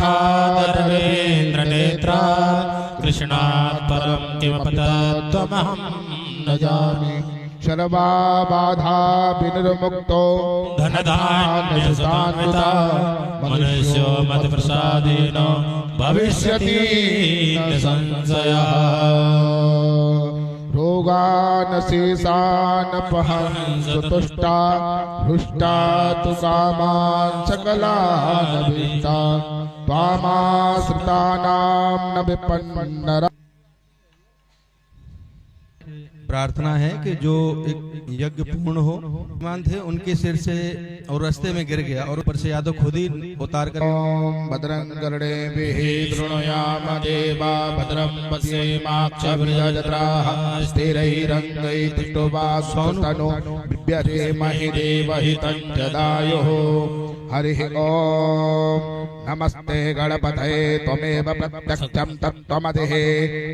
नानाधर्मेन्द्र नेत्रा कृष्णात् परं किमपि तत्त्वमहं न जाने। सर्वा बाधा विनिर्मुक्तो धनधान्यसुतान्विता मनुष्यो मत्प्रसादेन भविष्यति निसंशयः। रोगान् शेषान् पहंसुतुष्टा हृष्टा तु कामान् सकलान् वित्ता त्वामाश्रितानां न विपन्नरा। प्रार्थना है कि जो एक यज्ञ पूर्ण हो, मान थे उनके सिर से और रास्ते में गिर गया और ऊपर से यादव खुद ही उतार कर। ओम भद्रं कर्णेभिः शृणुयाम देवा भद्रं पश्येमाक्षभिर्यजत्राः स्थिरैरङ्गैस्तुष्टुवास्तनो बिभ्यते देवहितं जदायुः। हरिः ओम नमस्ते गणपतये त्वमेव प्रत्यक्षं तत्त्वमतिः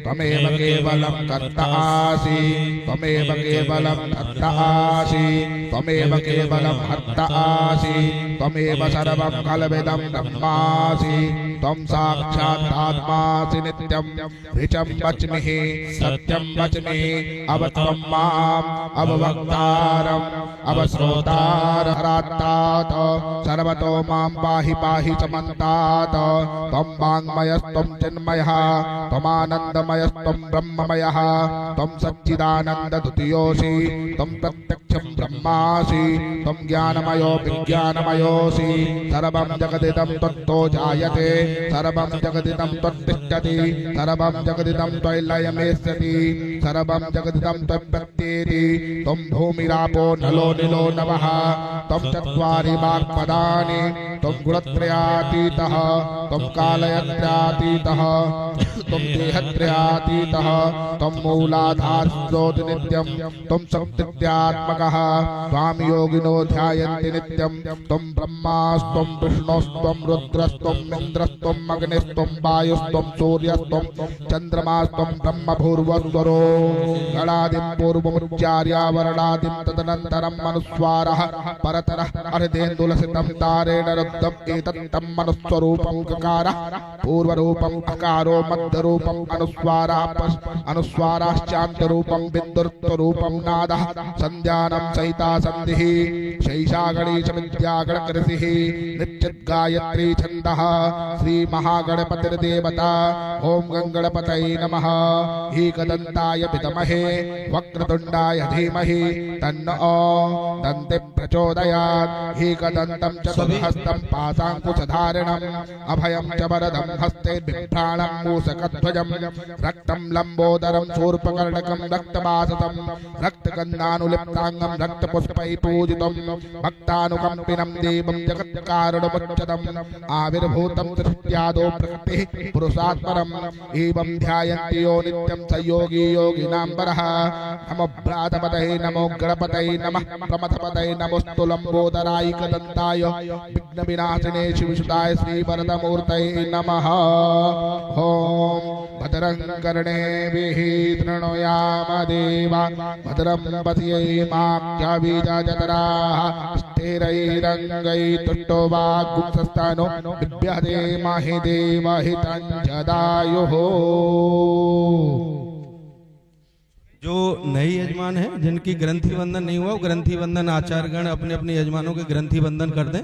त्वमेव केवलं कर्ता असि त्वमेव केवलं कर्ता असि त्वमेव केवलं हर्ता असि त्वमेव सर्वं खल्विदं ब्रह्मासि त्वं साक्षात् आत्मासि नित्यं ऋचं वच्मि सत्यं वच्मि अवत्वं माम् अववक्तारम् अवश्रोतारहरात्तात् सर्वतो मां पाहि पाहि समन्तात्। त्वं वाङ्मयस्त्वं चिन्मयः त्वमानन्दमयस्त्वं ब्रह्ममयः त्वं सच्चिदानन्दद्वितीयोऽसि त्वं प्रत्यक्षं ब्रह्मासि त्वं ज्ञानमयो विज्ञानमयोऽसि। सर्वं जगदिदं त्वत्तो जायते सर्वं जगदिदं त्वत्तिष्ठति सर्वं जगदिदं त्वय्लयमेष्यति सर्वं जगदिदं त्वत्प्रत्येति। त्वं भूमिरापो नलो निलो नवः त्वं चत्वारि वाक्पदानि त्वं गुणत्रयातीतः त्वं कालत्रयातीतः त्वं देहत्रयातीतः त्वं मूलाधारस्रोत नित्यं त्वं शक्त्यात्मकः त्वां योगिनो ध्यायन्ति नित्यं। त्वं ब्रह्मास्त्वं विष्णुस्त्वं रुद्रस्त्वं इन्द्रस्त्वं अग्निस्त्वं वायुस्त्वं सूर्यस्त्वं चन्द्रमास्त्वं ब्रह्मभूर्वस्वरो। गणादिं पूर्वमुच्चार्य वर्णादिं तदनन्तरं मनुस्वारः परतरः अर्धेन्दुलसितं तारेण रुद्धम् एतत्तं मनुस्वरूपं ककारः पूर्वरूपम् अकारो मध्यरूपम् अनुस्वाराश्चान्तरूपं बिन्दुर्त्वरूपं नादः संध्यानं सहिता सन्धिः शैषा गणेशविद्यागणकृषिः नित्यद्गायत्री छन्दः श्रीमहागणपतिर्देवता। ॐ गङ्गणपतये नमः। एकदन्ताय विद्महे वक्रतुण्डाय धीमहि तन्नो दन्ति प्रचोदयात्। एकदन्तं चतुर्हस्तं पाशाङ्कुशधारिणम् अभयं च वरदं हस्ते बिभ्राणं मूषकध्वजं रक्तं लम्बोदरं शूर्पकर्णकं रक्तवाससं रक्तगन्धानुलिप्ताङ्गं रक्तपुष्पैः पूजितं भक्तानुकम्पिनं देवं जगत्कारणमुच्चतम् आविर्भूतं सृष्ट्यादो प्रकृतिः पुरुषात्परम् एवं ध्यायन्ति यो नित्यं स योगी योगिनां वरः। नमो भ्रातपतये नमो गणपतये नमः प्रमथपतये नमोस्तु लम्बोदराय एकदन्ताय विघ्नविनाशिने शिवसुताय श्रीवरदमूर्तये नमः। ॐ भद्रं कर्णेभिः शृणुयाम देवा भद्रं पश्येमाक्षभिर्यजत्राः स्थिरैरङ्गैस्तुष्टुवागुंसस्तनो बिभ्यते देवहितं जदायुः। जो नए यजमान हैं जिनकी ग्रंथि बंधन नहीं हुआ, वो ग्रंथि बंधन आचार्यगण अपने अपने यजमानों के ग्रंथि बंधन कर दें।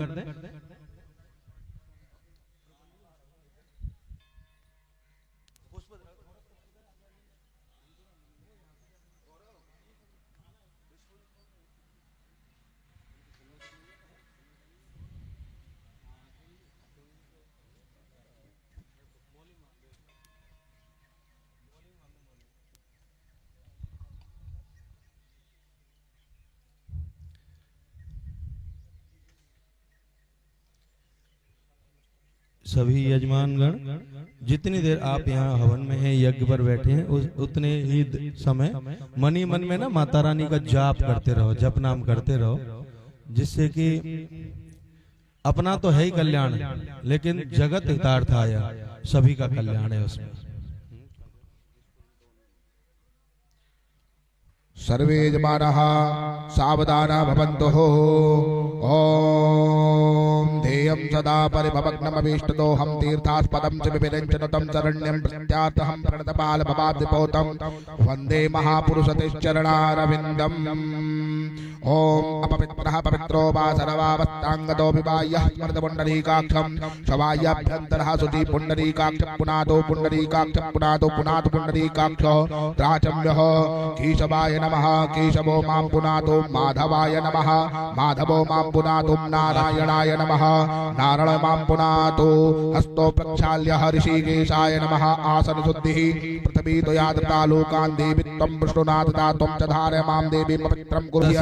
सभी यजमानगण जितनी देर आप यहाँ हवन में हैं, यज्ञ पर बैठे हैं, उतने ही समय मन ही मन में ना माता रानी का जाप करते रहो, जप नाम करते रहो, जिससे कि अपना तो है ही कल्याण, लेकिन जगत हितार्थाय सभी का कल्याण है उसमें। सर्वे यजमानः सावधाना भवन्तु। ॐ ध्येयं सदा परिभवग्नमभीष्टदोहं तीर्थास्पदं च विपिनञ्चनुतं शरण्यं प्रत्यातहं प्रणतपालभवाब्धिपोतं वन्दे महापुरुषतिश्चरणारविन्दम्। ॐ अपवित्रः पवित्रो वा सर्वावस्थाङ्गतो विवाह्यः स्मृतपुण्डरीकाक्षं शवायाभ्यन्तरः शुचि पुण्डरीकाक्षः पुनादो पुण्डरीकाक्षः पुनादो पुनादो पुण्डरीकाक्षः त्राचम्यः केशवाय नमः केशवो मां पुनादो माधवाय नमः माधवो मां पुनादो नारायणाय नमः नारायण मां पुनादो हस्तो प्रक्षाल्य ऋषिकेशाय नमः आसन शुद्धिः पृथ्वी त्वया लोकान् देवी त्वं विष्णुनाथ त्वं च धारय मां देवी पवित्रं कुर्हि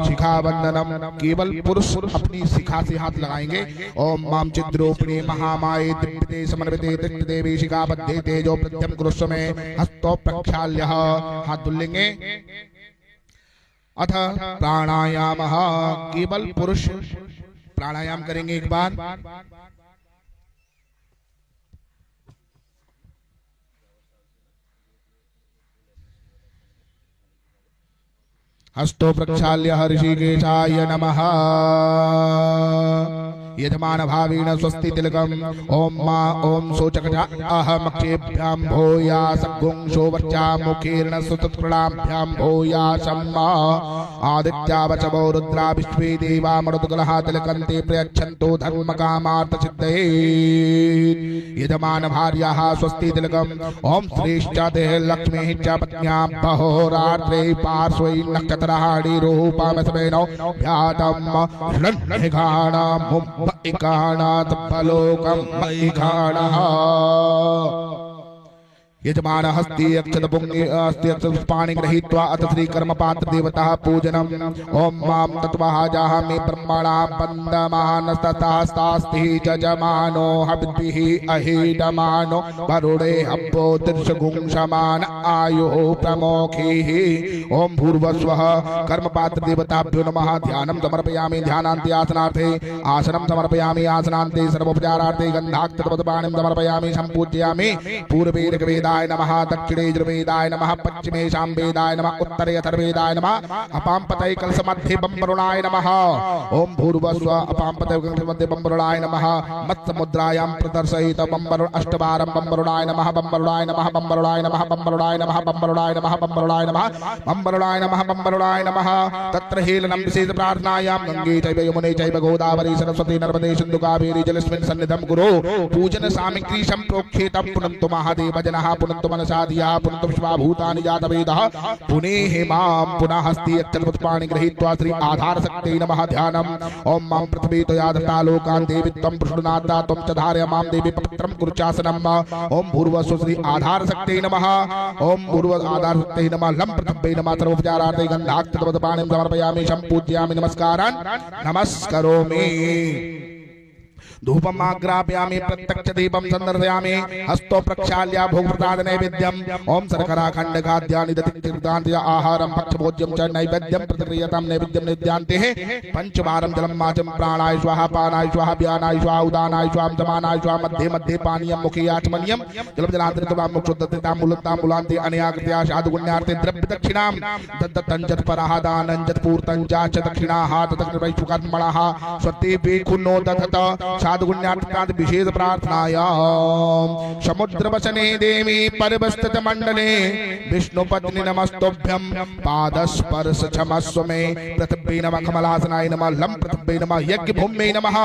शिखा वंदनम। केवल पुरुष अपनी शिखा से हाथ लगाएंगे। ओम माम चिद्रूपिणी महामाये दिव्यते समन्विते तृप्त देवी शिखा बद्धे तेजो प्रत्यम कुरुष्व में हस्तो प्रक्षाल्य हाथ धुलेंगे। अथ प्राणायाम। केवल पुरुष प्राणायाम करेंगे एक बार। हस्तो प्रक्षाल्य ऋषिकेशाय नमः। यजमान भावेन स्वस्ति तिलकम। ओम मा ओम सोचकजा अहमक्षेभ्यां भूयास गुंशो वर्चा मुखेर्न सुतप्रणाभ्यां भूयासं मा आदित्यावचवो रुद्रा विश्वे देवा मरुद्गलः तिलकन्ते प्रयच्छन्तो धर्मकामार्थ सिद्धये। यजमान भार्याः स्वस्ति तिलकम। ओम श्रेष्ठते लक्ष्मीः च पत्न्यां बहोरात्रे पार्श्वे नक्षत्राणि रूपमसमेनो ध्यातम् षण्घाणां इकाणात् फलोकं इकाणः। यजमान हस्ते अक्षत पुंगे हस्ते अक्षत पुष्पाणि गृहीत्वा अथ श्री कर्म पात्र देवता पूजनम। ओम मां तत्वः जाहामि ब्रह्मणा वन्दमानस्तथास्तास्ति जजमानो हविद्भिः अहीडमानो वरुणे हव्यो तीर्षगुंशमान आयुः प्रमोखिः। ओम भूर्भुवः कर्म पात्र देवताभ्यो नमः। ध्यानं समर्पयामि ध्यानान्ते आसनार्थे आसनं समर्पयामि आसनान्ते सर्वोपचारार्थे गन्धाक्षतपाणिं समर्पयामि सम्पूजयामि। पूर्वे ऋग्वेद नमः दक्षिणे यजुर्वेदाय नमः पश्चिमे सामवेदाय नमः उत्तरे अथर्ववेदाय नमः अपांपतये कलशमध्ये बम्बरुणाय नमः। ओम भूर्भुवः अपांपतये कलशमध्ये बम्बरुणाय नमः। मत्समुद्रायां प्रदर्शयित बम्बरुण अष्टवारं बम्बरुणाय नमः बम्बरुणाय नमः बम्बरुणाय नमः बम्बरुणाय नमः बम्बरुणाय नमः बम्बरुणाय नमः बम्बरुणाय नमः बम्बरुणाय नमः। तत्र हेलनं विशेष प्रार्थनायां गंगे चैव यमुने चैव गोदावरी सरस्वती नर्मदे सिन्धु कावेरी जलेस्मिन् सन्निधं कुरु। पूजन सामग्री संप्रोक्षेतं पुनन्तु महादेव जनः पुनन्तु मनसा धिया पुनन्तु विश्वाभूतानि जातवेदः पुनेः मां पुनः हस्ति अक्षतपुष्पाणि गृहीत्वा श्री आधार शक्ति नमः ध्यानम्। ओम मां पृथ्वी त्वया दत्ता लोकान् देवी त्वं विष्णुनाथ त्वं च धारय मां देवी पवित्रं कुरुचासनम्। ओम भूर्भुवः श्री आधार शक्ति नमः। ओम भूर्भुवः आधार शक्ति नमः। लं पृथ्वी नमः सर्वोपचारार्थे गन्धाक्षतपाणिं समर्पयामि सम्पूजयामि नमस्कारान् नमस्करोमि। धूपम् आग्रापयामि प्रत्यक्ष दीपं संदर्शयामि। हस्तो प्रक्षाल्य भोगप्रसाद नैवेद्यम्। ओम शर्करा खंड खाद्यानि दतितीर्थान्ति आहारं भक्षभोज्यं च नैवेद्यं प्रतिक्रियतां नैवेद्यं निद्यान्ते। पंचवारं जलं माचं प्राणाय स्वाहा पानाय स्वाहा व्यानाय स्वाहा उदानाय स्वाहा समानाय स्वाहा मध्ये मध्ये पानीयं मुखे आचमनीयं जलं जलान्तरित्वा मुक्षुद्धताम्बूलान्ते अनयाकृत्या साधुगुण्यार्थे द्रव्य दक्षिणां दत्तञ्जत् परादानञ्जत् पूर्तञ्च दक्षिणाः तदग्निवैष्णुकर्मणः स्वते वेखुनो दधत साधुगुण्यार्थकान्त विशेष प्रार्थनायां। समुद्रवसने देवी परिवस्थित मंडले विष्णुपत्नी नमस्तुभ्यं पादस्पर्श क्षमस्व मे। पृथ्वी नमः कमलासनाय नमः। लं पृथ्वी नमः यज्ञभूम्यै नमः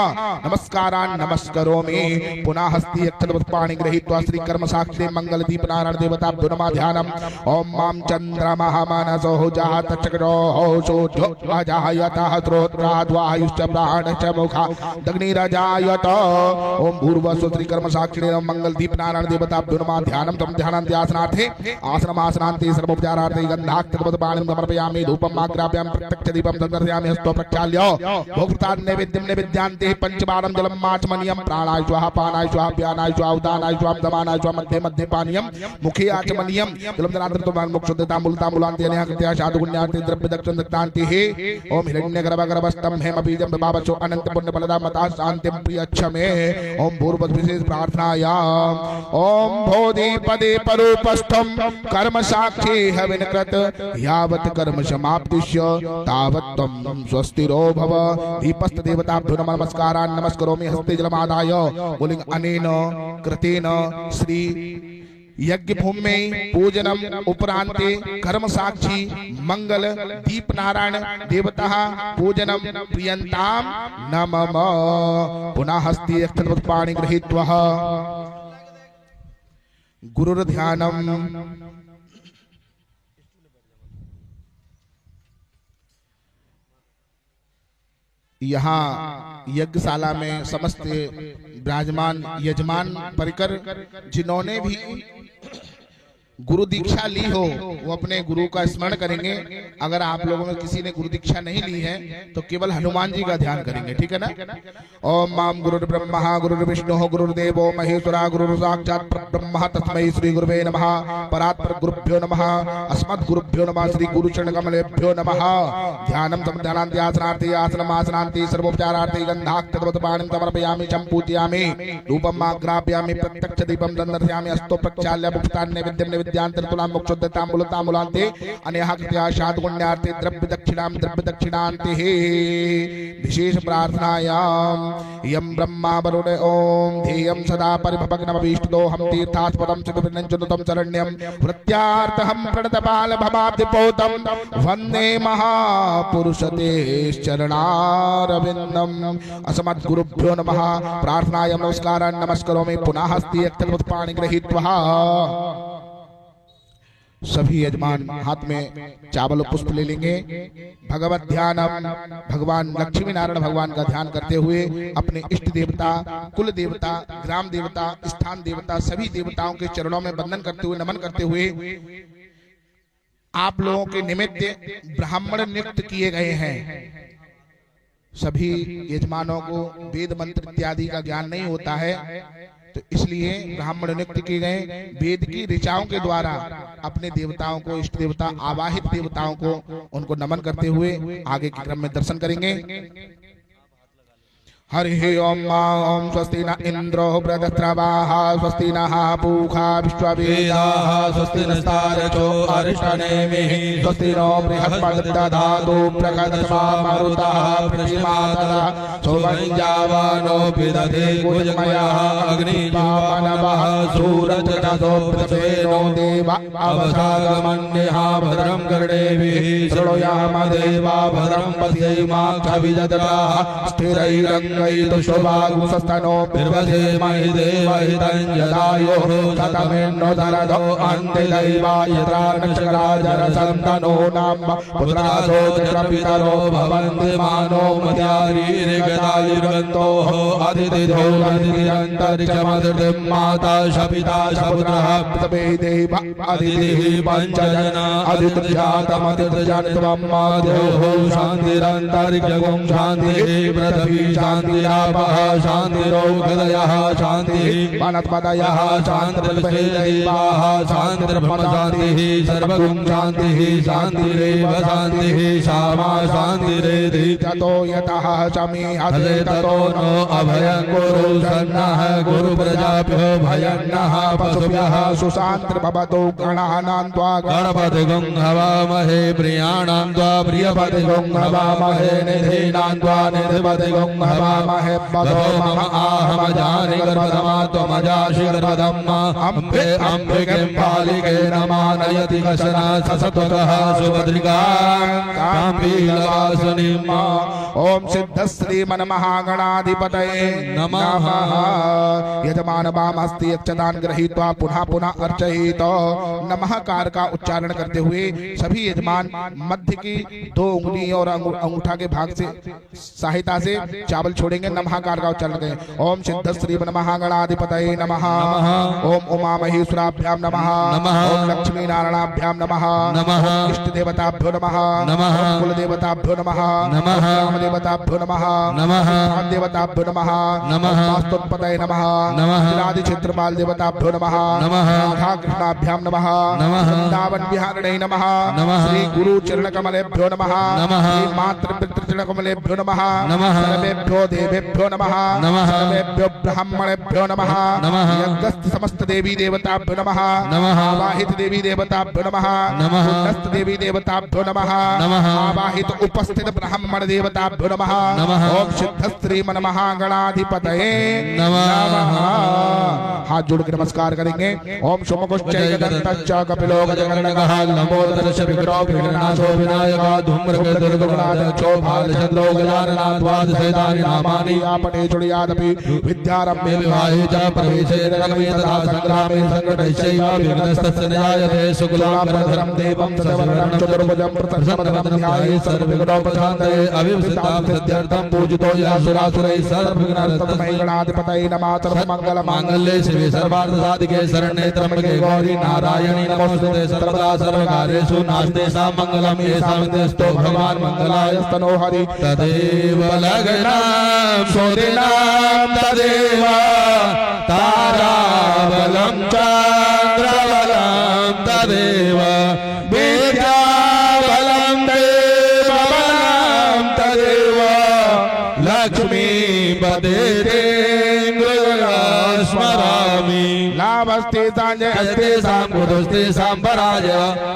नमस्कारान् नमस्करोमि। पुनः हस्ति अक्षतपुष्पाणि गृहीत्वा श्री कर्म साक्षी मंगल दीप नारायण देवताभ्यो नमः ध्यानम्। ओम मां चन्द्रमः मनसो जात चक्रोः सोऽजायतः श्रोत्राद्वायुश्च प्राणश्च मुखा दग्निरजाय। ओम भूर्भुवः श्री कर्म साक्षिणे मंगल दीप नारायण देवताभ्यो नमः ध्यानं तम ध्यानान्ते आसनार्थे आसनमासनान्ते सर्वोपचारार्थे गन्धाक्षतपाणिं समर्पयामि। धूपम् आग्रापयामि प्रत्यक्ष दीपं संदर्शयामि। हस्तो प्रक्षाल्य भोगप्रसाद नैवेद्यं निवेद्यान्ते। पंचवारं जलं माचमनीयं प्राणाय स्वाहा पानाय स्वाहा व्यानाय स्वाहा उदानाय स्वाहा समानाय स्वाहा मध्ये मध्ये पानीयं मुखे आचमनीयं जलं जलान्तरित्वा मुक्षुद्धताम्बूलान्ते अनयाकृत्या साधुगुण्यार्थे द्रव्य दक्षिण दत्तान्ते। ओम हिरण्यगर्भगर्भस्थं हेमबीजं बाबसो अनंत पुण्य फलदा मता शान्तिं प्रियक्षमे ओम भूर्भुव विशेष प्रार्थनायाम ओम बोधिपदे परोपस्थम कर्म साक्षी हविनकृत यावत् कर्म समाप्तिश्य तावत् त्वं स्वस्तिरो भव दीपस्थ देवताभ्यो नमः नमस्कारान् नमस्करोमि हस्ते जलमादाय बोलिंग अनेन कृतेन श्री यज्ञ भूमि पूजनम उपरांते कर्म साक्षी मंगल दीप नारायण देवता पूजनम प्रियंताम नमः पुनः हस्ती अक्षतपाणि गृहीत्वा गुरुर्ध्यानम यहाँ यज्ञशाला में समस्त विराजमान यजमान परिकर जिन्होंने भी गुरु दीक्षा ली हो वो अपने गुरु का स्मरण करेंगे। अगर आप लोगों में किसी ने गुरु दीक्षा नहीं ली है तो केवल हनुमान जी का ध्यान करेंगे, ठीक है ना। ओम माम गुरुर् ब्रह्मा गुरुर्विष्णु गुरुर्देवो महेश्वरा गुरु साक्षात् परब्रह्म तस्मै श्री गुरुवे नमः परात्पर गुरुभ्यो नमः अस्मद् गुरुभ्यो नमः श्री गुरुचरण कमलेभ्यो नमः। ध्यानं समध्यानान्ति आसनार्थे आसनम् आसनान्ति सर्वोपचारार्थे गन्धाक्षतवत् पाणिं समर्पयामि चं पूजयामि धूपम् आग्रापयामि प्रत्यक्ष दीपं दर्शयामि अस्तो प्रक्षाल्य मुक्तान् नैवेद्यं विद्यांतरतुलां मोक्षोद्यताम्बुलताम्बुलान्ते अनेह कृत्या शादगुण्यार्थे द्रव्य दक्षिणान्ते विशेष प्रार्थनायां यं ब्रह्मा वरुण ओम ध्येयं सदा परिभवग्नमभीष्टदोहं तीर्थास्पदं चिदभिन्नञ्चनुतं शरण्यं वृत्यार्थहं प्रणतपाल भवाब्धिपोतं वन्दे महापुरुषते चरणारविन्दम् अस्मद्गुरुभ्यो नमः। प्रार्थनायां नमस्कारान् नमस्करोमि पुनः हस्ते अक्षतपाणि गृहीत्वा सभी यजमान हाथ में चावल पुष्प ले लेंगे। भगवत ध्यानम भगवान लक्ष्मी नारायण भगवान का ध्यान करते हुए अपने इष्ट देवता कुल देवता ग्राम देवता स्थान देवता सभी देवताओं के चरणों में वंदन करते हुए नमन करते हुए आप लोगों के निमित्त ब्राह्मण नियुक्त किए गए हैं। सभी यजमानों को वेद मंत्र इत्यादि का ज्ञान नहीं होता है तो इसलिए ब्राह्मण नियुक्त किए गए। वेद की ऋचाओं के द्वारा अपने देवताओं को इष्ट देवता आवाहित देवताओं को उनको नमन करते हुए आगे के क्रम में दर्शन करेंगे। हरि ओम ओम स्वस्ति न इंद्रो बृहस्रवाः स्वस्ति नः पूषा विश्ववेदाः स्वस्ति नस्तार्क्ष्यो अरिष्टनेमिः स्वस्ति नो बृहस्पतिर्दधातु प्रकटस्वा मरुतः प्रतिमातरः सोमञ्जावानो विदधे कुजमयः अग्निपावनवः सूरजनसो प्रसेनो देव अवसागमन्यः भद्रं कर्णेभिः शृणुयाम देवा भद्रं पश्येमाक्षभिजत्राः स्थिरैरङ्गैः शोभागुंसस्तनो निर्वधेमहि देवहितं यदायुः शतमेन्नो दरदो अन्ते दैवायत्रानक्षराजरसन्तनो नाम पुत्रासो चक्रपितरो भवन्ति मानो मध्यारीर्गदायुर्गन्तोः अदितिधो अदितिरन्तरिक्षमदितिं माता शपिता शपुत्रः प्रतपेदेव अदितिः पञ्चजना अदितिर्जातमदितिर्जनत्वं माद्योः शान्तिरन्तरिक्षगुं शान्तिः पृथ्वी शान्तिरापः शान्तिरोगदयः शान्तिः वनस्पतयः शान्तिर्विश्वेदैवाः शान्तिर्ब्रह्मशान्तिः सर्वगुं शान्तिः शान्तिरेव शान्तिः श्यामा शान्तिरेधि ततो यतः शमी हसे ततो नो अभयं कुरु सन्नः गुरु प्रजाभ्यो भयं नः पशुभ्यः सुशान्तिर्भवतु गणानां त्वा गणपतिगुं हवामहे प्रियाणां त्वा प्रियपतिगुं हवामहे निधीनां त्वा निधिपतिगुं हवामहे पदो मम आहमजानि गर्भधमा त्वमजासि गर्भधम्मा अम्बे अम्बिके पालिके नमानयति कशना ससत्वतः सुभद्रिका काम्बीलवासिनीम् ओम सिद्ध श्री मन महागणाधिपतये नमः। यजमान वामहस्ते अक्षतान् गृहीत्वा पुनः पुनः अर्चयेत। नमः कार का उच्चारण करते हुए सभी यजमान मध्य की दो उंगली और अंगूठा के भाग से सहायता से चावल छोड़ेंगे। नमः कार का उच्चारण करें। ओम सिद्ध श्री मन महागणाधिपतये नमः। ओम उमा महेश्वराभ्याम नमः। ओम लक्ष्मी नारायणाभ्याम नमः। इष्ट देवताभ्यो नमः। कुल देवताभ्यो नमः। देवताभ्यो नमः। स्थान देवताभ्यो नमः। वास्तुपतये नमः। राधि क्षेत्रपाल देवताभ्यो नमः। राधा कृष्णाभ्याम नमः। वृंदावन विहारिणे नमः। श्री गुरु चरण कमलेभ्यो नमः। श्री मातृ पितृ चरण कमलेभ्यो नमः। सर्वेभ्यो देवेभ्यो नमः नमः। सर्वेभ्यो ब्राह्मणेभ्यो नमः नमः। यज्ञस्थ समस्त देवी देवताभ्यो नमः नमः। आवाहित देवी देवताभ्यो नमः नमः। पुण्यस्थ देवी देवताभ्यो नमः नमः। आवाहित उपस्थित ब्राह्मण देवताभ्यो नमः नमः। ओम सिद्ध श्री महागणाधिपतये नमः। हाथ जोड़ के नमस्कार करेंगे। ओम शुमकुश्चैकदन्तश्च कपिलो गजकर्णकः लंबोदरश्च विकटो विघ्ननाशो विनायकः धूम्रकेतुर्गुणाध्यक्षो भालचन्द्रो गजाननाद्वादशैतानि नामानि आपटे चुडियादपि विद्यारम्भे विवाहे च प्रवेशे रगमे तथा संग्रामे संकटैश्चैव विघ्नस्तस्य न जायते शुक्लाम्बरधरं देवं सवर्णं चतुर्भुजं प्रसन्नवदनं ध्याये सर्वविघ्नोपशान्तये अविवसितां सिद्ध्यर्थं पूजितो यासुरासुरैः सर्वविघ्नहरतस्मै गणाधिपतये नमः सर्वमङ्गलमाङ्गल्ये शिवे सर्वार्थसाधिके शरण्ये त्र्यम्बके गौरी नारायणी नमोस्तुते सर्वदा सर्वकार्येषु नास्ते सामङ्गलं येषामिन्द्रस्तो भगवान् मङ्गलाय स्तनो हरि तदेव लग्नं सुदिनं तदेव ताराबलं चन्द्रबलं तदेव विद्याबलं देवबलं तदेव लक्ष्मीपतेन्द्र स्मरामि लाभस्ते साञ्जयस्ते साम्बुधस्ते साम्बराज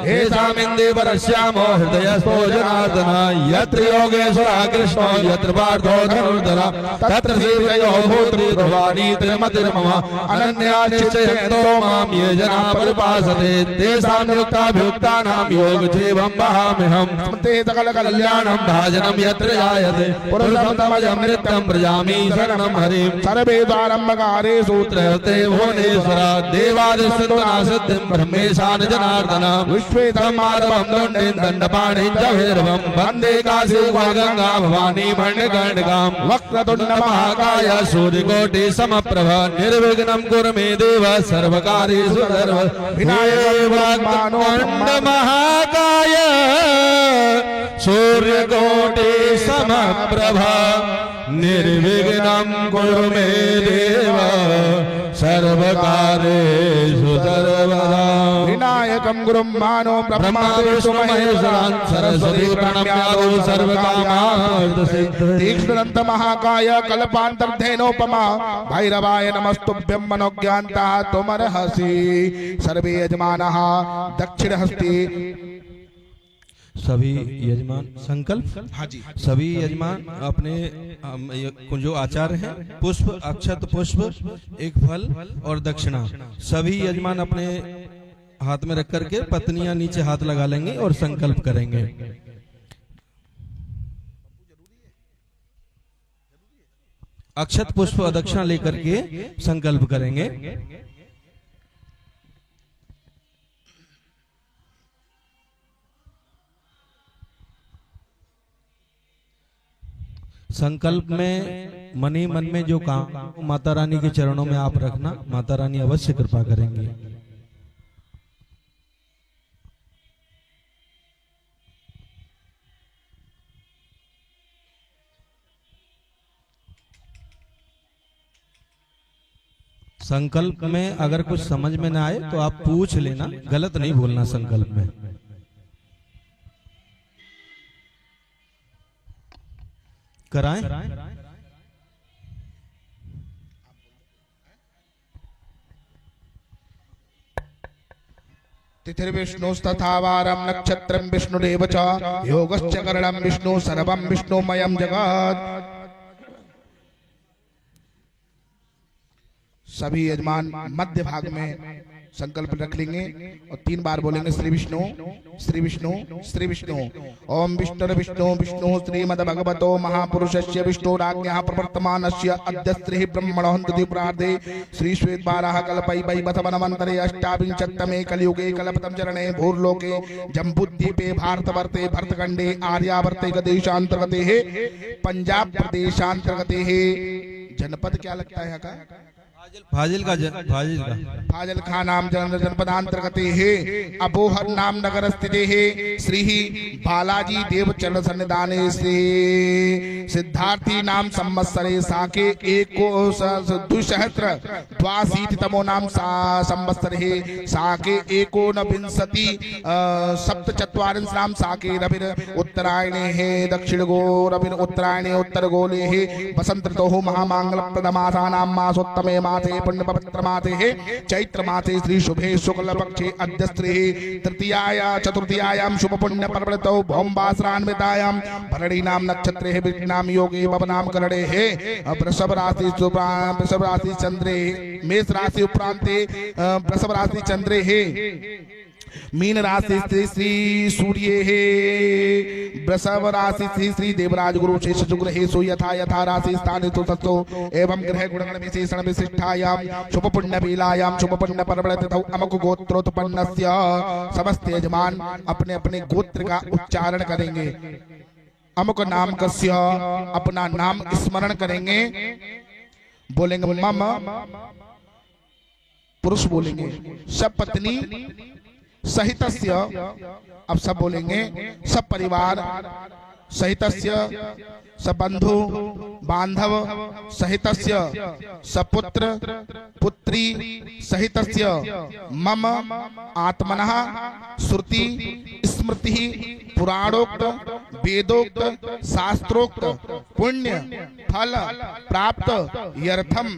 हेषामिन्दीवरस्यामो हृदयस्थो जनार्दन यत्र योगेश्वरः कृष्णो यत्र पार्थो धनुर्धर तत्र श्रीर्षयो भूत्रि ध्रुवाणी त्रिमतिर्मम अनन्या निश्चयन्तो मां ये जना परिपासते तेषां नियुक्ताभियुक्तानां योगक्षेमं वहाम्यहं स्मृते सकलकल्याणं भाजनं यत्र जायते पुरुषोत्तमं नित्यं व्रजामि शरणं हरिं सर्वे द्वारम्भकारेषु त्रयते भुवनेश्वर देवादिसिद्धिं ब्रह्मेशान जनार्दन विश्वेधर्माधवं दण्डिं दण्डपाणिं च भैरवं वन्दे काशी गंगा भवानी मणिकर्णिकां वक्रतुण्ड महाकाय सूर्यकोटि समप्रभ निर्विघ्नं कुरु मे देव सर्वकार्येषु सर्व विनायक महाकाय सूर्यकोटि समप्रभ निर्विघ्नं कुरु मे देव सर्वकार्येषु सर्वदा विनायकं गुरुं मानो ब्रह्मा विष्णु महेश्वरं सरस्वती प्रणम्यादो सर्वकामार्थसिद्धये तीक्ष्णदन्त महाकाय कल्पान्तर्धेनोपमा भैरवाय नमस्तुभ्यं मनोज्ञान्तः त्वमर्हसि सर्वे यजमानः दक्षिणहस्ते सभी यजमान संकल्प। हाँ जी। सभी यजमान अपने जो आचार्य हैं पुष्प अक्षत पुष्प एक फल और दक्षिणा सभी यजमान अपने हाथ में रख करके पत्नियां नीचे हाथ लगा लेंगे और संकल्प करेंगे। अक्षत पुष्प दक्षिणा लेकर के संकल्प करेंगे। संकल्प में मनी मन में जो काम माता रानी के चरणों में आप रखना, माता रानी अवश्य कृपा करेंगी। संकल्प में अगर कुछ समझ में ना आए तो आप पूछ लेना, गलत नहीं बोलना संकल्प में। कराएं? तिथिर्विष्णुस्तथा वारं नक्षत्रं विष्णुरेव च योगश्च करणं विष्णु सर्वं विष्णुमयं जगत्। सभी यजमान मध्य भाग में संकल्प रख लेंगे और 3 बार बोलेंगे श्री विष्णु श्री विष्णु श्री विष्णु। ओम विष्णु विष्णु विष्णु श्रीमद्भगवतो महापुरुषस्य विष्णुराज्ञः प्रवर्तमानस्य अद्य श्री ब्रह्मणोऽहं प्रार्थे श्री श्वेतवाराः कल्पै बतमनवन्तरे अष्टाविंशत्तमे कलियुगे कल्पतम चरणे भूर्लोके जम्बूद्वीपे भारतवर्ते भरतखण्डे आर्यावर्ते प्रदेशांतर्गते पंजाब प्रदेशांतर्गते जनपद क्या लगता है का फाजिल का फाजिल खा नाम जनपदांतर्गते है अबोहर नाम नगर स्थिते है श्री बालाजी देव चरण सन्निधाने श्री सिद्धार्थी नाम संवत्सरे साके एको द्विसहस्र द्वाशीतितमो नाम संवत्सरे साके एकोनविंशति सप्तचत्वारिंश नाम साके रविर उत्तरायणे है दक्षिण गो रविर उत्तरायणे उत्तर गोले है वसंत ऋतु महामांगल प्रदमासा नाम मासोत्तमे मासे पुण्य पवित्र मासे है चैत्र मासे श्री शुभे शुक्ल पक्षे अद्यस्त्रे तृतीयाया चतुर्थीयायाम शुभ पुण्य पर्वतो भौमवासरान्वितायां भरणी नाम नक्षत्रे है नाम योगे भवनाम करणे है वृषभ राशि चंद्रे मेष राशि उपरांते वृषभ राशि चंद्रे है मीन राशि श्री सूर्य है वृषभ राशि श्री देवराज गुरु शेष शुक्र है सो यथा यथा राशि स्थान तो तत्तो एवं ग्रह गुणगण विशेषण विशिष्टायाम शुभ पुण्य बेलायाम शुभ पुण्य पर्वतो अमुक गोत्रोत्पन्नस्य समस्त यजमान अपने अपने गोत्र का उच्चारण करेंगे। अमुक नाम कस्य अपना नाम स्मरण करेंगे, बोलेंगे मम, पुरुष बोलेंगे सपत्नी सहितस्य, अब सब बोलेंगे सब परिवार सहितस्य, सबंधु बांधव सहितस्य, सपुत्र पुत्री सहितस्य, मम आत्मनः श्रुति स्मृति पुराणोक्त वेदोक्त शास्त्रोक्त पुण्य फल प्राप्त यर्थम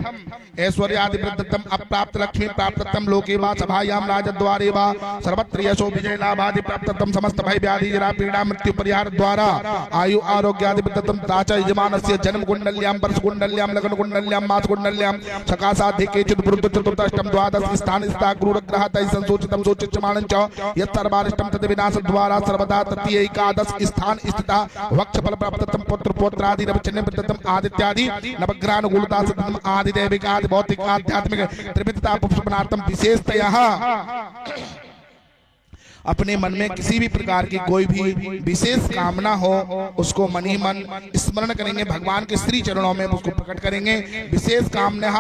ऐश्वर्यादि वृद्धतम अप्राप्त लक्ष्मी प्राप्ततम लोके वा सभायाम राजद्वारे वा सर्वत्र यशो विजय लाभादि प्राप्ततम समस्त भय व्याधि जरा पीड़ा मृत्यु परिहार द्वारा आयु आरोग्यादि वृद्धतम ताच यजमानस्य जन्म कुंडल्यां वर्ष कुंडल्यां लगन कुंडल्यां मास कुंडल्यां सकाशाधि केचित् वृद्ध चतुर्थष्टम द्वादश स्थान स्था क्रूर ग्रह तै संसूचितम सूचितमानं च यत् सर्वारिष्टम तद विनाश द्वारा सर्वदा तृतीय एकादश स्थान स्थिता वक्ष फल प्राप्ततम पुत्र पौत्रादि नवचन्य वृद्धतम आदित्यादि नवग्रहानुकूलता सततम आदि दैविक आदि भौतिक आध्यात्मिक त्रिविधता पुष्पनार्थम विशेषतया अपने मन में किसी भी प्रकार की कोई भी विशेष कामना हो उसको मन ही मन स्मरण करेंगे, भगवान के श्री चरणों में उसको प्रकट करेंगे। विशेष कामना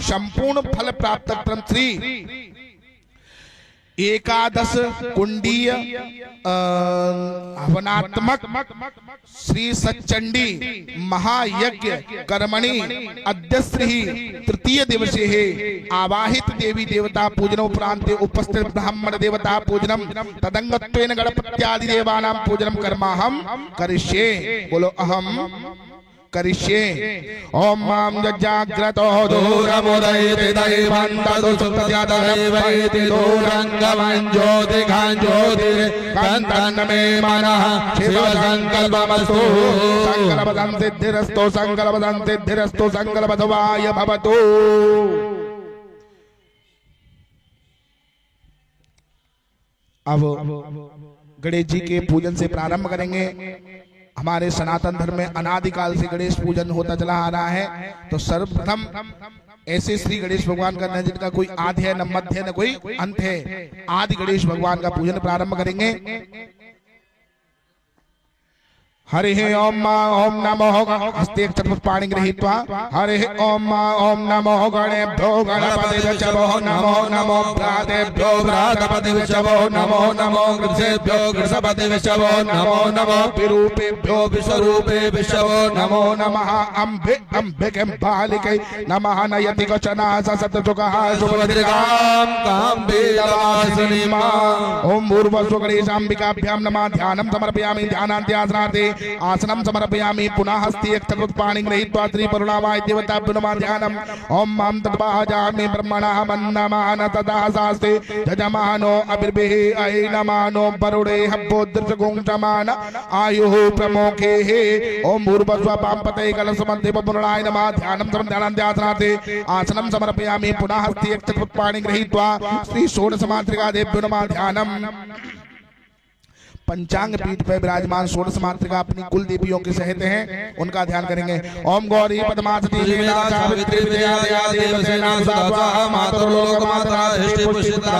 संपूर्ण फल प्राप्त श्री एकादश कुंडीय हवनात्मक श्री सच्चंडी महायज्ञ कर्मणि अद्यश्री तृतीय दिवसे है आवाहित देवी देवता पूजन उपरांत उपस्थित ब्राह्मण देवता पूजनम तदंगत्वेन गणपत्यादि देवानां पूजनम कर्माहम करिष्ये। बोलो अहम करिष्ये। ओम मां जाग्रतो दूरमुदयति दैवं तदुसुप्तयदैवैति दूरंगमं ज्योतिर्कान्तन्न मे मनः शिव संकल्पमस्तु संकल्पदं सिद्धिरस्तु संकल्पदं सिद्धिरस्तु संकल्पद्वाय भवतु। अब गणेश जी के पूजन से प्रारंभ करेंगे। हमारे सनातन धर्म में अनादिकाल से गणेश पूजन होता चला आ रहा है, तो सर्वप्रथम ऐसे श्री गणेश भगवान का न जिनका कोई आदि है न मध्य न कोई अंत है, आदि गणेश भगवान का पूजन प्रारंभ करेंगे। हरि ओम ओम नमो हस्ते चतुष्पाणि गृहीत्वा हरि ओम नमो गणेभ्यो गणपतिभ्यो नमो नमो भ्रातेभ्यो भ्रातपतिभ्यो नमो नमो गृहेभ्यो गृहपतिभ्यो नमो नमो विरूपेभ्यो विश्वरूपेभ्यो नमो नमः अम्बे अम्बिके बालिके नमः नयति कचना सततुकः सुभद्रकां काम्बेयवासिनीमा। ओम पूर्वस्व गणेशाम्बिकाभ्यां नमः ध्यानं समर्पयामि ध्यानान्त्यासनाते आसनम समर्पयामि पुनः हस्ते चतुष्पाणि गृहीत्वा त्रिपुरुणावाय देवताभ्यो नमः ध्यानम्। ओम मां तद्वाजामि ब्रह्मणः वन्दमान तदा शास्ते जजमानो अभिर्भिः ऐनमानो वरुणे हव्योदृशगुंसमान आयुः प्रमोखेः। ओम भूर्भुवः पांपते कलशमध्ये पुरुणाय नमः ध्यानं समध्यानान्त्यासनाते आसनं समर्पयामि पुनः हस्ते चतुष्पाणि गृहीत्वा श्री षोडशमातृका देव्यो नमः ध्यानम्। पंचांग पीठ पर विराजमान षोडश मातृका अपनी कुल देवियों के सहित हैं, उनका ध्यान करेंगे। ओम गौरी पद्मावती सावित्री विजया देवसेना स्वाहा मातृलोकमाता दृष्टि पुष्टिता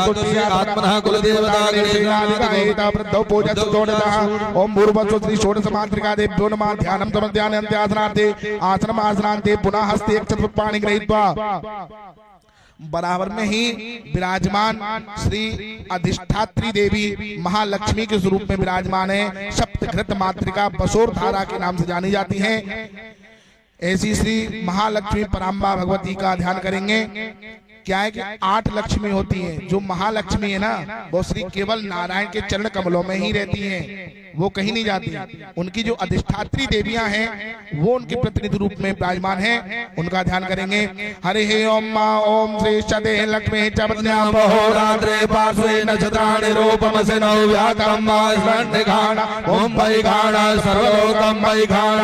आत्मनः कुल देवता गणेशादिका वृद्धौ पूजत षोडशः। ओम भूर्भुवः श्री षोडश मातृका देव्यो नमः ध्यानं समध्यानान्त्यासनाते आसनम् आसनान्ते पुनः हस्ते चतुष्पाणि गृहीत्वा बराबर में ही विराजमान श्री अधिष्ठात्री देवी महालक्ष्मी के स्वरूप में विराजमान है। सप्तघृत मातृका बसोर धारा के नाम से जानी जाती हैं। ऐसी श्री महालक्ष्मी पराम्बा भगवती का ध्यान करेंगे। क्या है कि 8 लक्ष्मी होती हैं। जो महालक्ष्मी है ना, वो श्री केवल नारायण के चरण कमलों में ही रहती हैं, वो कहीं नहीं जाती। उनकी जो अधिष्ठात्री देवियां हैं वो उनके प्रतिनिधि रूप में विराजमान हैं, उनका ध्यान करेंगे। हरि ओम मा ओम श्री सदे लक्ष्मी चवन्याम होरात्रे पार्श्वे नक्षत्राणि रूपमसि नौ व्याकरम स्मरणिघाण ओम वैघाण सर्वलोकम वैघाण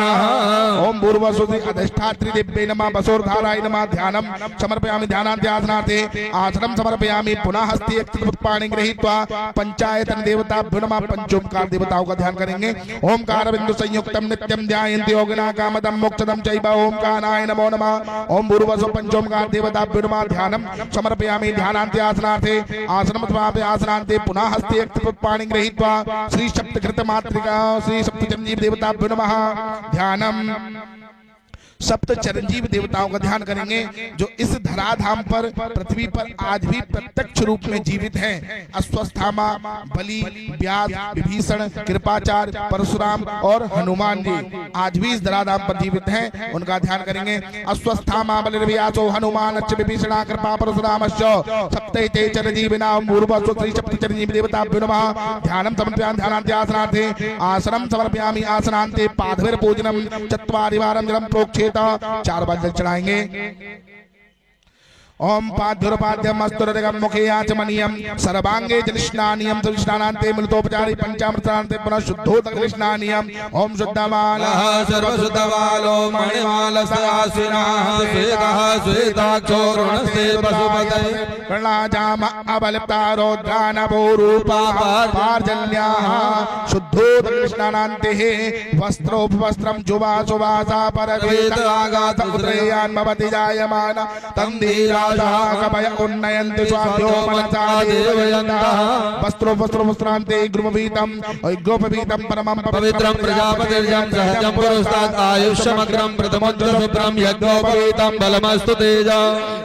ओम पूर्वसुति अधिष्ठात्री दिव्ये नमः बसोर्धाराय नमः। ध्यानम समर्पयामि ध्यानाध्यासनार्थे आसनं समर्पयामि। पुनः हस्ते पुष्पाणि गृहीत्वा पंचायतन देवताभ्यो नमः। पंचोमकार देवताओं का ध्यान करेंगे। ओमकार बिंदु संयुक्तम नित्यम ध्यायन्ति योगिना कामदम मोक्षदम चैव ओमकाराय नमो नमः। ओम भूर्भुवः पंचोमकार देवताभ्यो नमः। ध्यानम समर्पयामि ध्यानाध्यासनार्थे आसनं समाप्य आसनान्ते पुनः हस्ते पुष्पाणि गृहीत्वा श्री सप्तघृत मातृका श्री सप्तचरंजीव देवताभ्यो नमः। ध्यानम सप्त चरंजीव देवताओं का ध्यान करेंगे जो इस धराधाम पर पृथ्वी पर आज भी प्रत्यक्ष रूप में जीवित हैं। अश्वस्थामा, बलि, व्यास, विभीषण, कृपाचार्य, परशुराम और हनुमान जी आज भी इस धराधाम पर जीवित हैं, उनका ध्यान करेंगे। अश्वस्थामा बलिर्व्यासो हनुमान विभीषण कृपा परशुराम सप्तैते चरंजीविना पूर्वस्व श्री सप्त चरंजीव देवताभ्यो नमः। ध्यानं समर्पयामि ध्यानाध्यासनार्थे आसनं समर्पयामि आसनान्ते पादविर्पूजनं चत्वारि वारं जलं प्रोक्षेत। 4 बार जल चढ़ाएंगे। ओम पाद्युरपाद्यम अस्तुरगम मुखे आचमनीयम सर्वांगे जलस्नानियम जलस्नानान्ते मृतोपचारी पंचामृतान्ते पुनः शुद्धोदक जलस्नानियम। ओम शुद्धमालः सर्वशुद्धमालो मणिमालसासिनः श्वेतः श्वेताक्षोरुणस्ते पशुपतये कर्णाजाम अबलप्तारोद्रानभूरूपाः पार्जल्याः शुद्धोदक जलस्नानान्ते वस्त्रोपवस्त्रं जुवा सुवासा परवेद आगात उद्रेयान् भवति जायमान तन्धीरा कवय उन्नयन्ति स्वाभ्यो मनसा देवयन्तः वस्त्रो वस्त्रो वस्त्रान्ते ग्रुमवीतं ग्रोपवीतं परमं पवित्रं प्रजापतिर्यं सहजं पुरस्तात् आयुष्यमग्रं प्रथमोज्ज्वलशुभ्रं यज्ञोपवीतं बलमस्तु तेजा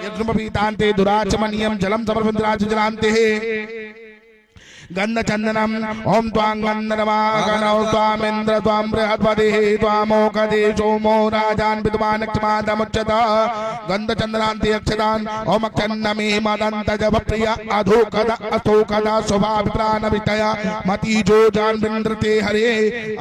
यज्ञोपवीतान्ते दुराचमनीयं जलं समर्पन्ति गंध चंदनम ओम त्वां गंधर्वागणौ त्वामिन्द्र त्वां बृहद्पतिः त्वामोकदे सोमो राजान् विद्वान् क्षमादमुच्यत गंध चंदनान्ते अक्षतान् ओम अक्षन्नमे मदन्तजवप्रिय अधोकद अथोकद स्वभाविप्राणवितय मतीजो जान्विन्द्रते हरे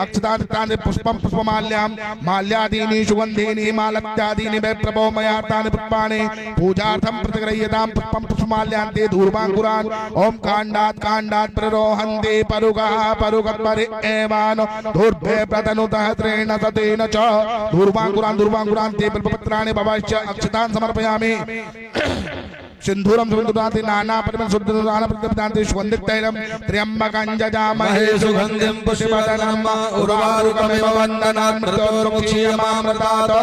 अक्षतान् पुष्पं पुष्पमाल्यां माल्यादीनि सुगन्धीनि मालत्यादीनि वै प्रभो मयातानि पुष्पाणि पूजार्थं प्रतिगृह्यतां पुष्पं पुष्पमाल्यान्ते धूर्वाङ्कुरान् ओम काण्डात् काण्डात् प्ररोहन्ते परुगा परुगत्परि एवानो धूर्भे प्रतनुतः त्रेण सतेन च धूर्वाङ्कुरान् धूर्वाङ्कुरान्ते बिल्वपत्राणि भवश्च अक्षतान् समर्पयामि। सिंधूरम सुगंधुदाते नाना परिमल शुद्धदान प्रतिपदान्ते सुगंधित तैलम त्र्यंबकं जजामहे सुगंधिं पुष्पवदनं उर्वारुकमिव वन्दनान् मृत्योर्मुक्षीयमामृतात्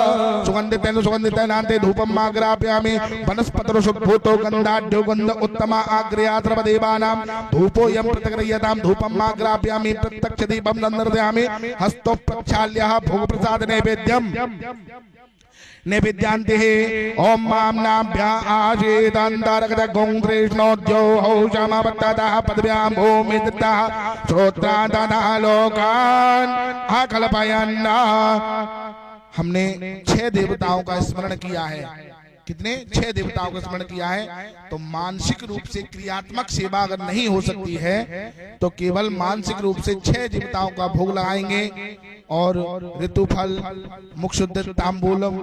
सुगंधित तैल सुगंधित तैलान्ते धूपं आग्रापयामि वनस्पतरो शुद्धभूतो गन्धाढ्यो गन्ध उत्तमा आग्रयात्र देवानां धूपोऽयं प्रतिगृह्यतां धूपं आग्रापयामि प्रत्यक्ष दीपं नन्दर्पयामि हस्तो प्रक्षाल्यः भोगप्रसाद नैवेद्यम् निविद्यांते ओम मामनाभ्या आजेदान्तर्गत गोंकृष्णोद्यो हौषमवत्ततः पदव्यां भूमिदत्तः श्रोत्रादनः लोकान् अकल्पयन्। हमने 6 देवताओं का स्मरण किया है। कितने? 6 देवताओं का स्मरण किया है। तो मानसिक रूप से क्रियात्मक सेवा अगर नहीं हो सकती है तो केवल मानसिक रूप से 6 देवताओं का भोग लगाएंगे और ऋतुफल मुक्षुद्ध तांबूलम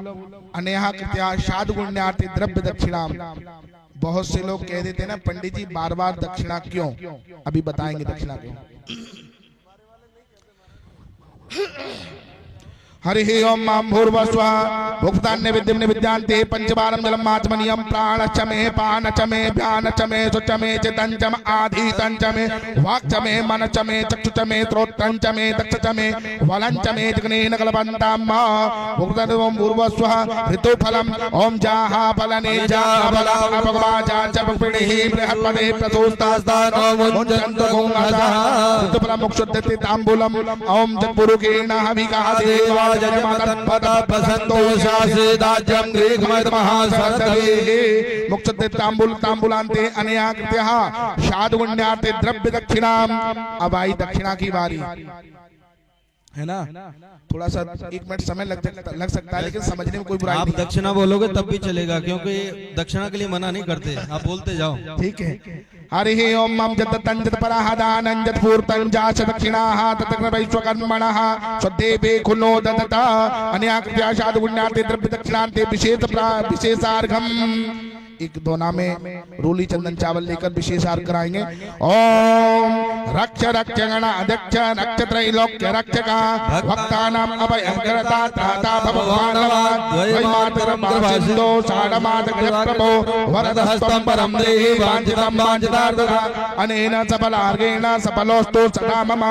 अनेहा कृत्या साधुगुण्यार्थे द्रव्य दक्षिणा। बहुत से लोग कह देते हैं ना पंडित जी बार बार दक्षिणा क्यों? अभी बताएंगे दक्षिणा क्यों। हरि ओम मां भूर्भुवः भुक्तान्य विद्यं निविद्यांते पंचवारं जलम् आचमनीयं प्राणश्च मे पानश्च मे ध्यानश्च मे शुच मे चित्तञ्च मे आधीतञ्च मे वाक्च मे मनश्च मे चक्षुश्च मे श्रोत्रञ्च मे दक्षश्च मे फलञ्च मे जिग्नेन कल्पन्तां भुक्तान्य ओम भूर्भुवः ऋतुफलम् ओम जाहा फलने जाफलम् अपवाचाच पुष्पिणिः बृहत्पते प्रसूस्तास्तानो मुञ्चन्तु गुंहसः ऋतुफलम् मुक्षुद्दति ताम्बूलम् ओम जत्पुरुकेण हविका देवा बसन्तोषासेदाज्यं ग्रीकमयमहासरस्वती मुक्षते तांबूलांते अनया कृत्यः शादुगुण्यार्थे द्रव्य दक्षिणाम। अब आई दक्षिणा की बारी है ना। थोड़ा सा 1 मिनट समय लग सकता है, लेकिन समझने में कोई बुराई आप नहीं। दक्षिणा बोलोगे तब भी चलेगा, क्योंकि दक्षिणा के लिए मना नहीं करते, आप बोलते जाओ। ठीक है। हरि ओम मम जत तंजत पराहदानं जत पूर्तं जाच दक्षिणाः तत्र वैश्वकर्मणः स्वदेवे खुनो ददता अनया कृत्या शादुगुण्यार्थे द्रव्य दक्षिणान्ते विशेषार्घम। 1-2 नामे रूली चंदन चावल लेकर विशेषार्घ कराएंगे। ओम रक्ष रक्ष गण अध्यक्ष रक्ष त्रैलोक्य रक्षका भक्तानाम अभयंकरता त्राता भगवानवाद वैमातरम सिंधो साडमातकज प्रभो वरदहस्तं परम देहि वांछितं वांछितार्थदा अनेन सफलार्गेण सफलोस्तु सदा मम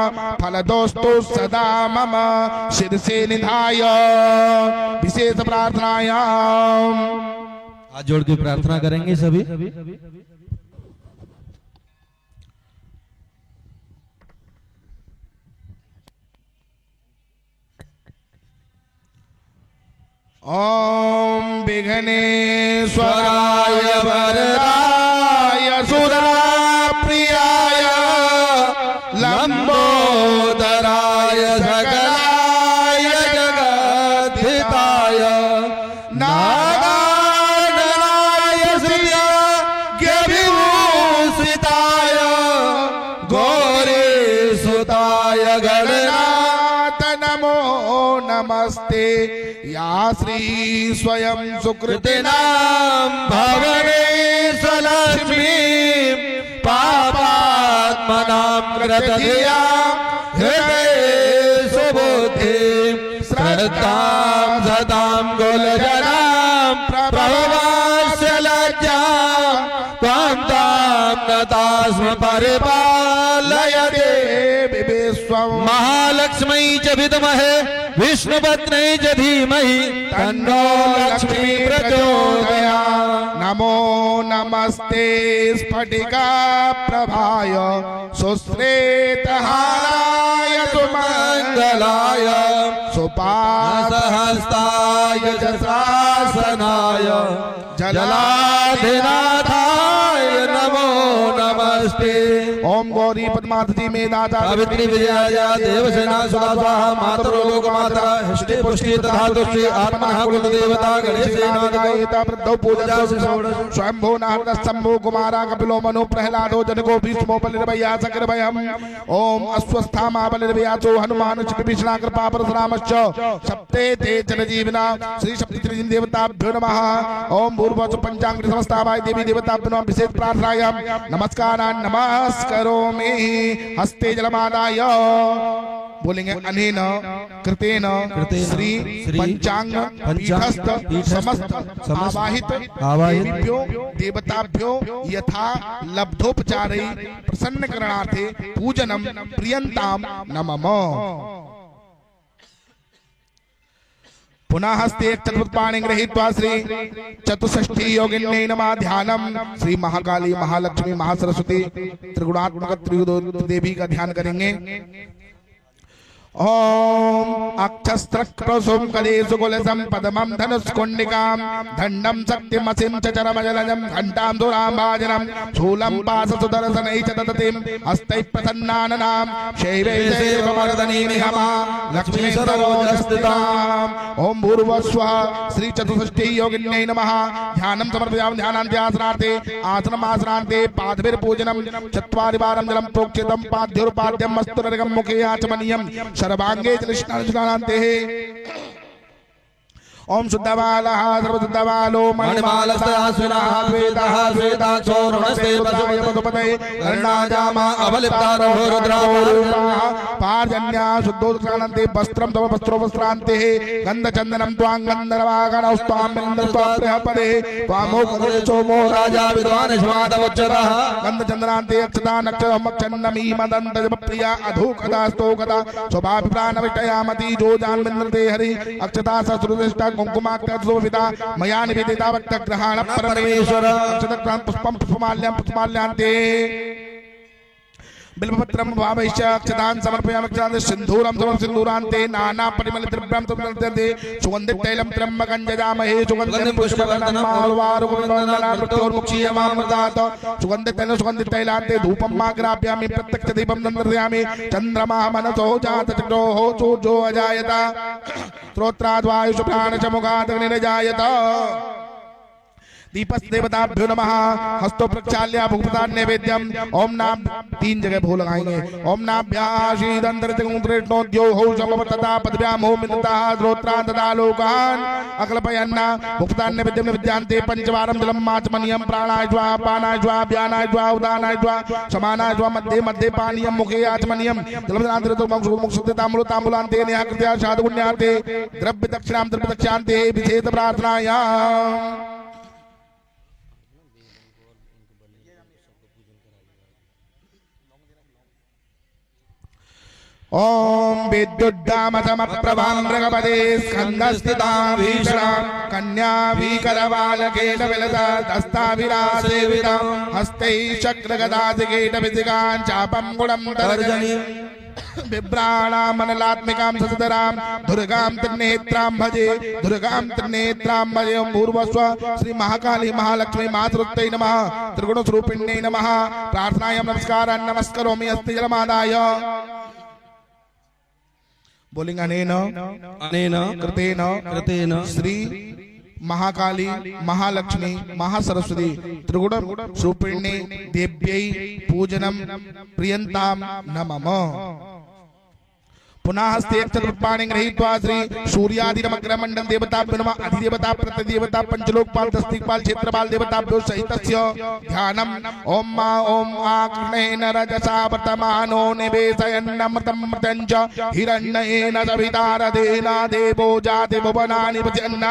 फलदोस्तु सदा मम शिरसे निधाय विशेष प्रार्थनायाम। हाथ जोड़ के प्रार्थना करेंगे सभी। ओम विघ्नेश्वराय वरदाय सुरप्रियाय लंबोदराय सकलाय जगद्धिताय नागाननाय श्रियज्ञविभूषिताय गौरीसुताय गणनाथ नमो नमस्ते। या श्री स्वयं सुकृतिनां भवनेश लक्ष्मी पापात्मनां कृतधिया हृदये सुबुद्धिं श्रद्धां सदां कुलजनां प्रभवास्य लज्जां त्वां तां नतास्म परिपालय देवि विश्वं। महालक्ष्मी च विद्महे विष्णुपत्नी च धीमहि तन्नो लक्ष्मी प्रचोदयात्। नमो नमस्ते स्फटिका प्रभाय सुश्रेतहाराय सुमंगलाय सुपासहस्ताय जशासनाय जलाधिनाथाय नमो नमस्ते। ओम गौरी पद्मावती में दाता सावित्री विजया देवसेना सुधा स्वाहा मातरो लोक माता हृष्टि पुष्टि तथा तुष्टि आत्मनः कुल देवता गणेशेनादिता वृद्धौ पूजा स्वयंभो नारद शंभो कुमारा कपिलो मनु प्रहलादो जनको भीष्मो बलिर्भया सकर्भयम्। ओम अश्वस्थामा बलिर्भयाचो हनुमान चित्तभीषणा कृपा परशुरामश्च सप्ते ते चिरजीविना श्री सप्तत्रिजिन देवताभ्यो नमः। ओम भूर्भुवः पंचांग समस्तावाय देवी देवताभ्यो नमः। विशेष प्रार्थनायां नमस्कारान् नमस्करोमि हस्ते जलमादाय बोलेंगे अनेन कृतेन श्री पंचांग पीठस्थ समस्त आवाहित देवीभ्यो देवताभ्यो यथा लब्धोपचारै प्रसन्न करणार्थे पूजनम प्रियंतां नमः। पुनः हस्ते चतुर्पाणि गृहीत्वा श्री चतुष्षष्ठी योगिन्यै नमः ध्यानम। श्री महाकाली महालक्ष्मी महासरस्वती त्रिगुणात्मक त्रियुध देवी का ध्यान करेंगे। ओम अक्षस्त्रक्रोशुम कलेशु कुलसम पदमं धनुष्कुंडिकां दंडं शक्तिमसिं च चरमजलजं घंटां दुरांबाजनं शूलं पाशसुदर्शनैः च ददतिं हस्तैः प्रसन्नाननां शैवैर्देवमर्दनीमिहमा लक्ष्मी सरोजस्थिताम्। ओम भूर्भुवस्वः श्री चतुष्षष्ठी योगिन्यै नमः ध्यानं समर्पयामि। ध्यानान्त्यासनार्थे आसनमासनान्ते पादभिर्पूजनं चत्वारि वारं जलं प्रोक्षितं पाद्योरुपाद्यं मस्तुरर्गं मुखे आचमनीयं सर्वांगे जलस्नानान्ते। ओम शुद्धबालः सर्वशुद्धबालो मणिमालस्तास्विनः द्वेतः श्वेताक्षो ऋणस्ते वसुपते कर्णाजामा अवलिप्तारो रुद्राः पार्जन्या शुद्धोदस्नानान्ते वस्त्रं तव वस्त्रो वस्त्रान्ते गन्धचन्दनं त्वां गन्धर्वागणस्त्वां बिन्दस्त्वाप्रियपदे त्वामोकरेचोमो राजा विद्वान् स्मादवच्चरः गन्धचन्दनान्ते अक्षता नक्षत्रमक्षन्नमी मदन्तजप्रिया अधोकदास्तोकदा स्वभाभिप्राणविटयामति जो जानविन्द्रते हरि अक्षता ससुरदिष्टा कुंकुमाक्षता मया निवेदिता वक्तग्रहण परमेश्वर पुष्पं पुष्पमाल्यं पुष्पमाल्यान्ते बिल्वपत्रम भावैश्च अक्षतान् समर्पयामि अक्षतान् सिन्दूरं सिन्दूरान्ते नाना परिमलद्रव्यं तद्वन्दते सुगन्धित तैलं त्र्यम्बकं यजामहे सुगन्धिं पुष्पवर्धनं मारुवन्दनामृत्योर्मुक्षीयमामृतात् सुगन्धित तैलं सुगन्धित तैलान्ते धूपं माग्राप्यामि प्रत्यक्ष दीपं दर्शयामि चन्द्रमा मनसो जातचक्रोः सूर्यो अजायत श्रोत्राद्वायुषु प्राणचमुखादग्निरजायत दीपस देवताभ्यो नमः हस्तो प्रक्षाल्य भूपतान नैवेद्यम ओम नाम 3 जगह भू लगाएंगे ओम नाभ्याशीदंतरितमुद्रेष्णोद्यो हो समपतता पदव्याम हो मितता श्रोत्रान् तथा लोकान् अकल्पयन्ना भूपतान नैवेद्यम विद्यांते पंचवारं जलम माचमनियम प्राणाय स्वाहा अपानाय स्वाहा व्यानाय स्वाहा उदानाय स्वाहा समानाय स्वाहा मध्ये मध्ये पानीयम मुखे आचमनियम जलम जलांतरितो मुक्षुते ताम्बूल ताम्बूलान्ते नेहाकृत्या साधुपुण्यार्थे द्रव्य दक्षिणान्ते विशेष प्रार्थनायाम् ओम विद्युद्दामसमप्रभां मृगपदे स्कन्दस्थितां भीषणां कन्याभीकरबालकेन विलसदस्ताभिलासेवितां हस्तैः चक्रगदादिकेटविदिकां चापं गुणं तर्जनी बिभ्राणामनलात्मिकां ससदरां दुर्गां त्रिनेत्रां भजे ओं भूर्वस्व श्री महाकाली महालक्ष्मी मातृत्यै नमः त्रिगुणस्वरूपिण्यै नमः प्रार्थनायां नमस्कारान् नमस्करोमि अस्ति जलमादाय बोलेंगे अनेन कृतेन श्री महाकाली महालक्ष्मी महासरस्वती त्रिगुण स्वरूपिण्यै देव्यै पूजनम प्रियंतां नमः पुनः हस्ते चतुर्पाणि गृहीत्वा श्री सूर्यादिनमग्र मंडल देवताभ्यो नमः अधिदेवता प्रतिदेवता पंचलोकपाल दस्तिकपाल क्षेत्रपाल देवताभ्यो सहितस्य ध्यानम् ओम मा ओम आकृष्णेन रजसा वर्तमानो निवेशयन्नमृतं मृतञ्च हिरण्येन सवितारदेन देवो जाति भुवनानि पश्यन्न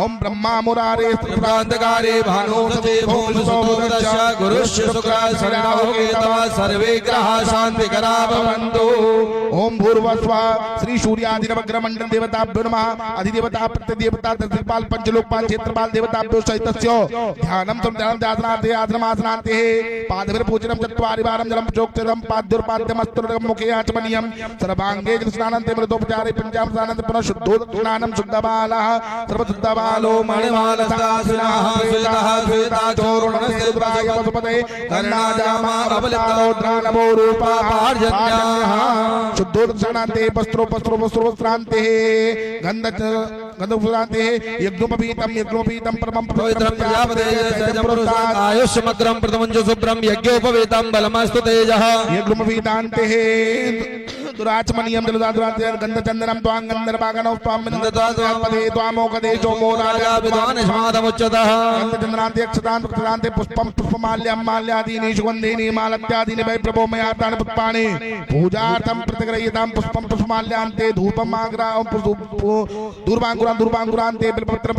ओम ब्रह्मा मुरारे प्रान्तकारे भानो सदेवो सुसोदस्य गुरुश्च शुक्रा शरणौ केतवः सर्वे ग्रहाः शान्तिकरा भवन्तु ओम भूर्वस्व श्री सूर्यादिनवग्र मंडल देवताभ्यो नमः अधिदेवता प्रतिदेवता दस्तिकपाल पंचलोकपाल क्षेत्रपाल देवताभ्यो सहितस्य ध्यानं ध्यानार्थे आसनामासनान्ते पादभिर्पूजनं चत्वारि वारं जलं चोक्तं पाद्योर्पाद्यमस्तुरं मुखे आचमनीयं सर्वांगे जलस्नानान्ते मृदोपचारे पंचामृतानन्ते पुनः शुद्धोदक्षिणानं शुद्धबालः सर्वशुद्धबालो मणिमालसासिनः श्वेतः श्वेताचोरुणसेद्राय वसुपते कर्णाजामा अबलितारोद्रानमो रूपार्जन्याः शुद्धोदक्षिणान्ते वस्त्रोपस्त्रोपस्त्रोपस्त्रान्ते गन्धपुरान्ते यज्ञोपवीतं परमं पवित्रं प्रजापतेः आयुष्यमग्रं प्रथमं च शुभ्रं यज्ञोपवीतं बलमस्तु तेजः यज्ञोपवीतान्ते दुराचमनीयं जलदादुरान्ते गन्धचन्दनं त्वां गन्धर्वागणौ त्वां मिन्दत्वापदे त्वामोकदे सोमो राजा विद्वानस्मादमुच्यतः गन्धचन्द्रान्ते अक्षतान्ते पुष्पं पुष्पमाल्यं माल्यादीनि सुगन्धीनि मालत्यादीनि वै प्रभो मया तानि पुष्पाणि पूजार्थं प्रतिगृह्यतां पुष्पं पुष्पमाल्यान्ते धूपम् आग्रां दूर्वाङ्कुरान्ते बिल्वपत्रं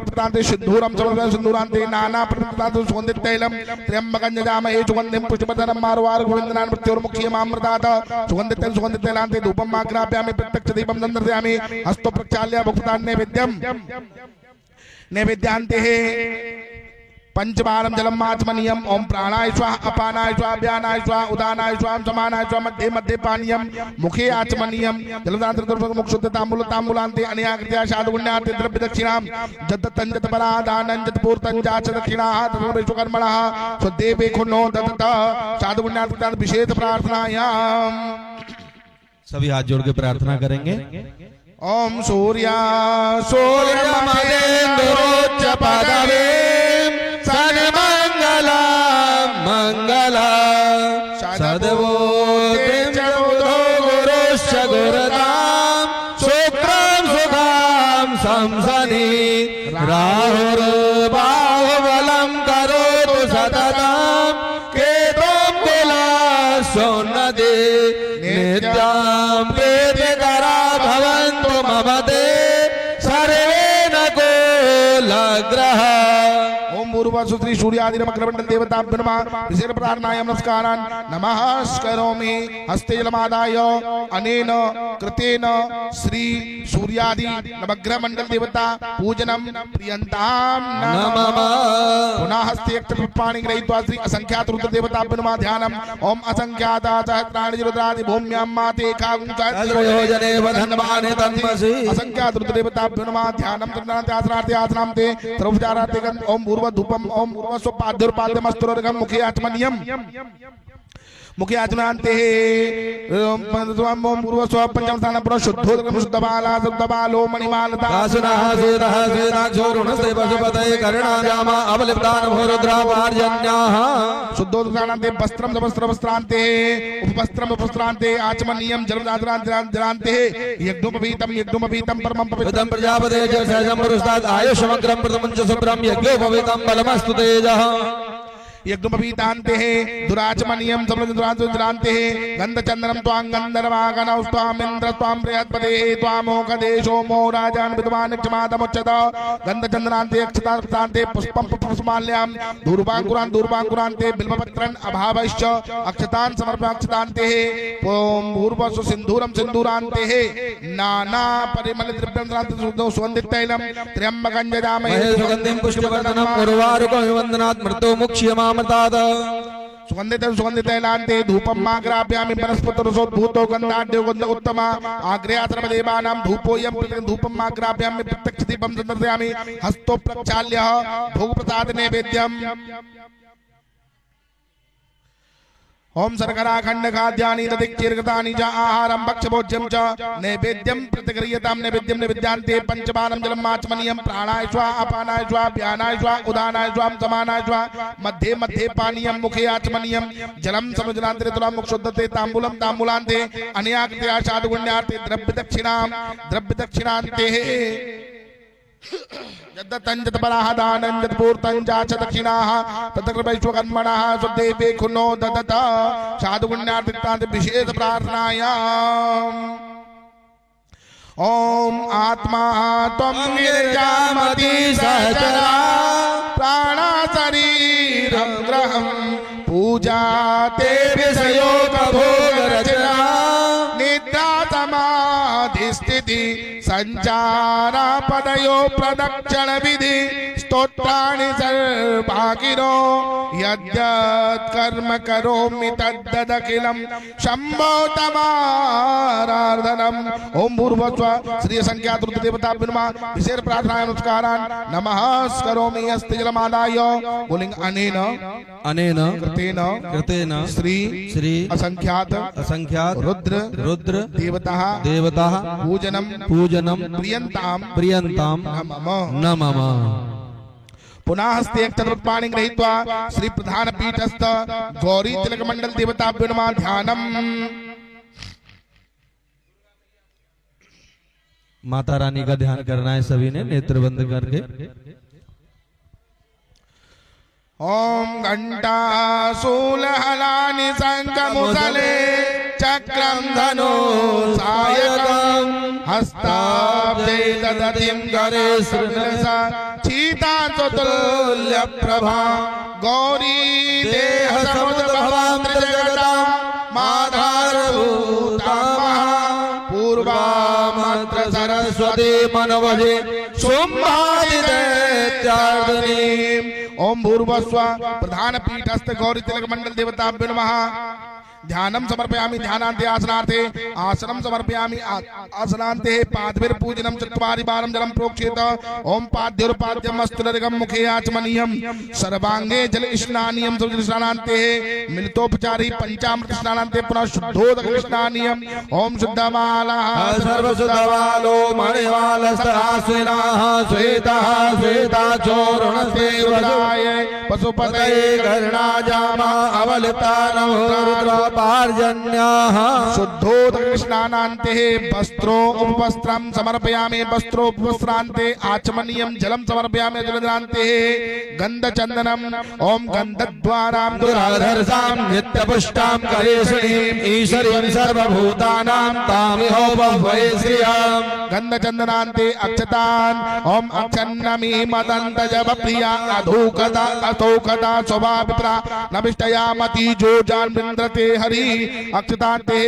सिन्दूरं सिन्दूरान्ते नाना प्रतिपदान्ते सुगन्धित तैलं त्र्यम्बकं यजामहे सुगन्धिं पुष्पवर्धनं मारुवारुगोविन्दनान् मृत्योर्मुक्षीयमामृतात् सुगन्धित तैलान्ते धूपम् आग्राप्यामि प्रत्यक्ष दीपं दर्शयामि हस्तो प्रक्षाल्य भुक्तान् नैवेद्यांते पंचवारं जलम माचमनीयम ओम प्राणाय स्वाहा अपानाय स्वाहा व्यानाय स्वाहा उदानाय स्वाहा समानाय स्वाहा मध्ये मध्ये पानीयम मुखे आचमनीयम जलदांतरमुक्षुद्धताम्बूल ताम्बूलान्ते अनयाकृत्या साधुगुण्यार्थे द्रव्य दक्षिणां जततञ्जत परादानं जत पूर्तञ्जाच दक्षिणाः तत्सर्वेषुकर्मणः स्वदेवे खुनो दत्त साधुगुण्यार्थे विशेष प्रार्थनायाम् सभी हाथ जोड़ के प्रार्थना करेंगे ओम सूर्यमदेन्दुरोच्च पदवे सर्वमंगला मंगला सदवोतिं गुरुश्च गुरुतां शुक्रं सुखां संसनि राहुर्बाहुबलं करोतु सततं केतुं कुलसोन्नति नित्यां प्रीतिकरा भवन्तु मम ते सर्वे न कुलग्रह पूर्वसु श्री सूर्यादिनमग्रमण्डल देवताभ्यो नमः विशेष प्रार्थनायां नमस्कारान् नमस्करोमि हस्ते जलमादाय अनेन कृतेन श्री सूर्यादि नवग्रह मंडल देवता पूजनम प्रियंतां नमः पुनः हस्ते पाणी गृहीत्वा श्री असंख्यात रुद्र देवताभ्यो नमः ध्यानम् ओम असंख्याता सहस्राणि रुद्रादि भूम्यां माते योजने वधन्माने तन्मसि असंख्यात रुद्र देवताभ्यो नमः ध्यानम् तन्नाते आसनार्थे आसनांते सर्वोपचारार्थे ओम पूर्व धूपम ओम पूर्व स्वपाद्योर्पाद्यमस्तुरगम मुखे आत्मनियम मुखे आचमनांते ओम पूर्व स्व पंचम स्थान पुनः शुद्धोदकम शुद्धबाला शुद्धबालो मणिमालता आसुनः सेतः सेनाक्षोरुणस्ते पशुपतये कर्णाजामा अवलिप्तान भोरुद्रा पार्जन्याः शुद्धोदकानांते वस्त्रम वस्त्रांते उपवस्त्रम उपवस्त्रांते आचमनीयम जलांते यज्ञोपवीतम परमं पवित्रं प्रजापते च सहजं पुरुषात् आयुष्मग्रं प्रथमं च शुभ्रं यज्ञोपवीतं बलमस्तु तेजः यज्ञोपवीतान्ते दुराचमनीयं समृद्धुरांते गंधचंदनम त्वां गंधर्वागनौ त्वामिन्द्र त्वां प्रियत्पदे त्वामोकदेशो मो राजान विद्वान् क्षमादमुच्यत गंधचंदनान्ते अक्षतान्ते पुष्पं पुष्पमाल्यां दूर्वांकुरान्ते बिल्वपत्रन् अभावश्च अक्षतान् समर्पय अक्षतान्ते ओम पूर्वस्व सिंधूरं सिंधूरान्ते नाना परिमल द्रव्यं सुगन्धित तैलं त्र्यंबकं यजामहे सुगन्धिं पुष्पवर्धनम् उर्वारुकं वन्दनात् मृतो मुक्ष्यमा सुगंधित तैलांते धूपम माग्राभ्यामि वनस्पतिरसोद्भूतो गंधाढ्यो गंध उत्तम आग्रे आश्रमदेवानां धूपोयं धूपम माग्राभ्यामि प्रत्यक्ष दीपं संदर्शयामि हस्तो प्रक्षाल्य भोगप्रसाद नैवेद्यम् ओम शर्करा खंड खाद्यानि दधिक्षीर्गतानि च आहारं भक्षभोज्यं च नैवेद्यं प्रतिक्रियतां नैवेद्यं नैवेद्यान्ते पंचबाणं जलम् आचमनीयं प्राणाय स्वा अपानाय स्वा व्यानाय स्वा उदानाय स्वा समानाय स्वा मध्ये मध्ये पानीयं मुखे आचमनीयं जलं समुद्रान्तरे तुलां मुक्षुद्धते ताम्बूलं ताम्बूलान्ते अनयाकृत्या साधुगुण्यार्थे द्रव्यदक्षिणान्ते यद्दत्तञ्जतपराहदानञ्जतपूर्तञ्जाच दक्षिणाः ततकृपैश्वकर्मणः स्वदेवे खुनो ददत साधुगुण्यार्थितान्ते विशेष प्रार्थनायाम् ओम आत्मा त्वं निर्जामति सहचरा प्राणा शरीरं ग्रहं पूजा ते विषयोपभोग रचना निद्रा समाधि स्थिति संचारा पदयो प्रदक्षिण विधि स्तोत्राणि सर्वागिरो यद्यत् कर्म करोमि तद्ददखिलं शम्भो तमाराधनम् ओम भूर्भुवस्व श्री संख्यात रुद्र देवताभ्यो नमः विशेष प्रार्थनाय नमस्कारान् नमः करोमि अस्ति जलमादाय बोलिंग अनेन कृतेन श्री असंख्यात रुद्र देवताः पूजनम प्रियंताम नमः पुनः हस्ते चतुर्पाणि गृहीत्वा श्री प्रधान पीठस्थ गौरी तिलक मंडल देवताभ्यो नमः ध्यानम् माता रानी का ध्यान करना है सभी ने नेत्र बंद करके ओम घंटा शूल हलानि शंख मुसले चक्रम धनु सायकम हस्ताब्जे ददतिं करे श्रीलसा चीता चतुल्य प्रभा गौरी देह समुद्र भवां त्रिजगता माधारभूता पूर्वा मंत्र सरस्वती मनवजे शुंभादिदैत्यार्दिनी ओम भूर्भुवस्व प्रधान पीठस्थ गौरी तिलक मंडल देवताभ्यो नमः ध्यानं समर्पयामि ध्यानान्ते आसनार्थे आसनं समर्पयामि आसनान्ते पादभिर्पूजनं चत्वारि वारं जलं प्रोक्षेत ओम पाद्योर्पाद्यम् अस्तुलर्गं मुखे आचमनीयं सर्वांगे जल स्नानीयं स्नानान्ते मिलितोपचारी पंचामृत स्नानान्ते पुनः शुद्धोदक स्नानीयं ओम शुद्धमालाः सर्वशुद्धवालो मणिवालस्तराश्विनाः श्वेताः श्वेताचोरुणस्तेवदाय पशुपतये कर्णाजामा अवलिप्तानौ पार्जन्याः शुद्धोदक स्नानान्ते वस्त्रो उपवस्त्रं समर्पयामि वस्त्रोपवस्त्रान्ते आचमनीयं जलं समर्पयामि जलदान्ते गन्धचन्दनम् ओम गन्धद्वारां दुराधर्षां नित्यपुष्टां करेशनीं ईश्वरीं सर्वभूतानां तामिहो वै श्रियां गन्धचन्दनान्ते अक्षतान् ओम अक्षन्नमी मदन्तजवप्रिया अधोकदा अतोकदा स्वभावित्रा नविष्टयामति जो जान बिन्द्रते हरि अक्षताते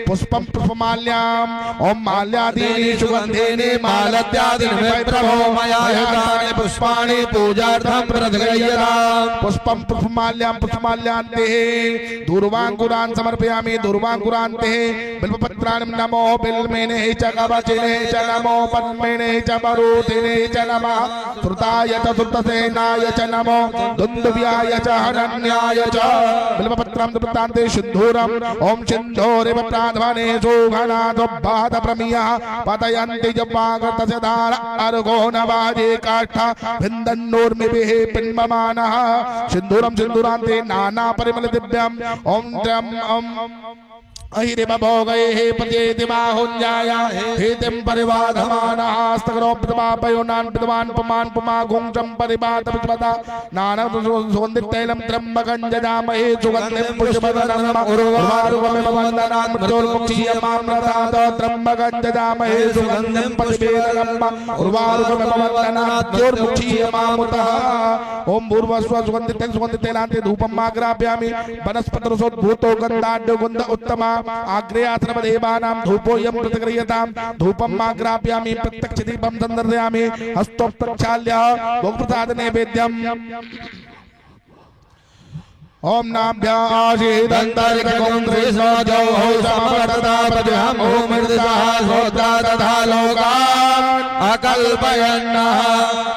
पुष्पम पुष्पमाल्याम ओम माल्यादीनि सुगंधेने मालत्यादीनि मे प्रभो मया एतानि पुष्पाणि पूजार्थं प्रदर्शयामि पुष्पम पुष्पमाल्याम पुष्पमाल्यांते दूर्वांकुरान् समर्पयामि दूर्वांकुरान्ते बिल्वपत्राणि नमो बिल्मेने च कवचिने च नमो पद्मेने च मरुतिने च नमः श्रुताय च श्रुतसेनाय च नमो दुन्दुभ्याय च हरण्याय च बिल्वपत्रं दुर्वृत्तान्ते सिन्धूरम् ओम सिन्धूरिव प्राध्वने सुघनाद्वभात प्रमियः पतयन्ति जपागतस्य धार अर्घो नवाजे काष्ठा भिन्दन्नोर्मिभिः पिन्वमानः सिन्धूरं सिन्धूरान्ते नाना परिमल दिव्यम् ओम द्रम ओम अहिरिव भोगैः पतेति बाहुञ्जाय हेतिं परिवाधमानः स्तग्रोपदमापयोनान् विद्वान् पुमान् पुमाघुंसं परिवात विश्वता नानसुगन्धितैलं त्र्यम्बकं जजामहे सुगन्धिं पुष्पवर्धनम् उर्वारुकमिव वन्दनान् मृत्योर्मुक्षीयमामृतात् त्र्यम्बकं जजामहे सुगन्धिं पुष्पवर्धनम् उर्वारुकमिव वन्दनान् मृत्योर्मुक्षीयमामृतः ओम भूर्भुवस्व सुगन्धितैलान्ते धूपम् आग्रापयामि वनस्पतिरसोद्भूतो गन्धाढ्यो गन्ध उत्तमा आग्रे आश्रमदेवानां धूपोऽयं प्रतिक्रियतां धूपम् आग्रापयामि प्रत्यक्ष दीपं सन्दर्शयामि हस्तोत्प्रक्षाल्य भोगप्रसादनैवेद्यम् ओम नाभ्याशीदन्तरिककुंद्रिसोजौ समवर्ततापजहं मृदुसः श्रोत्रा तथा लोकान् अकल्पयन्नः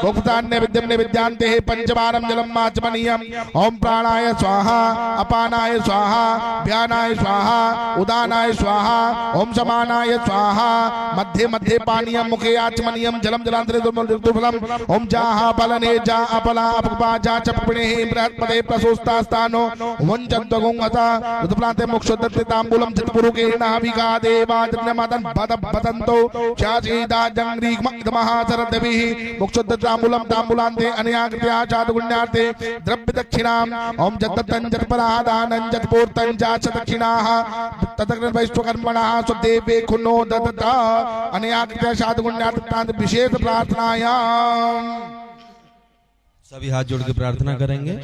भोक्तान्यविद्यं निविद्यांते पंचवारं जलम् आचमनीयम् ओम प्राणाय स्वाहा अपानाय स्वाहा व्यानाय स्वाहा उदानाय स्वाहा ओम समानाय स्वाहा मध्ये मध्ये पानीयं मुखे आचमनीयं जलम जलांतरे दुर्फलम् ओम जाहा फलने जा अपला अपपा जा चपणेः बृहत्पदे प्रशोस्तास्तानो वंचद्वगुंहता उद्प्लाते मोक्षदत्ते तांबूलम चित्पुरुकेण विगादेवाजन्यमादन् बदबदन्तो चाचीदा जंग्रीग्महासरद्भिः मोक्षदत्तांबूलम तांबूलान्ते अनयाकृत्या चातुगुण्यार्थे द्रव्य दक्षिणाम् ओम जत्तन् जत्परादानं जत्पूर्तं जाच दक्षिणाः ततग्र वैश्वकर्मणः स्वदेवे खुनो ददता अनयाकृत्या चातुगुण्यार्थे विशेष प्रार्थनायाम् सभी हाथ जोड़ के प्रार्थना करेंगे।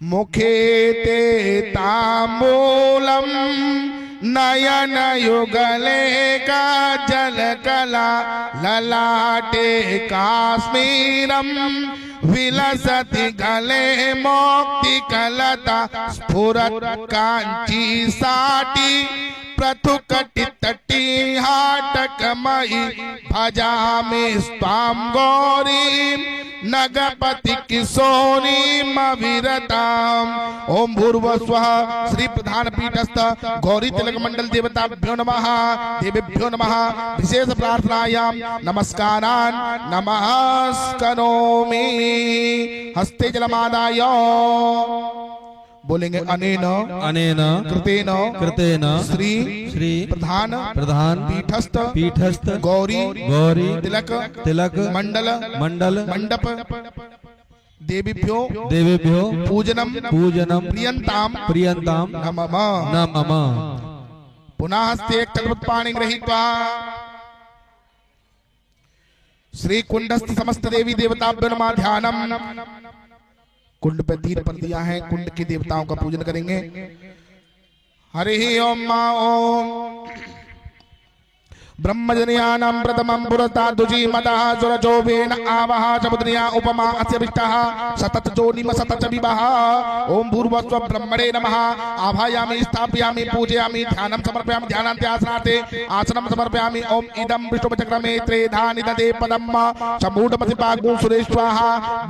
मुखे ते तांबूलम नयन युगले का जलकला ललाटे काश्मीरम विलसति गले मोक्ति कलता स्फुरत कांची साटी प्रथुकटि तटी हाटकमयी भजामि स्वाम गौरी नगपति किशोरी मविरताम ओम भूर्भुवस्वः श्री प्रधान पीठस्थ गौरी तिलक मंडल देवताभ्यो नमः देवेभ्यो नमः विशेष प्रार्थनायां नमस्कारान् नमस्करोमि हस्ते जलमादाय बोलेंगे अनेन अनेन कृतेन कृतेन श्री श्री प्रधान प्रधान पीठस्थ पीठस्थ गौरी गौरी तिलक तिलक मंडल मंडल मंडप देवीभ्यो देवेभ्यो पूजनम पूजनम प्रियंताम प्रियंताम नमः नमः पुनः हस्ते चक्रवत्पाणि गृहीत्वा श्री कुंडस्थ समस्त देवी देवताभ्यो नमः ध्यानम कुंड पे तीर पर दिया है कुंड के देवताओं का पूजन करेंगे। हरि ओम मा ओम ब्रह्मजनयानां प्रथमं पुरस्तादुजी मदः सुरजोवेन आवह समुद्रिया उपमा अस्य विष्टः सतत जोनिम सतत विवः ओम भूर्भुवस्व ब्रह्मणे नमः आभायामि स्थापयामि पूजयामि ध्यानं समर्पयामि ध्यानान्ते आसनाते आसनं समर्पयामि ओम इदं विष्णुपचक्रमे त्रेधानि ददे पदम् समूढमसि पाग्मु सुरेश्वाः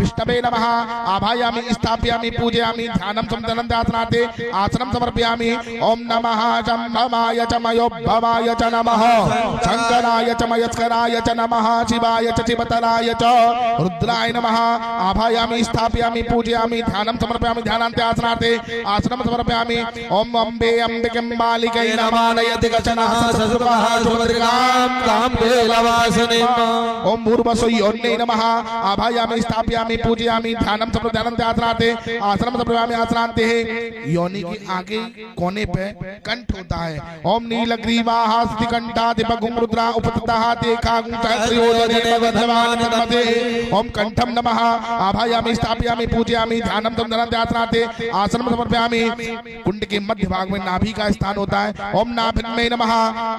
विष्णवे नमः आभायामि स्थापयामि पूजयामि ध्यानं समर्पयामि आसनाते आसनं समर्पयामि ओम नमः शम्भवाय च मयोभवाय च नमः शंकराय च मयस्कराय च नमः शिवाय च शिवतराय च रुद्राय नमः आभायामि स्थापयामि पूजयामि ध्यानं समर्पयामि ध्यानान्ते आसनाते आसनं समर्पयामि ओम अम्बे अम्बिकं बालिकै नमः नयति गचनः ससुरः सुभद्रां कामदेलवासिनीम् ओम भूर्भुवस्व योन्यै नमः आभायामि स्थापयामि पूजयामि ध्यानं समर्पयामि ध्यानान्ते आसनाते आसनं समर्पयामि आसनान्ते योनि के आगे कोने पे कंठ होता है ओम नीलग्रीवाः स्थिकंठाधिप मागुं रुद्रा उपततः तेखागुं सहस्रयोजने वधवान् नमते ओम कंठम नमः आभायामि स्थापयामि पूजयामि ध्यानं तम ध्यानाते आसनं समर्पयामि। कुंड के मध्य भाग में नाभि का स्थान होता है। ओम नाभिन्मे नमः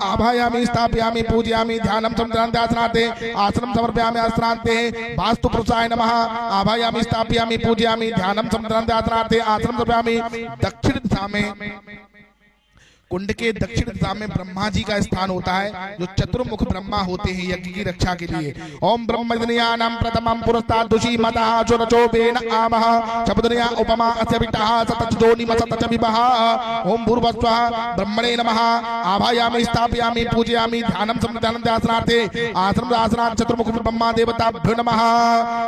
आभायामि स्थापयामि पूजयामि ध्यानं तम ध्यानाते आसनं समर्पयामि आसनाते वास्तु पुरुषाय नमः आभायामि स्थापयामि पूजयामि ध्यानं तम ध्यानाते आसनं समर्पयामि। दक्षिण दिशा में कुंड के दक्षिण दिशा में ब्रह्मा जी का स्थान होता है जो चतुर्मुख ब्रह्मा होते हैं यज्ञ की रक्षा के लिए। ओम ब्रह्मज्ञानम प्रथमं पुरस्तात् दुषी मतः चोरचोबेन आमः शब्दनिया उपमा अस्य विटः सतचोनि मसतच विभः। ओम भूर्भुवस्वः ब्रह्मणे नमः आभायामि स्थापयामि पूजयामि ध्यानं समर्पयामि आसनं आसनात् चतुर्मुख ब्रह्मा देवताभ्यो नमः।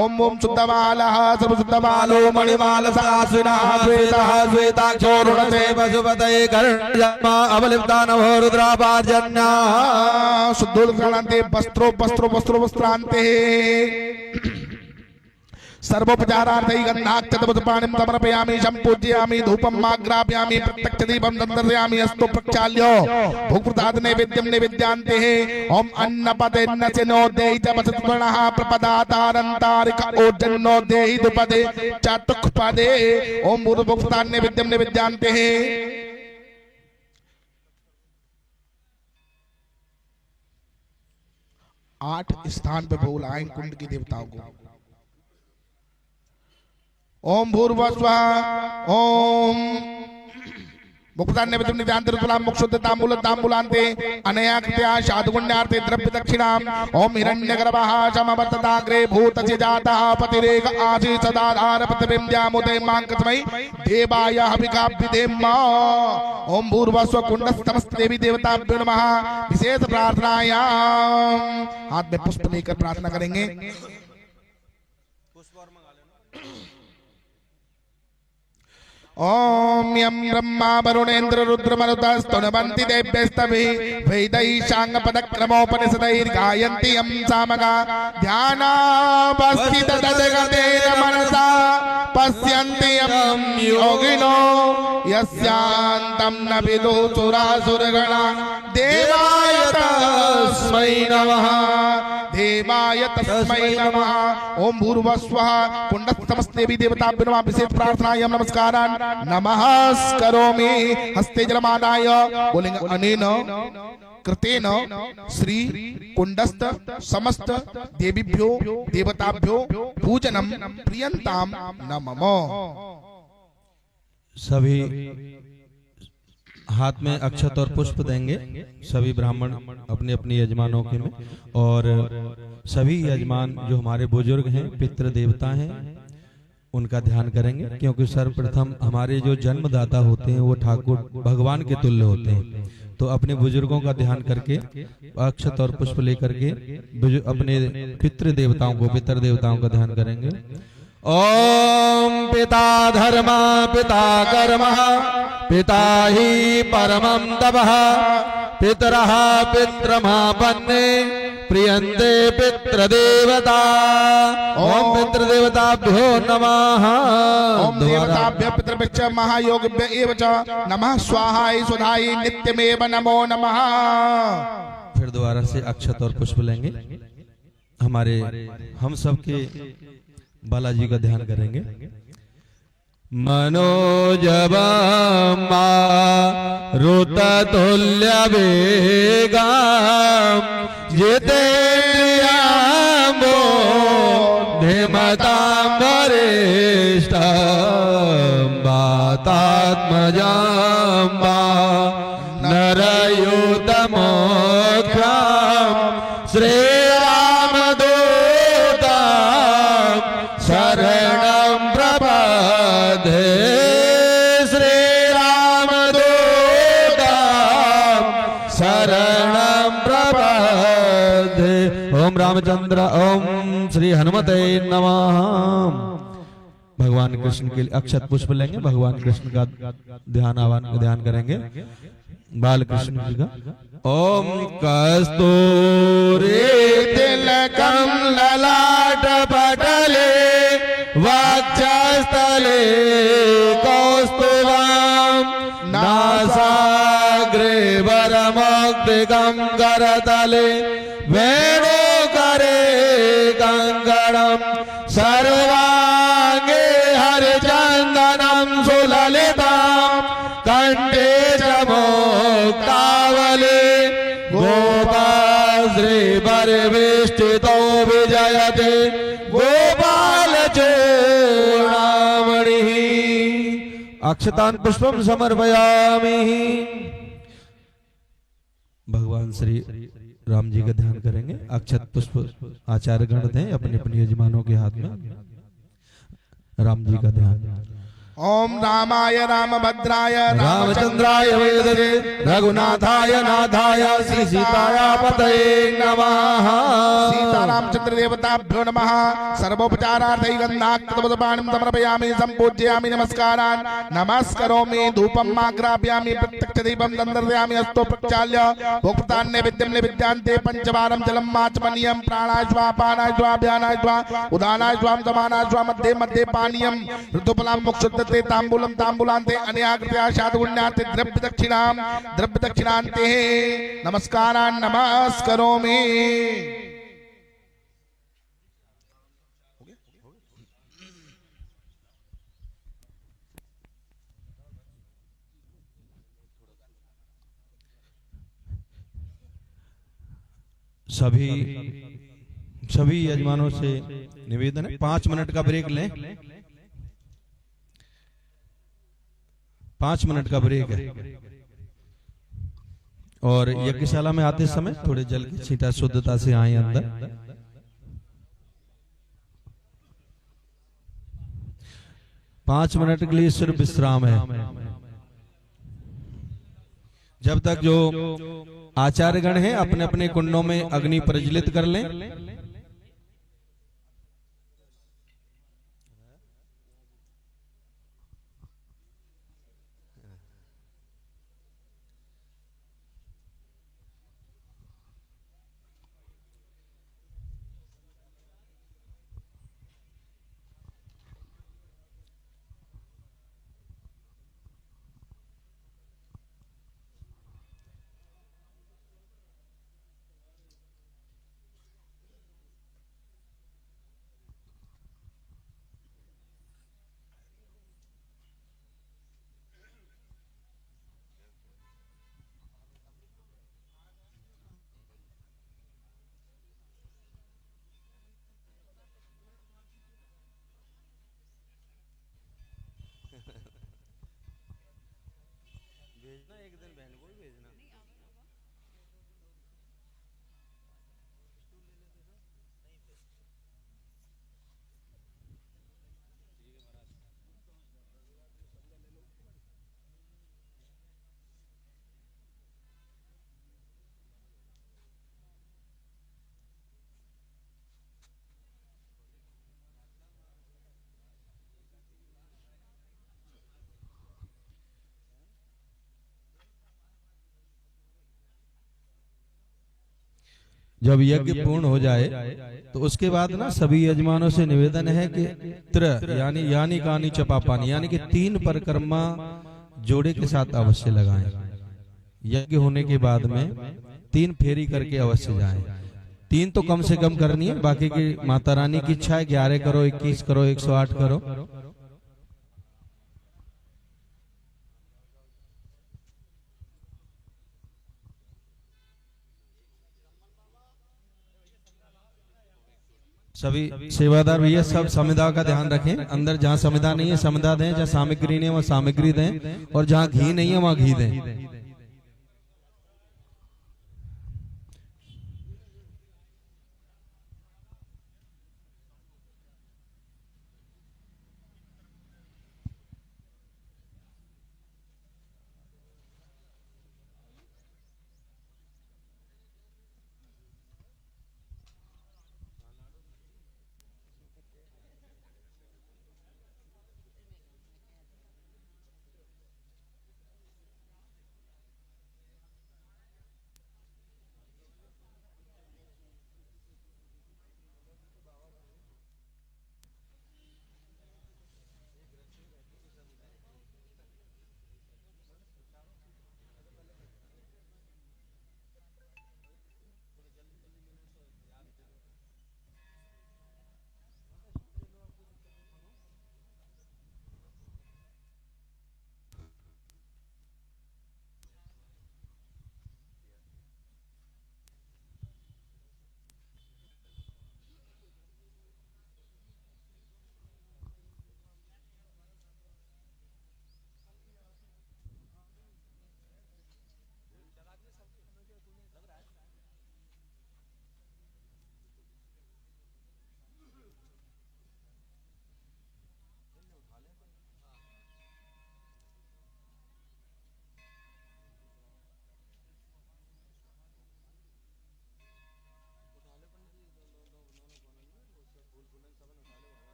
ओम ओम शुद्धमालः सर्वशुद्धमालो मणिमालसास्विनः श्वेतः श्वेताक्षो ऋणसे वसुपतये कर्णय अवलिप्ता नभो रुद्रापार्जन्या शुद्धोदकान्ते वस्त्रो वस्त्रो वस्त्रो वस्त्रान्ते सर्वोपचारार्थै गन्धाक्षतवस्पाणिं समर्पयामि सम्पूजयामि धूपं माग्रापयामि प्रत्यक्षदीपं दर्शयामि अस्तु प्रक्षाल्य भोगप्रसाद नैवेद्यं निवेद्यान्ते ओम अन्नपदेन्नसिनो देहि च वसत्वर्णः प्रपदातारन्तारिक ओजन्नो देहि दुपदे चतुष्पदे ओम भोगप्रसाद नैवेद्यं निवेद्यान्ते। 8 स्थान पे भोग लगाएं कुंड की देवताओं को। ओम भूर्भुवस्वः ओम मुक्तान्य विद्युम नित्यांतरतुलाम मुक्षुद्धताम्बूल ताम्बूलान्ते अनया कृत्या शादुगुण्यार्थे द्रव्य दक्षिणाम ओम हिरण्यगर्भः समवर्तताग्रे भूतस्य जातः पतिरेक आसी सदाधार पृथ्वीं द्यामुदे मांकस्मै देवाय हविकाभ्युदेम। ओम भूर्भुवस्व कुंडस्थमस्त देवी देवताभ्यो नमः। विशेष प्रार्थनायाम हाथ में पुष्प लेकर प्रार्थना करेंगे। ओम यम ब्रह्मा वरुणेन्द्र रुद्र मरुतस्तुनवन्ति देव्यस्तभिः वैदैशाङ्गपदक्रमोपनिषदैर्गायन्ति यं सामगा ध्यानावस्थिततद्गतेन मनसा पश्यन्ति यं योगिनो यस्यान्तं न विदुः सुरासुरगणा देवाय तस्मै नमः देवाय तस्मै नमः। ओम भूर्भुवस्वः कुंडस्थमस्त देवी देवताभ्यो नमः। विशेष प्रार्थनायां नमस्कारान् नमस्करोमि। हस्ते जलमादाय बोलेंगे अनेन कृतेन श्री कुंडस्थ समस्त देवीभ्यो देवताभ्यो पूजनम प्रियंताम नमः। सभी हाथ में अक्षत और पुष्प देंगे सभी ब्राह्मण अपने अपने यजमानों के में। और सभी यजमान जो हमारे बुजुर्ग हैं पितृ देवता हैं उनका ध्यान करेंगे, क्योंकि सर्वप्रथम हमारे जो जन्मदाता होते हैं वो ठाकुर भगवान के तुल्य होते हैं। तो अपने बुजुर्गों का ध्यान करके अक्षत और पुष्प लेकर के अपने पितृ देवताओं का ध्यान करेंगे। ओम पिता धर्म पिता कर्म पिता ही परमं तपः पितरः पितृमापन्ने प्रियन्ते पितृदेवता। ओम पितृदेवताभ्यो नमः। ओम देवताभ्यः पितृभ्यश्च महायोगिभ्य एव च नमः स्वाहाय सुधाय नित्यमेव नमो नमः। फिर दोबारा से अक्षत और पुष्प लेंगे। हमारे हम सबके बालाजी का ध्यान करेंगे। मनोजवं मारुततुल्य वेगं जितेन्द्रियं बुद्धिमतां वरिष्ठं वातात्मजं नरयूतमोक्षं श्रीरामदूतं शरणं प्रपद्ये श्रीरामदूतं शरणं प्रपद्ये। ओम रामचंद्र ओम श्री हनुमते नमः। भगवान कृष्ण के लिए अक्षत पुष्प लेंगे। भगवान कृष्ण का ध्यान करेंगे। बाल कृष्ण जी का ओम कस्तूरी तिलकं ललाट पटले वक्षस्थले कौस्तुभं नासाग्रे वरमोक्षदायकं दिगंगर तले वेणु करे गंगणम सर्वांगे हरिचंदनम सुललितम कंठे चमोक्तावले गोपाल श्री परिवेष्टितो विजयते गोपाल चूड़ामणि अक्षतान पुष्पम समर्पयामि। भगवान श्री राम जी का ध्यान करेंगे। अक्षत पुष्प आचार्य गण दें अपने अपने यजमानों के हाथ में। राम जी का ध्यान। ओम रामाय रामभद्राय रामचंद्राय वेदसे रघुनाथाय नाथाय श्री सीताया पतये नमः। सीता रामचंद्र देवताभ्यो नमः। सर्वोपचारार्थै गन्धाक्षतपाणिं समर्पयामि संपूज्यामि नमस्कारान् नमस्करोमि धूपं आग्रापयामि प्रत्यक्षदीपं दन्दर्पयामि हस्तो प्रक्षाल्य भोक्तान् नैवेद्यं निवेद्यान्ते पंचवारं जलं आचमनीयं प्राणाय स्वाहा पानाय स्वाहा ध्यानाय स्वाहा उदानाय स्वाहा समानाय स्वाहा मध्ये मध्ये पानीयं ऋतुफलं मुक्षुद्ध ते तांबूलम तांबूलांते अन्याकृत्या शादगुण्याते द्रव्य दक्षिणांते नमस्कारान् नमस्करोमि। सभी यजमानों से निवेदन है 5 मिनट का ब्रेक लें। 5 मिनट का ब्रेक है। और यज्ञशाला में आते समय थोड़े जल की छींटा शुद्धता से आए अंदर। 5 मिनट के लिए सिर्फ विश्राम है। जब तक जो आचार्यगण हैं अपने अपने कुंडों में अग्नि प्रज्वलित कर लें। भेजना एक दिन बहन को भी भेजना। जब यज्ञ पूर्ण हो जाए तो उसके बाद ना सभी यजमानों से निवेदन है कि यानी कानी चपा पानी यानी कि 3 परिक्रमा जोड़े के साथ अवश्य लगाएं। यज्ञ होने के बाद में 3 फेरी करके अवश्य जाएं। 3 तो कम से कम करनी है, बाकी की माता रानी की इच्छा है 11 करो, 21 करो, 108 करो। सभी सेवादार भैया सब संविदा का ध्यान रखें। अंदर जहाँ संविदा नहीं है संविदा दें, जहाँ सामग्री नहीं है वहाँ सामग्री दें, और जहाँ घी नहीं है वहाँ घी दें।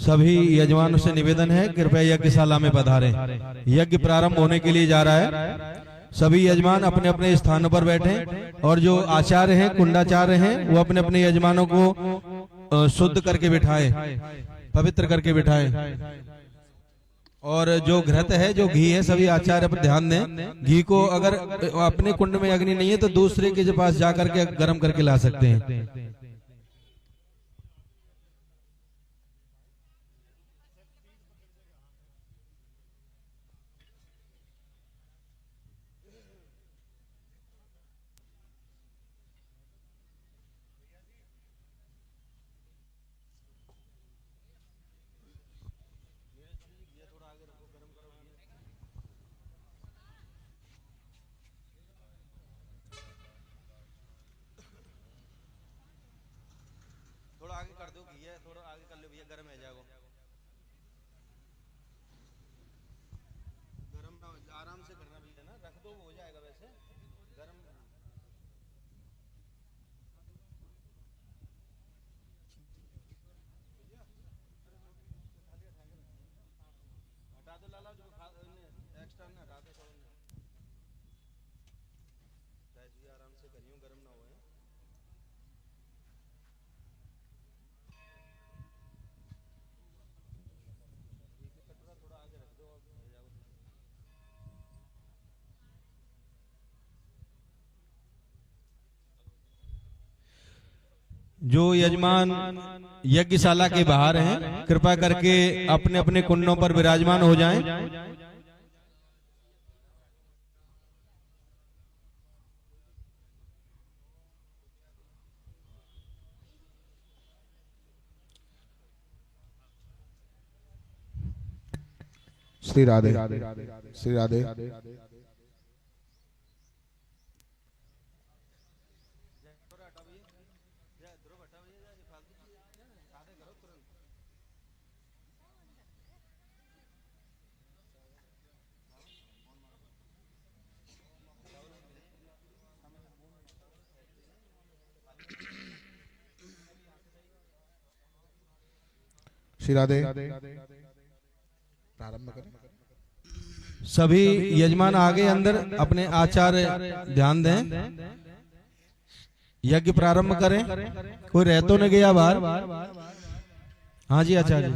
सभी यजमानों से निवेदन है कृपया यज्ञशाला में पधारें। यज्ञ प्रारंभ होने के लिए जा रहा है। सभी यजमान अपने अपने स्थानों पर बैठें और जो आचार्य हैं, कुंडाचार्य हैं, वो अपने अपने यजमानों को शुद्ध करके बिठाएं, पवित्र करके बिठाएं। और जो घृत है, जो घी है, सभी आचार्य पर ध्यान दें। घी को अगर अपने कुंड में अग्नि नहीं है तो दूसरे के पास जाकर के गर्म करके ला सकते हैं। थोड़ा आगे कर दो भैया, थोड़ा आगे कर लो भैया, गर्म है जाओ। गर्म ना आराम से करना भैया ना, रख दो हो जाएगा वैसे गर्म। हटा दो लाला, जो एक्स्ट्रा ना हटा दो। आराम से करियो, गर्म ना हो। जो यजमान यज्ञशाला के बाहर हैं, कृपा करके अपने अपने कुंडों पर विराजमान हो जाएं। श्री राधे, श्री राधे। श्री राधे, प्रारंभ करें। सभी यजमान आगे अंदर अपने आचार्य ध्यान दें। यज्ञ प्रारंभ करें। कोई रह तो न गया बाहर? हाँ जी आचार्य।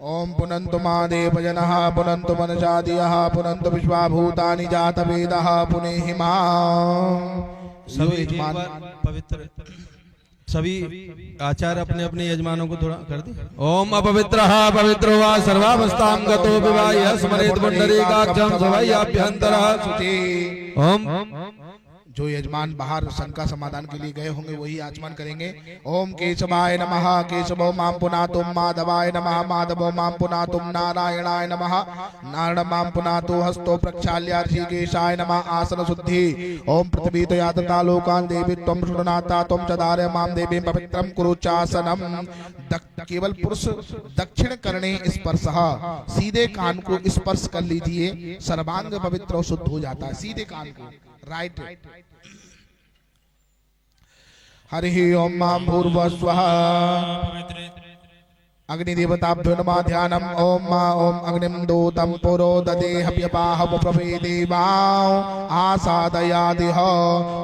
ओम पुनन्तु महादेव जनः पुनन्तु मनसादियः पुनन्तु विश्वाभूतानि जातवेदः पुनेहिमा। सभी यजमान पवित्र, सभी आचार्य अपने अपने यजमानों को थोड़ा कर दी। ओम अपवित्रः पवित्रो वा सर्वावस्थां गतो विवाह्य स्मरेत् पुंडरीकाक्षं सवैयाभ्यन्तरः शुचि। ओम जो यजमान बाहर शंका समाधान के लिए गए होंगे वही आचमन करेंगे। ओम केशवाय नमः केशवो मां पुनातु, माधवाय नमः माधवो मां पुनातु, नारायणाय नमः नारायण मां पुनातु, हस्तो प्रक्षाल्य ऋषिकेशाय नमः आसन शुद्धि। ओम पृथ्वी तयातता लोकान् देवी त्वं शृणुनाता त्वं च धारय मां देवीं पवित्रं कुरु चासनम्। केवल पुरुष दक्षिण करणे स्पर्शः, सीधे कान को स्पर्श कर लीजिए, सर्वांग पवित्र और शुद्ध हो जाता है। सीधे कान को, राइट। हरि ओम मां भूर्भुवस्वः अग्निदेवताभ्यो नमः ध्यानम्। ओम मां ओम अग्निं दूतं पुरो ददेहव्यपाहव प्रवेदेवां आसादयादिह।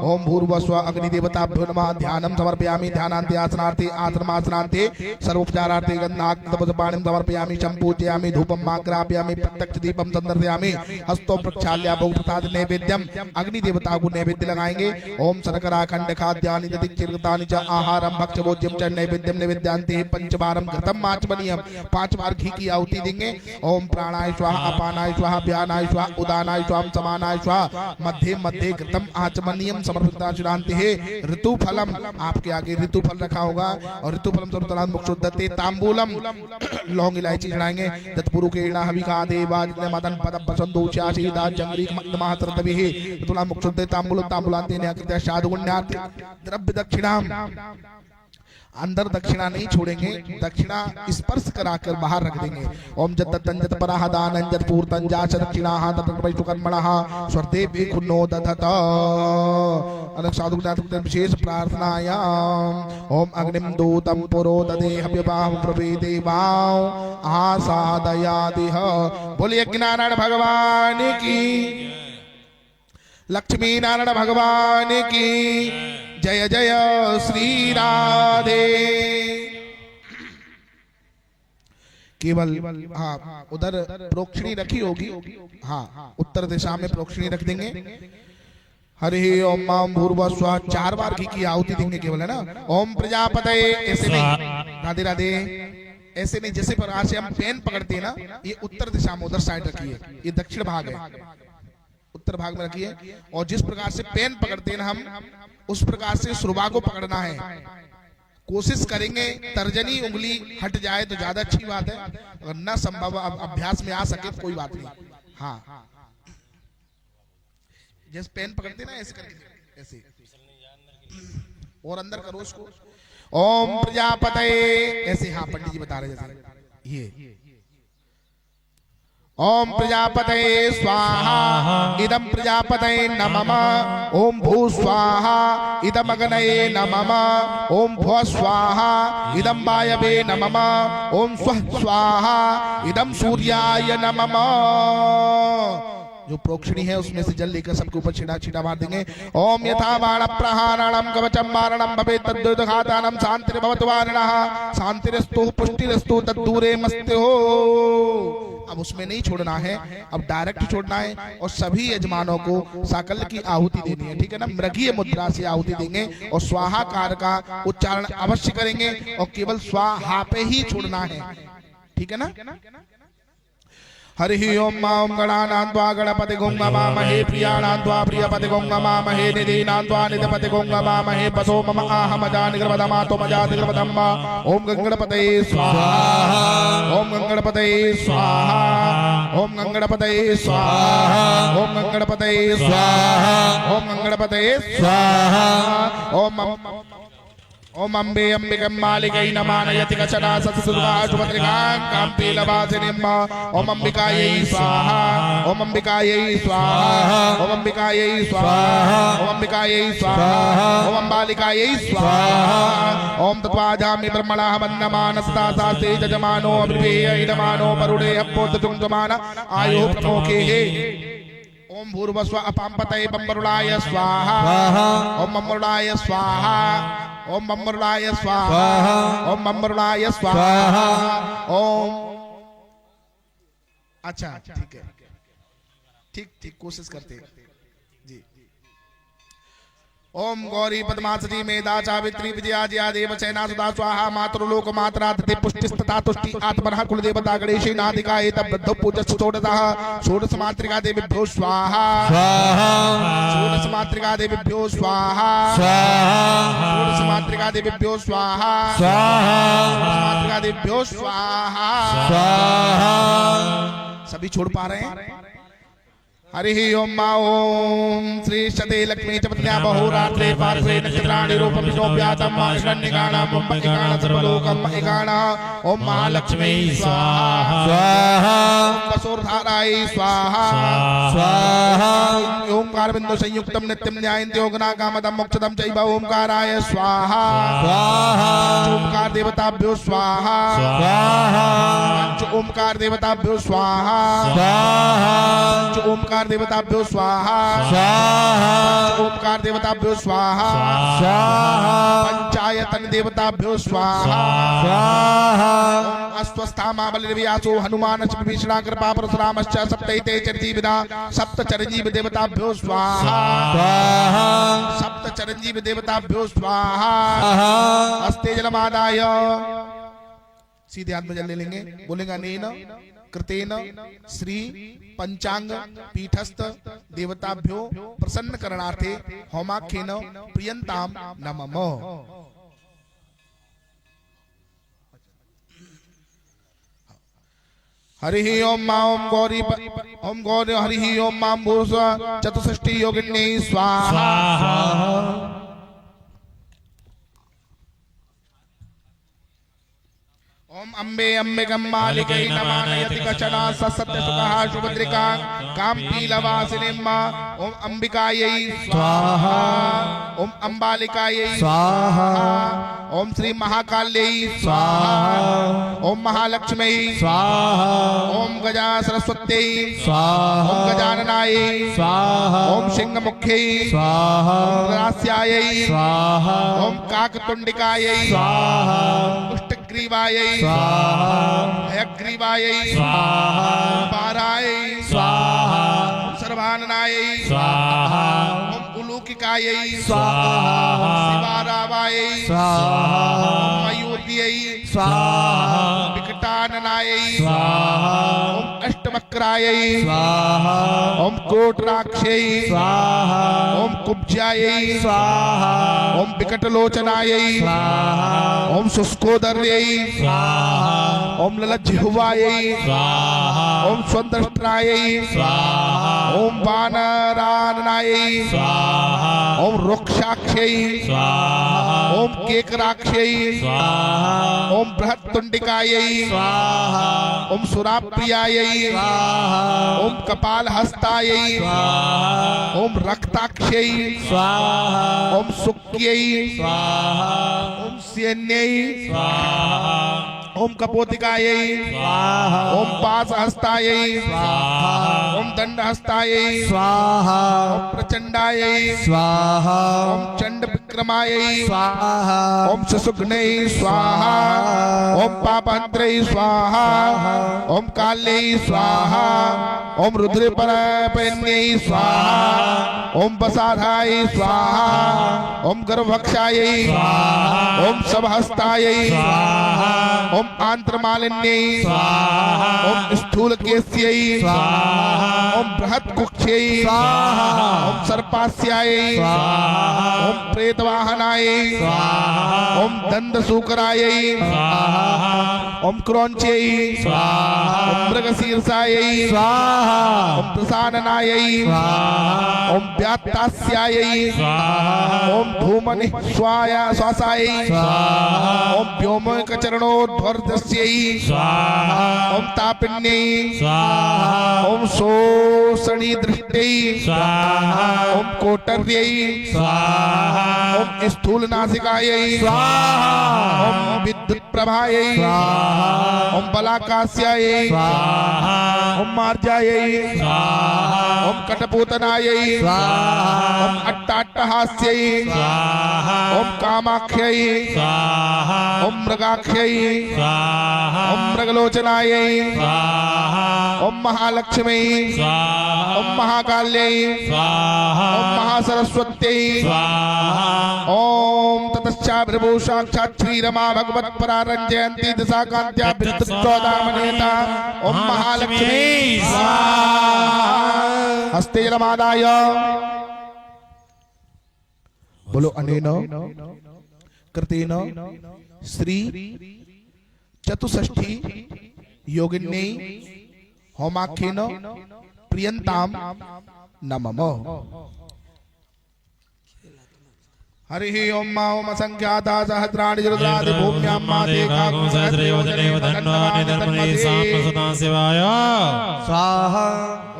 ओम भूर्भुवस्वः अग्निदेवताभ्यो नमः ध्यानं समर्पयामि। ध्यानान्ते आसनार्थे आसनमासनान्ते सर्वोपचारार्थे गन्धाक्तपपाणिं समर्पयामि। संपूजयामि धूपं माग्रापयामि प्रत्यक्ष दीपं संदर्शयामि। हस्तौ प्रक्षाल्य भोगप्रसाद नैवेद्यम, अग्निदेवता को नैवेद्य लगाएंगे। ओम शर्करा खंड खाद्यानि दधिक्षिरतानि च आहारं भक्ष्यभोज्यं च नैवेद्यं नैवेद्यांते पंचवारं घृतम् आचमनीयम, 5 बार घी की आहुति देंगे। ओम प्राणाय स्वाहा अपानाय स्वाहा व्यानाय स्वाहा उदानाय स्वाहा समानाय स्वाहा मध्ये मध्ये घृतम आचमनीयम समर्पिताचुरांते है। ऋतु फलम, आपके आगे ऋतु फल रखा होगा और ऋतु फलम सर्वतरान मुक्षुद्धते तांबूलम, लौंग इलायची चढ़ाएंगे। तत्पुरु केणा हविका देवा जितने मदन पदम पसंदो चाशीदा जंगरी मदमात्रतवे है तुला मुक्षुद्धे तांबूलम तांबूलांते न्याकृत्य साधुगुण्यार्थ द्रव्य दक्षिणाम। अंदर दक्षिणा नहीं छोड़ेंगे, दक्षिणा स्पर्श कराकर बाहर रख देंगे। ओम जत तंजत पराह दानं जत पूर्तं जाच दक्षिणाः तत्पैतु कर्मणः स्वर्देभि खुन्नो दधत। अनक साधु विशेष प्रार्थनायाम ओम अग्निम दूतम पुरो ददेहव्यवाह प्रवेदेवाओ आसादयादिह। बोलिए ज्ञानारायण भगवान की, लक्ष्मी नारायण भगवान की जय जय श्री राधे। केवल हाँ उधर प्रोक्षणी रखी होगी, हाँ उत्तर दिशा में प्रोक्षणी रख देंगे। हरि ओम मां भूर्भुवः स्वः 4 बार घी की आहुति देंगे केवल, है ना। ओम प्रजापतये, ऐसे नहीं, राधे राधे, ऐसे नहीं। जैसे प्रकार से हम पेन पकड़ते हैं ना, ये उत्तर दिशा में उधर साइड रखिए, ये दक्षिण भाग है, उत्तर भाग में रखिए। और जिस प्रकार से पेन पकड़ते हैं हम, उस प्रकार से सुरभा को पकड़ना है। कोशिश करेंगे तर्जनी उंगली हट जाए तो ज्यादा अच्छी बात है, अगर न संभव अभ्यास में आ सके तो कोई बात नहीं। हाँ जैसे पेन पकड़ते ना ऐसे करके, ऐसे और अंदर करो उसको। ओम प्रजापतये, ऐसे हाँ पंडित जी बता रहे जैसे ये। ओम प्रजापतये स्वाहा इदम प्रजापतये नमः। ओम भू स्वाहा इदम अग्नये नमः। ओम भुव स्वाहा इदम वायवे नमः। ओम स्वः स्वाहा इदम सूर्याय नमः। जो प्रोक्षणी है उसमें से जल लेकर सबके ऊपर छिटा छिटा मार देंगे। ओम यथा बाण प्रहारणम कवचम मारणम भवेत् तद्दुतघातानं शान्तिर्भवतु वारिणः शान्तिरस्तु पुष्टिरस्तु तद्दूरे मस्त्यो। अब उसमें नहीं छोड़ना है, अब डायरेक्ट छोड़ना है और सभी यजमानों को साकल्य की आहुति देनी है, ठीक है ना। मृगीय मुद्रा से आहुति देंगे और स्वाहाकार का उच्चारण अवश्य करेंगे और केवल स्वाहा पे ही छोड़ना है, ठीक है ना। हरि ओम मां गणानान्त्वा गणपति गुं नमामहे प्रियाणान्त्वा प्रियपति गुं नमामहे निधीनान्त्वा निधपति गुं नमामहे पशो मम आहमजानिर्वदमातो मजातिर्वदम्मा। ओम गंगणपतये स्वाहा। ओम गंगणपतये स्वाहा। ओम गंगणपतये स्वाहा। ओम गंगणपतये स्वाहा। ओम गंगणपतये स्वाहा। ओम अम्बे अंबिकं मालिकै नमानयति कचना सत्सुदुर्गाशुपत्रिकां काम्पीलवासिनीम्। ओम अंबिकायै स्वाहा। ओम अंबिकायै स्वाहा। ओम अंबिकायै स्वाहा। ओम अंबिकायै स्वाहा। ओम अम्बालिकायै स्वाहा। ओम तत्वाजामि ब्रह्मणः वन्दमानस्ता सास्ते जजमानो अभिवेय इदमानो परुडे अप्पोतजुंजमान आयो प्रमोखे। ओम भूर्भुवस्व अपाम्पतये बम्बरुणाय स्वाहा। ओम बम्बरुणाय स्वाहा। ओम बम्बरुणाय स्वाहा। ओम बम्बरुणाय स्वाहा। ओम अच्छा ठीक है, ठीक ठीक कोशिश करते हैं जी। ओम गौरी पद्मासती मेधा सावित्री विजया जया देव सेना सुधा स्वाहा। मातृलोक मात्रा दधे पुष्टिस्तथा तुष्टि आत्मनः कुलदेवता गणेशे नादिका एतद् वृद्धौ पूजस्तु षोडशः। षोडश मातृका देवीभ्यो स्वाहा। षोडश मातृका देवीभ्यो स्वाहा। षोडश मातृका देवीभ्यो स्वाहा। मातृका देवीभ्यो स्वाहा। सभी छोड़ पा रहे हैं। हरि ओम ओम श्री सते लक्ष्मी च पत्न्या बहुरात्रे पार्श्वे नक्षत्राणि रूपं विष्णोव्यातं हिरण्यकाणां एकाण सर्वलोकं एकाण। ओम महालक्ष्मी स्वाहा। स्वाहा। ओम वसुर्धाराय स्वाहा। स्वाहा। ओमकार बिंदु संयुक्तं नित्यं न्यायन्त्यो गणाकामदं मोक्षदं चैव ओमकाराय स्वाहा। स्वाहा। ओमकार देवताभ्यो स्वाहा। स्वाहा। पंच ओमकार देवताभ्यो स्वाहा। स्वाहा। पंच ओमकार देवताभ्यो स्वाहा। स्वाहा। ओमकार देवताभ्यो स्वाहा। स्वाहा। पंचायतन देवताभ्यो स्वाहा। स्वाहा। अस्वस्थामा बलिर्व्यासो हनुमान विभीषणा कृपा परशुरामश्च सप्तैते चिरजीविना सप्त चिरंजीव देवताभ्यो स्वाहा। स्वाहा। सप्त चिरंजीव देवताभ्यो स्वाहा। हस्ते जलमादाय सीधे हाथ में जल ले लेंगे, बोलेगा नेन कृतेन श्री पंचांग पीठस्थ देवताभ्यो प्रसन्न करणार्थे होमाख्येन प्रियंताम नमः। हरि ओम ओम गौरी ओम गौरी हरि ओम मां भूर्भुवः चतुष्षष्टि योगिन्यै स्वाहा। अम्बे अम्बिकम्मालिकै नमानयति कचना सत्यसुखः सुभद्रिका काम्पीलवासिनीम्मा ओम अंबिकायै स्वाहा ओम अंबालिकायै स्वाहा ओम श्री महाकाल्यै स्वाहा ओम महालक्ष्मी स्वाहा ओम गजा सरस्वत्यै स्वाहा ओम गजाननायै स्वाहा ओम सिंहमुख्यै स्वाहा ओम रास्यायै स्वाहा ओम काकतुंडिकायै स्वाहा उष्टग्रीवायै स्वाहा हयग्रीवायै स्वाहा पारायै स्वाहा सर्वाननायै स्वाहा ओम उलूकिकायै स्वाहा शिवारावायै स्वाहा मयूर्यै स्वाहा विकटाननायै स्वाहा ओम अष्टवक्रायै स्वाहा ओम कोटराक्षै स्वाहा ओम कुब्जायै स्वाहा ओम विकटलोचनायै स्वाहा ओम शुष्कोदर्यै स्वाहा ओम ललज्जिह्वायै स्वाहा ओम स्वदष्ट्रायै स्वाहा ओम वानराननायै स्वाहा ओम रुक्षाक्षै स्वाहा ओम केकराक्षै स्वाहा ओम बृहत्तुंडिकायै स्वाहा ओम सुराप्रियायै स्वाहा ओम कपालहस्तायै स्वाहा ओम रक्ताक्षै स्वाहा ओम सुक्यै स्वाहा ओम सेन्यै स्वाहा ओम कपोतिकायै स्वाहा ओम पाशहस्तायै स्वाहा ओम दंडहस्तायै स्वाहा ओम प्रचंडायै स्वाहा ओम चंड विक्रमायै स्वाहा ओम शशुघ्नै स्वाहा ओम पापहन्त्रै स्वाहा ओम काल्यै स्वाहा ओम रुद्रपरपन्यै स्वाहा ओम वसाधायै स्वाहा ओम गर्भक्षायै स्वाहा ओम सबहस्तायै स्वाहा ओम आंत्रमालिन्यै स्वाहा ओम स्थूलकेश्यै स्वाहा ओम बृहत्कुक्षै स्वाहा ओम सर्पास्यायै स्वाहा ओम प्रेतवाहनायै स्वाहा ओम दंडशूकरायै स्वाहा ओम क्रोंच्यै स्वाहा ओम मृगशीर्षायै स्वाहा ओम प्रसाननायै स्वाहा ओम व्यात्तास्यायै स्वाहा ओम धूमनिःश्वाया श्वासायै स्वाहा ओम व्योमकचरणोद्भर्दस्यै स्वाहा ओम तापिन्यै स्वाहा ओम शोषणी दृष्टै स्वाहा ओम कोटर्यै स्वाहा ओम स्थूल नासिकायै स्वाहा ओम विद्युत प्रभायै स्वाहा ओम बलाकास्यायै स्वाहा ओम मार्जायै स्वाहा ओम कटपूतनायै स्वाहा ओम अट्टाट्टहास्यै स्वाहा ओम कामाख्यै स्वाहा ओम मृगाख्यै स्वाहा ओम मृगलोचनायै स्वाहा ओम महालक्ष्मी स्वाहा ओम महाकाल्यै स्वाहा ओम महासरस्वत्यै स्वाहा ओम ततश्चाभिर्भू साक्षात् श्रीरमा भगवत्परारञ्जयन्ती दशाकान्त्या विद्युत्सौदामनेता ओम महालक्ष्मी स्वाहा हस्ते जलमादाय बोलो अनेन कृतेन श्री चतुष्षष्ठी योगिन्यै होमाख्येन प्रियन्तां नमः। हरिः ओम मा ओम असंख्याता सहस्राणि रुद्रादि भूम्यां माते काकुं सहस्रयोजनेव धन्वानि धर्मणे साम्प्रसदा शिवाय स्वाहा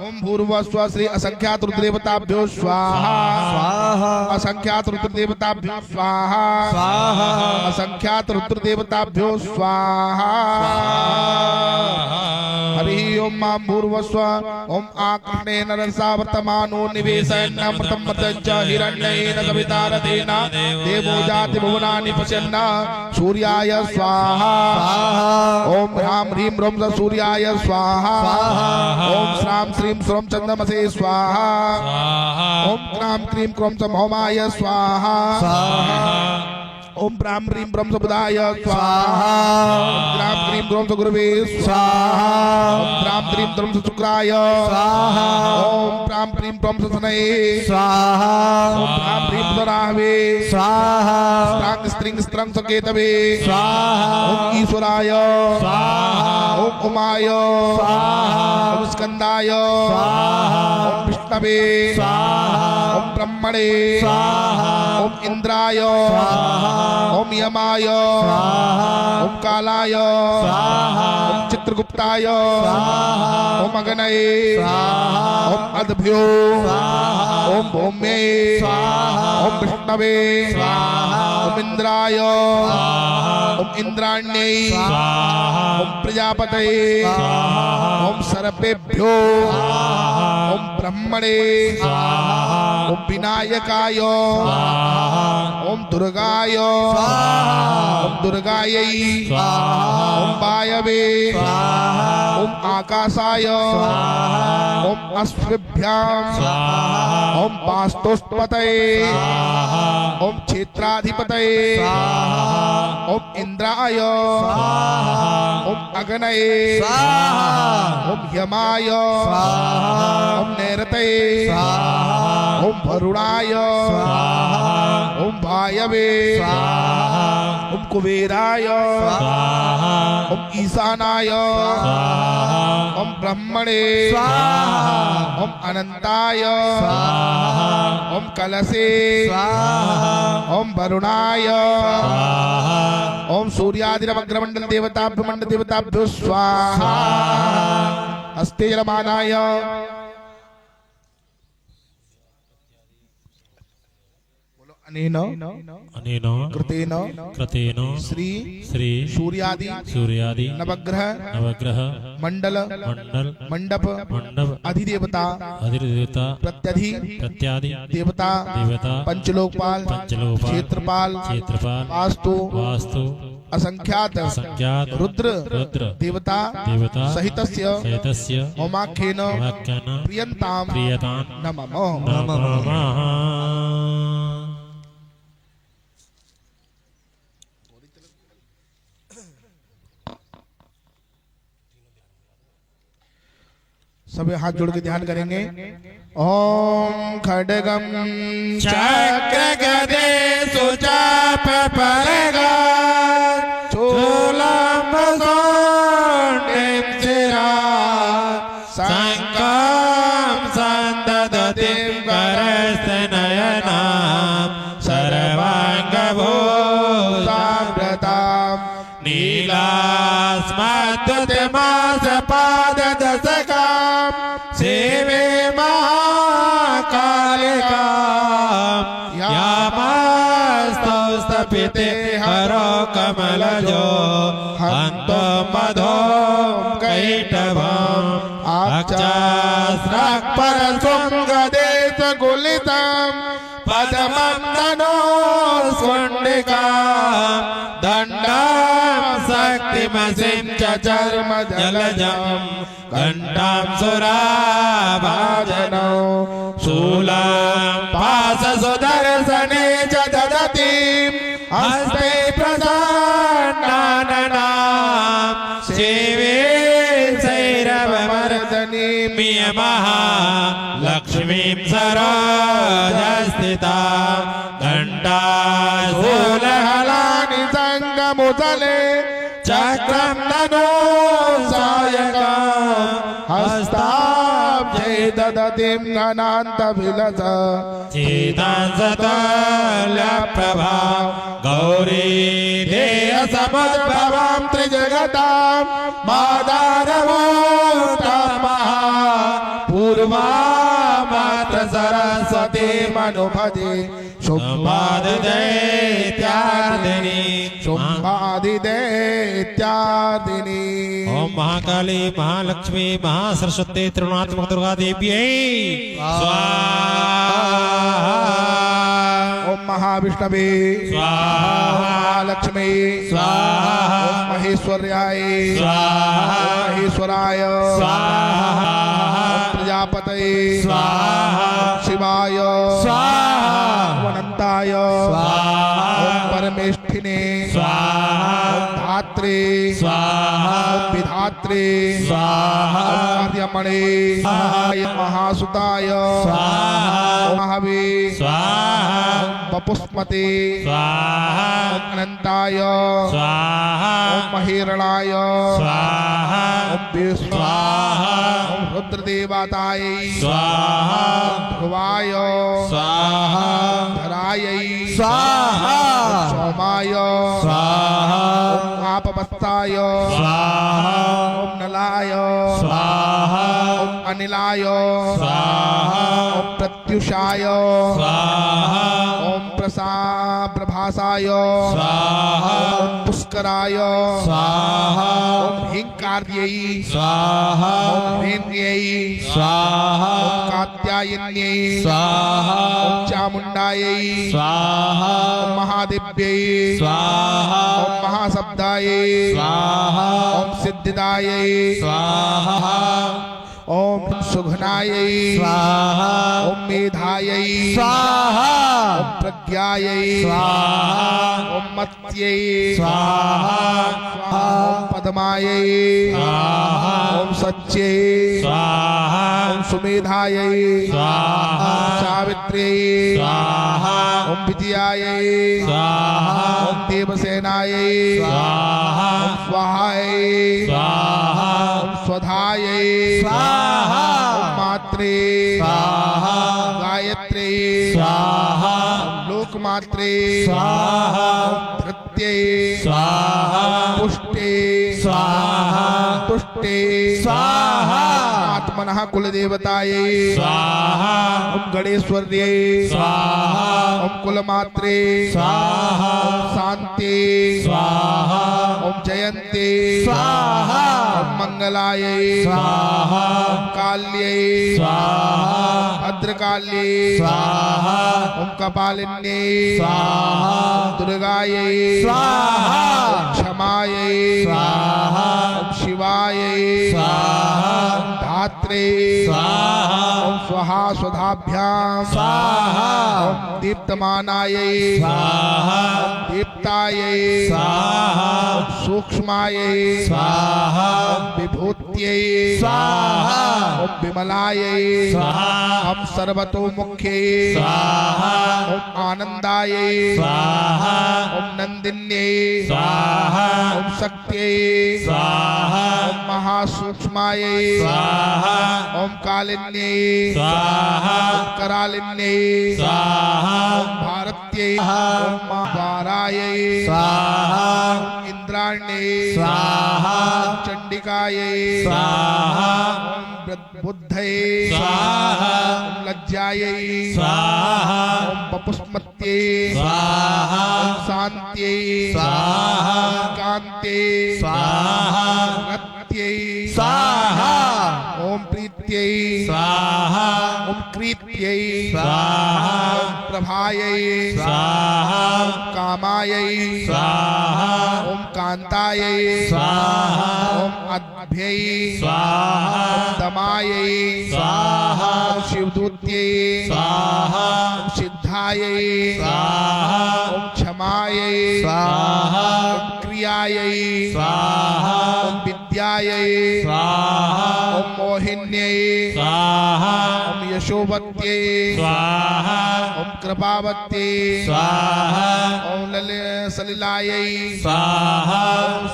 ओम भूर्भुवस्व श्री असंख्यात रुद्रदेवताभ्यो स्वाहा स्वाहा असंख्यात रुद्रदेवताभ्यो स्वाहा स्वाहा असंख्यात रुद्रदेवताभ्यो स्वाहा हरिः ओम मा भूर्भुवस्व ओम आकृष्णेन रसा वर्तमानो निवेशयन्नमृतं मृतं च हिरण्येन सवितारतेन देवो जाति भुवनानि पश्यन्न सूर्याय स्वाहा ओम ह्रां ह्रीं ह्रों सूर्याय स्वाहा ओम श्रां श्रीं श्रों चंद्रमसे स्वाहा ओम क्रां क्रीं क्रों होमाय स्वाहा ओम प्रां प्रीं ब्रह्म बुधाय स्वाहा ओम प्रां प्रीं ब्रह्म गुरुवे स्वाहा ओम प्रां प्रीं ब्रह्म शुक्राय स्वाहा ओम प्रां प्रीं ब्रह्म सनये स्वाहा ओम प्रां प्रीं राहवे स्वाहा स्त्रां स्त्रीं स्त्रं सकेतवे स्वाहा ओम ईश्वराय स्वाहा ओम उमाय स्वाहा ओम स्कंदाय स्वाहा ओम विष्णवे स्वाहा ओम ब्रह्मणे स्वाहा ओम इंद्राय स्वाहा ओम यमाय स्वाहा ओम कालाय स्वाहा ओम चित्रगुप्ताय स्वाहा ओम अग्नये स्वाहा ओम अद्भ्यो स्वाहा ओम भौम्ये स्वाहा ओम विष्णवे स्वाहा ओम इंद्राय स्वाहा ओम इंद्राण्यै स्वाहा ओम प्रजापतये स्वाहा ओम सर्पेभ्यो स्वाहा ओम ब्रह्मणे स्वाहा ओम विनायकाय स्वाहा ओम दुर्गाय ओम दुर्गायै स्वाहा ओम वायवे स्वाहा ओम आकाशाय ओम अश्विभ्यां स्वाहा ओम वास्तुष्पतये स्वाहा ओम क्षेत्राधिपतये स्वाहा ओम इंद्राय स्वाहा ओम अग्नये स्वाहा ओम यमाय स्वाहा ओम नैरतये स्वाहा ओम वरुणाय स्वाहा ओम वायवे स्वाहा ओम कुबेराय स्वाहा ओम ईशानाय स्वाहा ओम ब्रह्मणे स्वाहा ओम अनंताय स्वाहा ओम कलसे स्वाहा ओम वरुणाय स्वाहा ओम सूर्यादिरवग्रमंडल देवताभ्यो मंडल देवताभ्यो स्वाहा हस्ते जलमानाय अनेन अनेन कृतेन कृतेन श्री श्री सूर्यादि सूर्यादि नवग्रह नवग्रह मंडल मंडल मंडप मंडप अधिदेवता अधिदेवता प्रत्यधि प्रत्यादि देवता देवता पंचलोकपाल पंचलोकपाल क्षेत्रपाल क्षेत्रपाल वास्तु वास्तु असंख्यात संख्यात रुद्र रुद्र देवता देवता सहितस्य सहितस्य होमाख्येन वाक्यान प्रियंताम प्रियतां नमः नमः सभी हाथ जोड़ के ध्यान करेंगे ओम खड्गम चक्र गदे सुचाप परगा चूलम सोण्डिं शिरा शङ्खं सन्ददतिं करस्तनयनां सर्वाङ्गभूताव्रतां नीलास्मद्युतिमासपाददशकां सेवे महाकालिकां यामस्तौस्तपिते हरो कमलजो हन्तो मधो कैटभम् अक्षास्रक् परशृङ्गदेश गुलितं पदमं तनो स्कुण्डिकां दण्डं शक्तिमसिं च चर्म जलजं घण्टां सुराभाजनौ शूलं पाशसुदर्शने च ददतिं हस्ते प्रसन्नाननां सेवे सैरवमर्दनीं लक्ष्मीं सरोजस्थितां घण्टाशूलहलानि संगमुदले चक्रं ननो सायकं हस्ताब्जे ददतिं घनान्तभिलस चेतांसतुल्यप्रभा गौरी देयसमुद्भवां त्रिजगतां मादारभूतमः पूर्वा मात्र सरस्वती मनुभजे शुम्भादिदैत्यार्दिनी शुम्भादिदैत्यार्दिनी ओम महाकाली महालक्ष्मी महासरस्वती त्रिगुणात्मक दुर्गा देव्यै स्वाहा ओम महाविष्णवे स्वाहा महालक्ष्मी स्वाहा ओम महेश्वर्याय स्वाहा ओम महेश्वराय स्वाहा ओम प्रजापतये स्वाहा शिवाय स्वाहा ओम अनंताय स्वाहा ओम परमेष्ठिने स्वाहा ओम धात्रे स्वाहा ओम विधात्रे स्वाहा ओम आर्यमणे ओम महासुताय स्वाहा ओम महावे स्वाहा ओम वपुष्मते स्वाहा ओम अनंताय स्वाहा ओम महेरणाय स्वाहा ओम विष्णु स्वाहा ओम रुद्रदेवतायै स्वाहा ध्रुवाय स्वाहा धरायै स्वाहा सोमाय स्वाहा आपवस्ताय स्वाहा नलाय स्वाहा अनिलाय स्वाहा प्रत्युषाय स्वाहा ओम प्रभासाय स्वाहा पुष्कराय स्वाहा हिंकार्यै स्वाहा वेद्यै स्वाहा कात्यायन्यै स्वाहा चामुण्डायै स्वाहा महादेव्यै स्वाहा ओम महाशब्दायै स्वाहा ओम सिद्धिदायै स्वाहा ओम सुघनायै स्वाहा ओम मेधायै स्वाहा ओम प्रज्ञायै स्वाहा ओम मत्यै स्वाहा ओम पद्मायै स्वाहा ओम सच्यै स्वाहा ओम सुमेधायै स्वाहा सावित्र्यै स्वाहा ओम विजयायै स्वाहा ओम देवसेनायै स्वाहा ओम स्वाहायै स्वाहा ओम स्वधायै स्वाहा ओम मात्रे स्वाहा गायत्रे स्वाहा लोकमात्रे स्वाहा धृत्यै स्वाहा पुष्टे स्वाहा तुष्टे स्वाहा आत्मनः कुलदेवतायै स्वाहा ओम गणेश्वर्यै स्वाहा ओम कुलमात्रे स्वाहा ओम शान्ते स्वाहा ओम जयन्ते स्वाहा ओम मंगलायै स्वाहा ओम काल्यै स्वाहा भद्रकाल्यै स्वाहा ओम कपालिन्यै स्वाहा ओम दुर्गायै स्वाहा ओम क्षमायै स्वाहा ओम शिवायै स्वाहा ओम धात्रे स्वाहा ओम स्वाहा स्वधाभ्याम स्वाहा ओम दीप्तमानायै स्वाहा ओम दीप्तायै स्वाहा ओम सूक्ष्मायै स्वाहा ओम विभूत्यै स्वाहा ओम विमलायै स्वाहा ओम सर्वतोमुख्यै स्वाहा ओम आनन्दायै स्वाहा ओम नन्दिन्यै स्वाहा ओम शक्त्यै स्वाहा ओम महासूक्ष्मायै स्वाहा ओम कालिन्यै स्वाहा ओम करालिन्यै स्वाहा ओम भारत्यै ओम महावारायै स्वाहा ओम इंद्राण्यै स्वाहा ओम चण्डिकायै स्वाहा ओम बुद्धये स्वाहा ओम लज्जायै स्वाहा ओम वपुष्मत्यै स्वाहा ओम शान्त्यै स्वाहा ओम कान्त्यै स्वाहा रत्यै स्वाहा ओम प्रीत्यै स्वाहा ओम कृत्यै स्वाहा ओम प्रभायै स्वाहा ओम कामायै स्वाहा ओम कान्तायै स्वाहा ओम अद्भ्यै स्वाहा ओम दमायै स्वाहा ओम शिवदूत्यै स्वाहा ओम सिद्धायै स्वाहा ओम क्षमायै स्वाहा ओम क्रियायै स्वाहा ओम विद्यायै स्वाहा ओम मोहिन्यै स्वाहा ओम यशोवत्यै स्वाहा ओम कृपावत्यै स्वाहा ओम सलिलायै स्वाहा ओम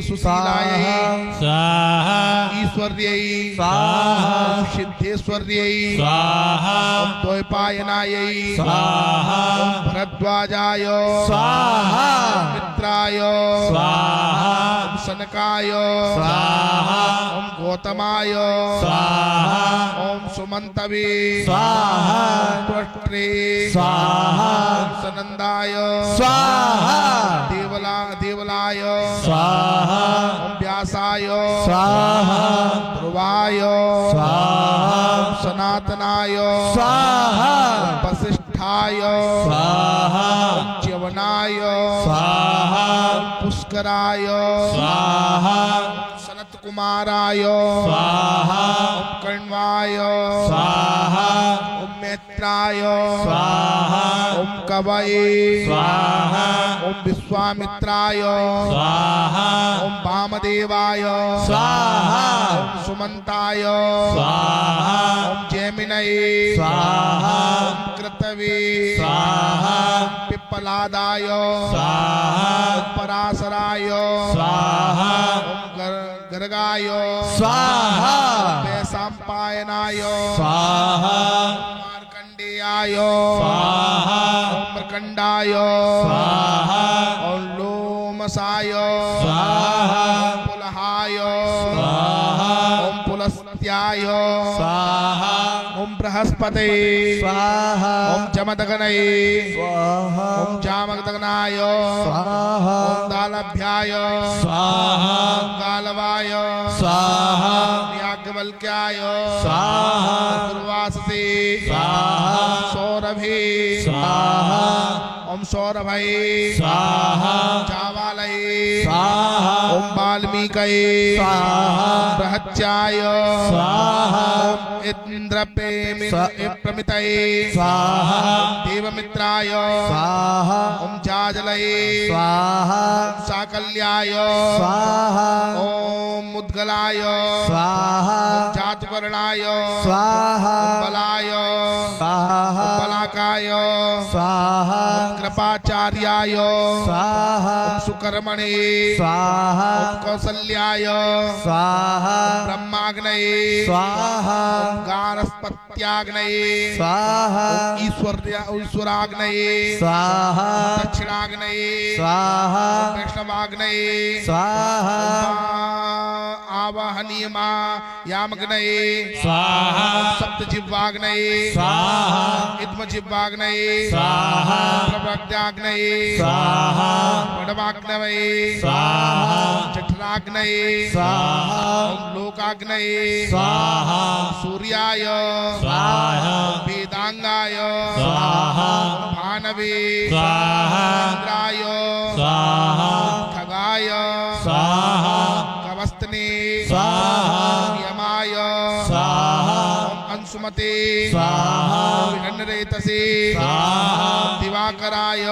सुशीलायै स्वाहा ईश्वर्यै स्वाहा ओम सिद्धेश्वर्यै स्वाहा ओम द्वैपायनायै स्वाहा ओम भरद्वाजाय स्वाहा ओम मित्राय स्वाहा ओम सनकाय स्वाहा ओम गौतमाय स्वाहा ओम सुमंतवे स्वाहा ओम त्वष्ट्रे स्वाहा ओम सनंदाय स्वाहा देवलाय स्वाहा ओम व्यासाय स्वाहा ध्रुवाय स्वाहा ओम सनातनाय स्वाहा ओम वसिष्ठाय स्वाहा ओम च्यवनाय स्वाहा ओम पुष्कराय स्वाहा सनत कुमाराय स्वाहा ओम कण्वाय स्वाहा ओम मैत्राय स्वाहा ओम कवये स्वाहा ओम विश्वामित्राय स्वाहा ओम वामदेवाय स्वाहा ओम सुमंताय स्वाहा ओम जैमिनये स्वाहा ओम कृतवे स्वाहा ओम पिप्पलादाय स्वाहा ओम पराशराय स्वाहा ओम गर्गाय स्वाहा वैशंपायनाय स्वाहा मार्कंडेयाय स्वाहा ओम मर्कंडाय स्वाहा ओम लोमसाय स्वाहा ओम पुलहाय स्वाहा ओम पुलस्त्याय स्वाहा ओम बृहस्पते स्वाहा ओम जमदग्नये स्वाहा ओम जामदग्नाय स्वाहा ओम दालभ्याय स्वाहा ओम गालवाय स्वाहा याज्ञवल्क्याय स्वाहा दुर्वाससे स्वाहा सौरभे स्वाहा ओम सौरभये स्वाहा चावालये स्वाहा ओम वाल्मीकये स्वाहा बृहत्याय स्वाहा ओम प्रमितये स्वाहा देवमित्राय स्वाहा ओम जाजलये स्वाहा ओम साकल्याय स्वाहा ओम मुद्गलाय स्वाहा ओम जातवर्णाय स्वाहा ओम बलाय स्वाहा ओम बलाकाय स्वाहा ओम कृपाचार्याय स्वाहा ओम सुकर्मणे स्वाहा ओम कौसल्याय स्वाहा ब्रह्माग्नये स्वाहा ओम गारस्पत्याग्नये स्वाहा ओम ईश्वराग्नये स्वाहा दक्षिणाग्नये स्वाहा ओम वैष्णवाग्नये स्वाहा आवाहनीयमा यामग्नये स्वाहा सप्तजिह्वाग्नये स्वाहा इद्मजिह्वाग्नये स्वाहा प्रभक्त्याग्नये स्वाहा वडवाग्नये स्वाहा जठराग्नये स्वाहा ओम लोकाग्नये स्वाहा सूर्याय स्वाहा वेदांगाय स्वाहा भानवे स्वाहा इंद्राय स्वाहा खगाय स्वाहा कवस्तने स्वाहा यमाय स्वाहा अंशुमते स्वाहा विनन्रेतसे स्वाहा दिवाकराय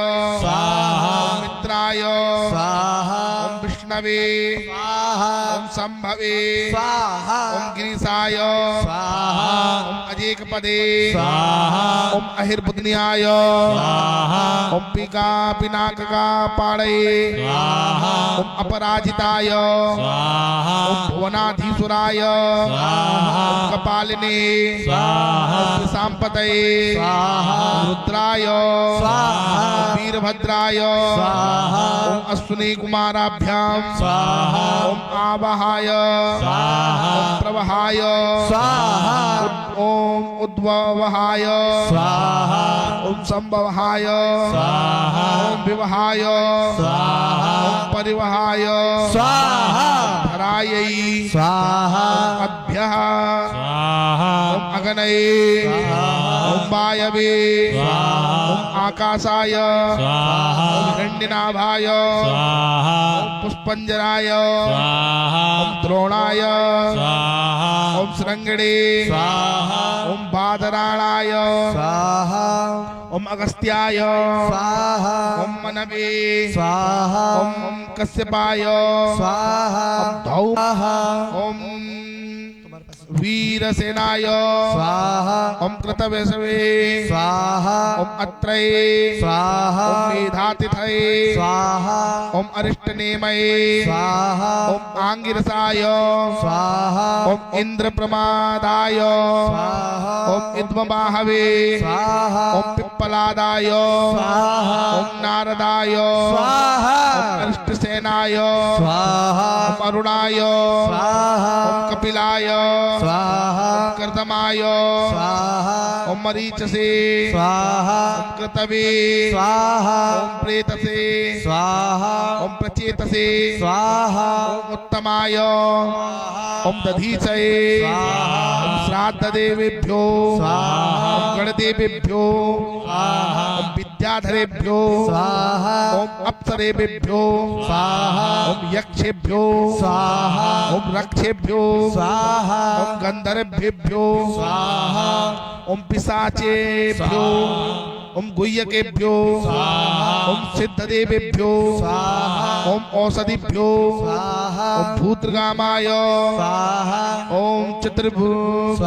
स्वाहा मित्राय स्वाहा ओम विष्णवे स्वाहा ओम संभवे स्वाहा ओम गिरीशाय स्वाहा ओम अजेकपदे स्वाहा ओम अहिर्बुद्न्याय स्वाहा ओम पिका पिनाकका पाड़ये स्वाहा ओम अपराजिताय स्वाहा ओम भुवनाधीसुराय स्वाहा ओम कपालिने स्वाहा ओम सांपतये स्वाहा रुद्राय स्वाहा ओम वीरभद्राय स्वाहा ओम अश्विनी कुमाराभ्याम स्वाहा ओम आवाहाय स्वाहा ओम प्रवहाय स्वाहा ओम उद्भवहाय स्वाहा ओम संभवहाय स्वाहा ओम विवहाय स्वाहा ओम परिवहाय स्वाहा धरायै स्वाहा अभ्यः स्वाहा ओम अगनये ओम वायवे स्वाहा ओम आकाशाय स्वाहा ओम हिरण्यनाभाय स्वाहा ओम पुष्पंजराय स्वाहा ओम द्रोणाय स्वाहा ओम श्रृंगणे स्वाहा ओम बादराणाय स्वाहा ओम अगस्त्याय स्वाहा ओम मनवे स्वाहा ओम कश्यपाय स्वाहा धौ ओम वीरसेनाय स्वाहा ओम कृतवेशवे स्वाहा ओम अत्रये स्वाहा ओम मेधातिथये स्वाहा ओम अरिष्टनेमये स्वाहा ओम आंगिरसाय स्वाहा ओम इंद्रप्रमादाय स्वाहा ओम इद्मबाहवे स्वाहा ओम पिप्पलादाय स्वाहा ओम नारदाय स्वाहा ओम अरिष्टसेनाय स्वाहा ओम अरुणाय स्वाहा ओम कपिलाय स्वाहा ओम कर्दमाय स्वाहा ओम मरीचसे स्वाहा ओम कृतवे स्वाहा ओम प्रेतसे स्वाहा ओम प्रचेतसे स्वाहा ओम उत्तमाय ओम दधीचये स्वाहा ओम श्राद्ध देवेभ्यो स्वाहा ओम गणदेवेभ्यो स्वाहा ओम विद्याधरेभ्यो स्वाहा ओम अप्सरेभ्यो स्वाहा ओम यक्षेभ्यो स्वाहा ओम रक्षेभ्यो स्वाहा ओम गंधर्वेभ्यो स्वाहा ओम पिशाचेभ्यो ओम गुह्यकेभ्यो ओम सिद्धदेवेभ्यो ओम औषधिभ्यो स्वाहा ओम भूतग्रामाय स्वाहा ओम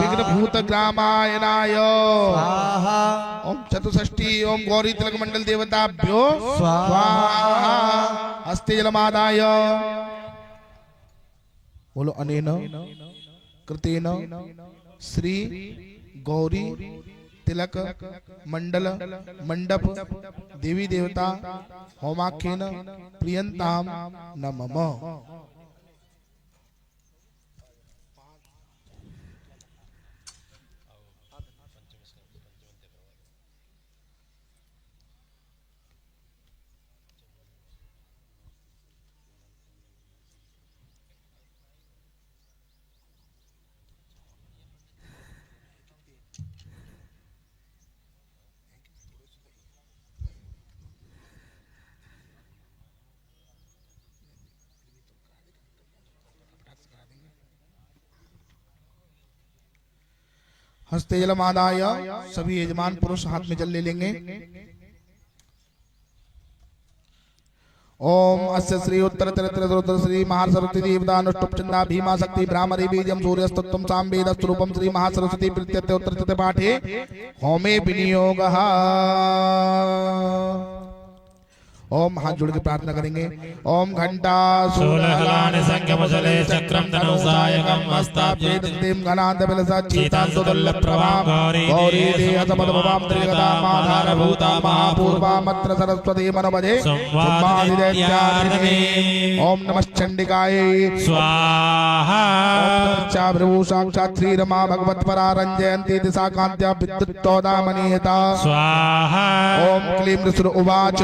विघ्नभूतग्रामायणाय स्वाहा ओम चतुष्षष्टि ओम गौरी तिलक मंडल देवताभ्यो स्वाहा स्वाहा हस्ते जलमादाय बोलो अनेन कृतेन श्री गौरी तिलक मंडल मंडप देवी देवता होमाख्येन प्रियंताम नमः। हस्ते जलमादाय सभी यजमान पुरुष हाथ में जल ले लेंगे। ओम अस्य श्री उत्तर रुद्र श्री महासरस्वती देवदानुष्टुप चंदा भीमा शक्ति ब्राह्मणी बीजम सूर्यस्तत्वम सामवेद स्वरूपम श्री महासरस्वती प्रत्यते उत्तर पाठे होमे विनियोगः। ओम हाथ जोड़ के प्रार्थना करेंगे। ओम घंटा शूलहलानि संख्यमुसले चक्रम धनुषायकम हस्ताभ्येदं गणान्त बिलसच्चितां सुदुल्लभप्रभां गौरी देहसमदभवां त्रिगदां आधारभूता महापूर्वा मत्र सरस्वती मनोभजे संवादिदैत्यार्थिने। ओम नमश्चंडिकाय स्वाहा। चाभ्रभू साक्षात् श्रीरमा भगवत्परा रञ्जयन्ती दिशा कान्त्या विद्युत्तोदामनीयता स्वाहा। ओम क्लीं ऋषुर उवाच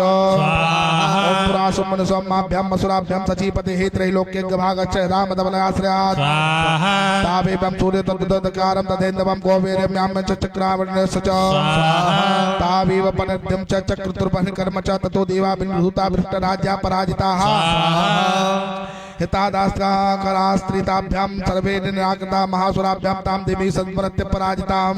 ओम पुरासुम मनुष्यमाभ्याम असुराभ्याम सचीपते त्रैलोक्यभागच्छ रामदमनाश्रयात् तावेवं सूर्य तद्दकारं तदेन्दवं गोवेरम्यां च चक्रावणस्य च तावेव पनद्यं च चक्रतुर्पनिकर्म च ततो देवा विभूता भ्रष्टराज्या पराजिताः हितादास्ता करास्त्रिताभ्यां सर्वे निराकृता महासुराभ्यां तां देवी संस्मृत्य पराजितां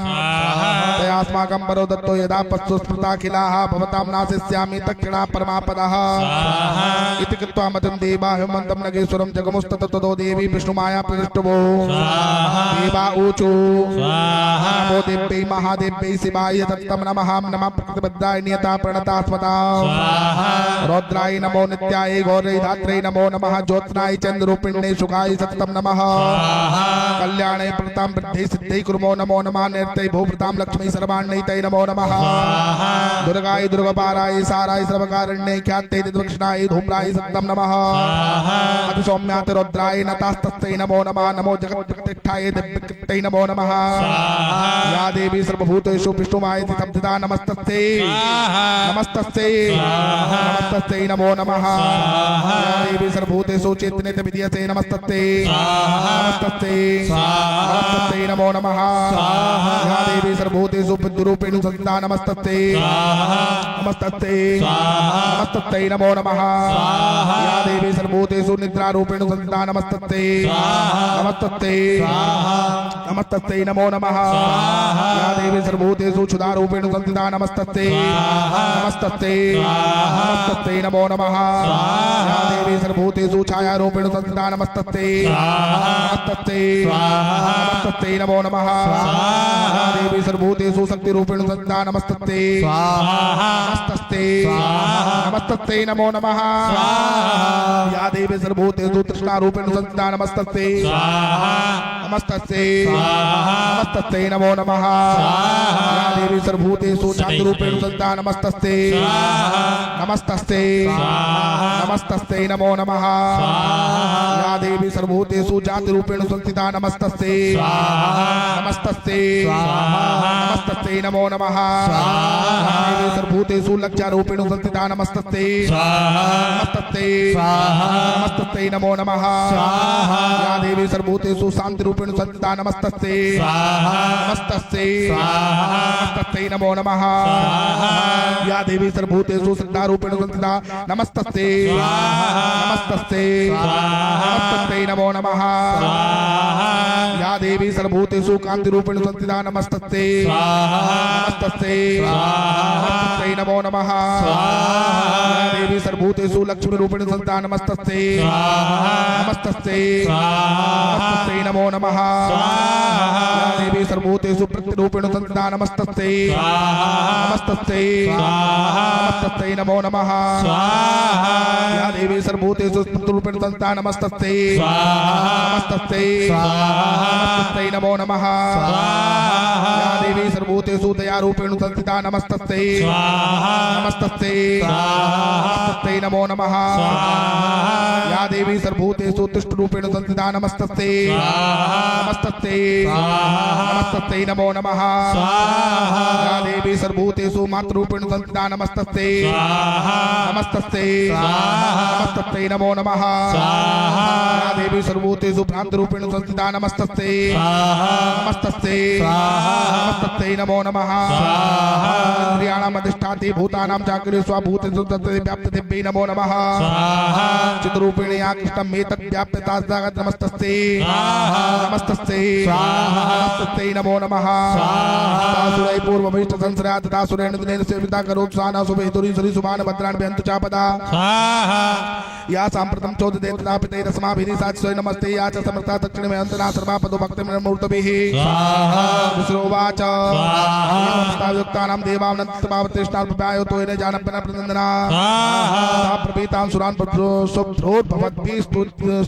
तयास्माकं वरो दत्तो यदा पश्चु स्मृताखिलाः भवतां नाशिष्यामि तत्क्षणा परमापदः इति कृत्वा मतं देवा हेमन्तं नगेश्वरं जगमुस्तततो देवी विष्णुमाया प्रतिष्ठवो देवा ऊचु नमो देव्यै महादेव्यै शिवाय दत्तं नमः नमः प्रकृतिभद्राय नियता प्रणता स्मता रौद्राय नमो नित्याय गौरै धात्रै नमो नमः ज्योत्स्नाय चंद्रूपिण्ये सुखाय सततं नमः कल्याणे प्रतां वृद्धि सिद्धि कुर्मो नमो नमः नृत्यै भूभृतां लक्ष्मी सर्वाण्यै तै नमो नमः दुर्गाय दुर्गपाराय साराय सर्वकारिण्यै ख्यात्यै दक्षिणाय धूम्राय सततं नमः अतिसौम्यात् रौद्राय नतास्तस्यै नमो नमः नमो जगत्प्रतिष्ठाय दिव्यकृत्यै नमो नमः या देवी सर्वभूतेषु विष्णुमायति संस्थिता नमस्तस्यै नमस्तस्यै नमस्तस्यै नमो नमः या देवी सर्वभूतेषु चेतनेत विद्यते नमस्तस्यै नमस्तस्यै नमस्तस्यै नमो नमः या देवी सर्वभूतेषु बुद्धिरूपेण संस्थिता नमस्तस्यै नमस्तस्यै नमस्तस्यै नमो नमः या देवी सर्वभूतेषु निद्रारूपेण संस्थिता नमस्तस्यै नमस्तस्यै नमस्तस्यै नमो नमः या देवी सर्वभूतेषु क्षुधारूपेण संस्थिता नमस्तस्यै नमस्तस्यै नमस्तस्यै नमो नमः या देवी सर्वभूतेषु छायारूपेण संस्थिता नमस्तस्यै नमस्तस्यै नमस्तस्यै नमो नमः या देवी सर्वभूतेषु शक्तिरूपेण संस्थिता नमस्तस्यै नमस्तस्यै नमस्तस्यै नमो नमः या देवी सर्वभूतेषु तृष्णारूपेण संस्थिता नमस्तस्यै नमस्तस्यै नमस्तस्यै नमो नमः या देवी सर्वभूतेषु शान्तिरूपेण संस्थिता नमस्तस्यै नमस्तस्यै नमस्तस्यै नमो नमः या देवी सर्वभूतेषु जातिरूपेण संस्थिता नमस्तस्यै नमस्तस्यै नमस्तस्यै नमो नमः या देवी सर्वभूतेषु लज्जारूपेण संस्थिता नमस्तस्यै नमस्तस्यै नमस्तस्यै नमो नमः या देवी सर्वभूतेषु शान्तिरूपेण संस्थिता नमस्तस्यै नमस्तस्यै नमस्तस्यै नमो नमः या देवी सर्वभूतेषु श्रद्धारूपेण संस्थिता नमस्तस्यै नमस्तस्यै नमस्तस्यै नमो नमः या देवी सर्वभूतेषु कान्तिरूपेण संस्थिता नमस्तस्यै नमस्तस्यै नमस्तस्यै नमो नमः या देवी सर्वभूतेषु लक्ष्मीरूपेण संस्थिता नमस्तस्यै नमस्तस्यै नमस्तस्यै नमो नमः या देवी सर्वभूतेषु प्रतिरूपेण संस्थिता नमस्तस्यै नमस्तस्यै नमस्तस्यै तस्मै नमो नमः स्वाहा या देवी सर्वभूतेषु रूपेण संस्था नमस्तस्यै नमस्तस्यै नमस्तस्यै नमो नमः या देवी सर्वभूतेषु दया रूपेण संस्थिता नमस्तस्यै नमस्तस्यै नमस्तस्यै नमो नमः या देवी सर्वभूतेषु तुष्ट रूपेण संस्थिता नमस्तस्यै नमस्तस्यै नमस्तस्यै नमो नमः या देवी सर्वभूतेषु मातृरूपेण संस्थिता नमस्तस्यै नमस्तस्यै नमस्तस्यै नमो नमः या देवी सर्वभूतेषु भ्रान्तरूपेण संस्थिता नमस्तस्यै नमस्तस्यै नमस्तस्यै नमो नमः इंद्रियाणाम् अधिष्ठाते भूतानां चाकरे स्वभूतेषु तत्ते व्याप्तदिव्यै नमो नमः चिद्रूपेण या कृष्णं मे तद्व्याप्यतास्तागत नमस्तस्यै नमस्तस्यै नमस्तस्यै नमो नमः तासुरै पूर्वमिष्ट संसरा तथा सुरेण दिनेन सेविता करोतु साना सुभेतुरी सरी सुमान भद्राणि व्यन्तु चापदा या सांप्रतं चोदते तथा पिते रस्माभिः साक्षिसोय नमस्ते या च समर्था दक्षिणे में अंतना सर्वा पदो भक्तिर्मूर्तभिः विश्रोवाच युक्तानां देवावनन्तभावतिष्ठाल्पपायो तोयने जानपना प्रनन्दना प्रपीतां सुरान् भवद्भिः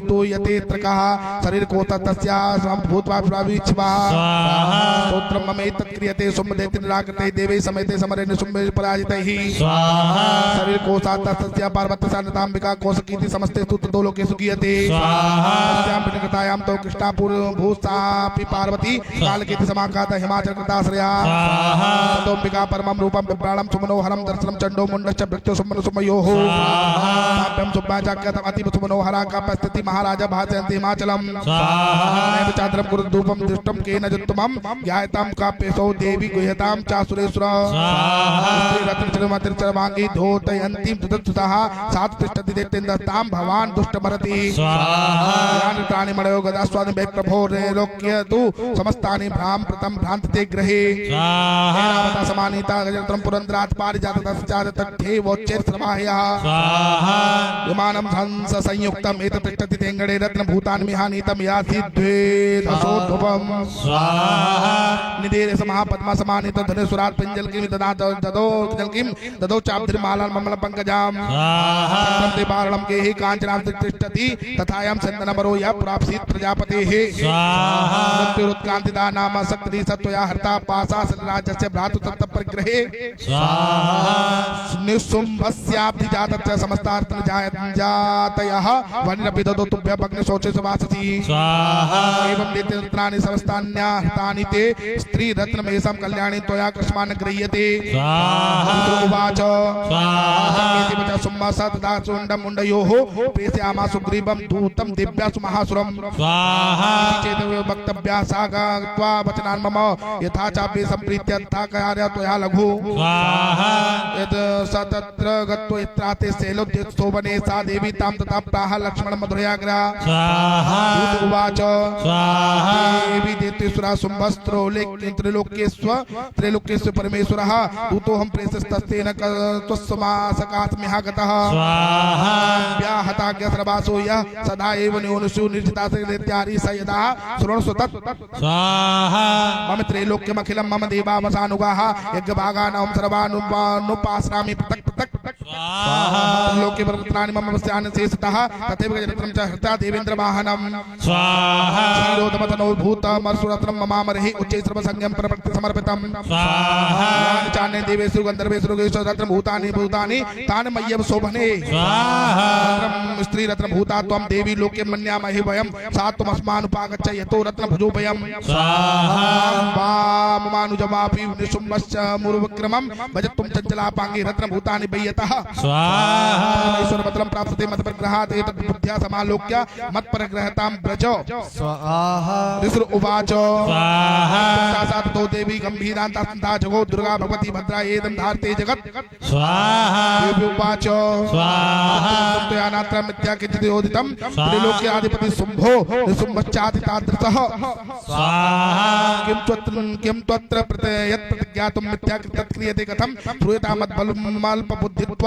स्तूयते त्रकः शरीरकोतः तस्याः भूत्वा प्रवीच्छिवः स्तोत्रं ममेतत् क्रियते सुमदेति निराकृते देवे समेते समरेण शुम्भे पराजितैः शरीरकोशात् तस्य पार्वत्यसान्नताम्बिका कोशकीति समस्ते स्तुतो लोकेषु गीयते तस्यां पिण्डकृतायां तो कृष्णा भूस्तापि पार्वती कालकेति समाकाता हिमाचल कृताश्रया ततोऽम्बिका परमं रूपं बिभ्राणं सुमनोहरं दर्शनं चण्डो मुण्डश्च भृत्यो सुमन सुमयोः साभ्यं सुब्बाचाक्यतम् अतीव सुमनोहरा काप्यस्थिति महाराजा भासयन्ति हिमाचलं नैव चाद्रं गुरुधूपं दृष्टं केन जुत्तमं ज्ञायतां काप्यसौ देवी गुह्यतां चासुरेश्वर रत्नचरमतिर्चरमाङ्गी धोतयन्तीं सुतः सातु तिष्ठति दैत्यन्दस्तां भवान् दुष्टमरति यानि मणयो गदास्वादि वे प्रभो रेलोक्य तु समस्तानि भ्रामृतं भ्रान्तिते ग्रहे एनावता समानीता गजत्रं पुरन्द्रात् पारिजाततश्चाद तट्ठे वोच्चेत् समाह्यः विमानं हंस संयुक्तम् एतत् तिष्ठति तेङ्गणे रत्नभूतान् मिहानीतं यासि द्वेदशोद्भवम् निदेरे समः पद्मा समानीत धनुसुरात् पिञ्जल्किं ददौ चाब्धिर्मालान् ममल पंकजाम् चक्रं देवारणं गेहि काञ्चनां तिष्ठति तथायां चन्दनमरो यः प्राप्सीत् प्रजापतेः मृत्युरुत्कान्तिदा नाम शक्ति सत्वया हर्ता पासा राजस्य भ्रातु तत्परिग्रहे निःशुम्भस्याब्धिजातश्च समस्तार्थं जातयः वनिरपि ददौ तुभ्यः भग्नशोचे सुवासति एवं दैत्यरत्नानि समस्तान्याहृतानि ते स्त्रीरत्नमेषां कल्याणी त्वया कस्मान् गृह्यते उवाच सुम्मा तथा चुण्डं मुण्डयोः प्रेषयामा सुग्रीवं दूतं दिव्यासु महासुरं चेत् वक्तव्या सा गत्वा वचनान् मम यथा चापि सम्प्रीत्य तथा कार्य त्वया लघु यद् स तत्र गत्वा यत्राते शैलोद्यस्तोवने सा देवी तां तथा प्राह लक्ष्मणं मधुरयाग्रह उवाच देवी दैत्यसुरा शुम्भस्त्रिलोक्येषु परमेश्वरः दूतोऽहं प्रेषस्तस्तेन त्वस्मासकास्म्यः व्याहताज्ञसर्वासो यः सदा एव न्यूनसु निर्जितासरित्यादि स यदा शृणुषु तत् मम त्रैलोक्यमखिलं मम देवावसानुगाः यज्ञभागानां सर्वानुपास्रामि पृथक् पृथक् लोके वर्तमानि मम वस्यानशेषतः तथैव गजरत्नं च हृता देवेन्द्रवाहनं क्षीरोदमतनोर्भूतमर्सुरत्नं ममामर्हि उच्चै सर्वसंज्ञं प्रवर्ति समर्पितं चान्ये देवेषु गन्धर्वेषु रोगेषु रत्नभूतानि भूतानि तानि मह्यं शोभने स्त्रीरत्नभूता त्वं देवी लोके मन्यामहे वयं सा त्वमस्मानुपागच्छ यतो रत्नभुजो वयं वाममानुजमापि निशुम्भश्च मुरुविक्रमं भजत्वं चञ्चलापाङ्गे रत्नभूतानि वैयतः ईश्वरपत्रं प्राप्यते मत्परग्रहात् एतद् बुद्ध्या समालोक्य मत्परग्रहतां व्रज ऋषि उवाच ततो देवी गम्भीरान्ता जगो दुर्गा भगवती भद्रा एदं धारते जगत् उवाच त्वया मिथ्या किञ्चिदोदितं त्रिलोक्याधिपति शुम्भो निशुम्भश्चादितादृशः किं त्वत्र यत् प्रतिज्ञातुं मिथ्या तत् क्रियते कथं श्रूयता मद्बलमल्पबुद्धित्व